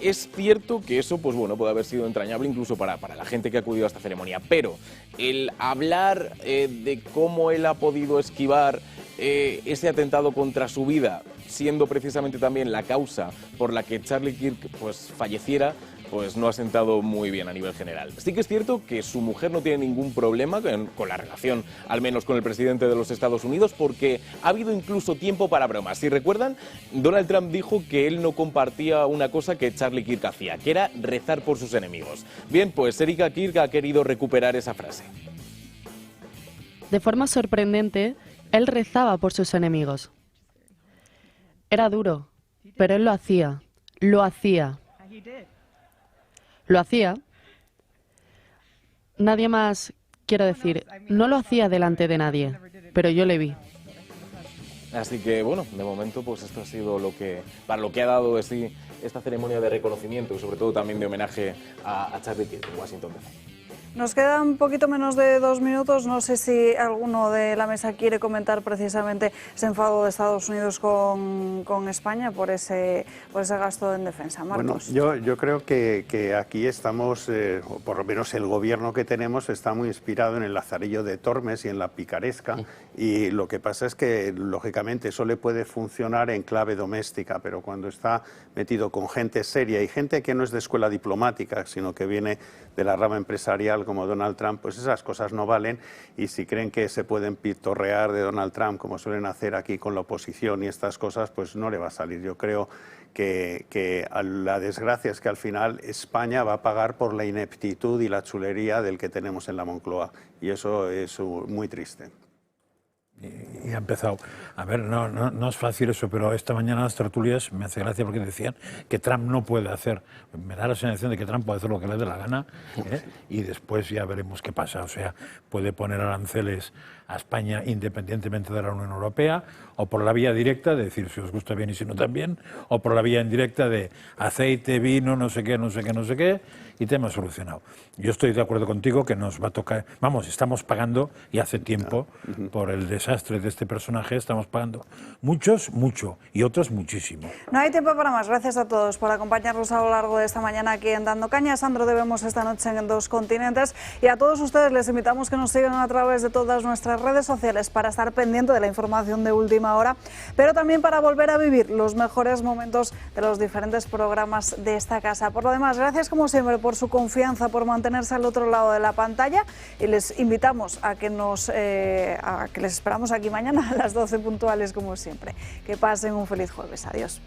Es cierto que eso, pues bueno, puede haber sido entrañable incluso para la gente que ha acudido a esta ceremonia, pero el hablar de cómo él ha podido esquivar ese atentado contra su vida, siendo precisamente también la causa por la que Charlie Kirk pues, falleciera, pues no ha sentado muy bien a nivel general. Sí que es cierto que su mujer no tiene ningún problema con la relación, al menos con el presidente de los Estados Unidos, porque ha habido incluso tiempo para bromas. Si recuerdan, Donald Trump dijo que él no compartía una cosa que Charlie Kirk hacía, que era rezar por sus enemigos. Bien, pues Erika Kirk ha querido recuperar esa frase. De forma sorprendente, él rezaba por sus enemigos. Era duro, pero él lo hacía. Lo hacía. Nadie más, quiero decir, no lo hacía delante de nadie, pero yo le vi. Así que, bueno, de momento, pues esto ha sido para lo que ha dado de sí esta ceremonia de reconocimiento y sobre todo también de homenaje a Charlie Kirk en Washington DC. Nos queda un poquito menos de 2 minutos. No sé si alguno de la mesa quiere comentar precisamente ese enfado de Estados Unidos con España por ese gasto en defensa. Marcos. Bueno, yo creo que aquí estamos, o por lo menos el gobierno que tenemos está muy inspirado en el Lazarillo de Tormes y en la picaresca. Y lo que pasa es que, lógicamente, eso le puede funcionar en clave doméstica, pero cuando está metido con gente seria y gente que no es de escuela diplomática, sino que viene de la rama empresarial como Donald Trump, pues esas cosas no valen, y si creen que se pueden pitorrear de Donald Trump como suelen hacer aquí con la oposición y estas cosas, pues no le va a salir. Yo creo que la desgracia es que al final España va a pagar por la ineptitud y la chulería del que tenemos en la Moncloa, y eso es muy triste. Y ha empezado. A ver, no es fácil eso, pero esta mañana las tertulias me hace gracia porque decían que Trump no puede hacer. Me da la sensación de que Trump puede hacer lo que le dé la gana, y después ya veremos qué pasa. O sea, puede poner aranceles a España independientemente de la Unión Europea, o por la vía directa de decir si os gusta bien y si no también, o por la vía indirecta de aceite, vino, no sé qué, y tema solucionado. Yo estoy de acuerdo contigo que nos va a tocar, vamos, estamos pagando, y hace tiempo, por el desastre de este personaje, estamos pagando mucho, y otros muchísimo. No hay tiempo para más. Gracias a todos por acompañarnos a lo largo de esta mañana aquí en Dando Caña. Sandro, debemos esta noche en 2 continentes, y a todos ustedes les invitamos que nos sigan a través de todas nuestras redes sociales para estar pendiente de la información de última hora, pero también para volver a vivir los mejores momentos de los diferentes programas de esta casa. Por lo demás, gracias como siempre por su confianza, por mantenerse al otro lado de la pantalla, y les invitamos a que les esperamos aquí mañana a las 12 puntuales como siempre. Que pasen un feliz jueves. Adiós.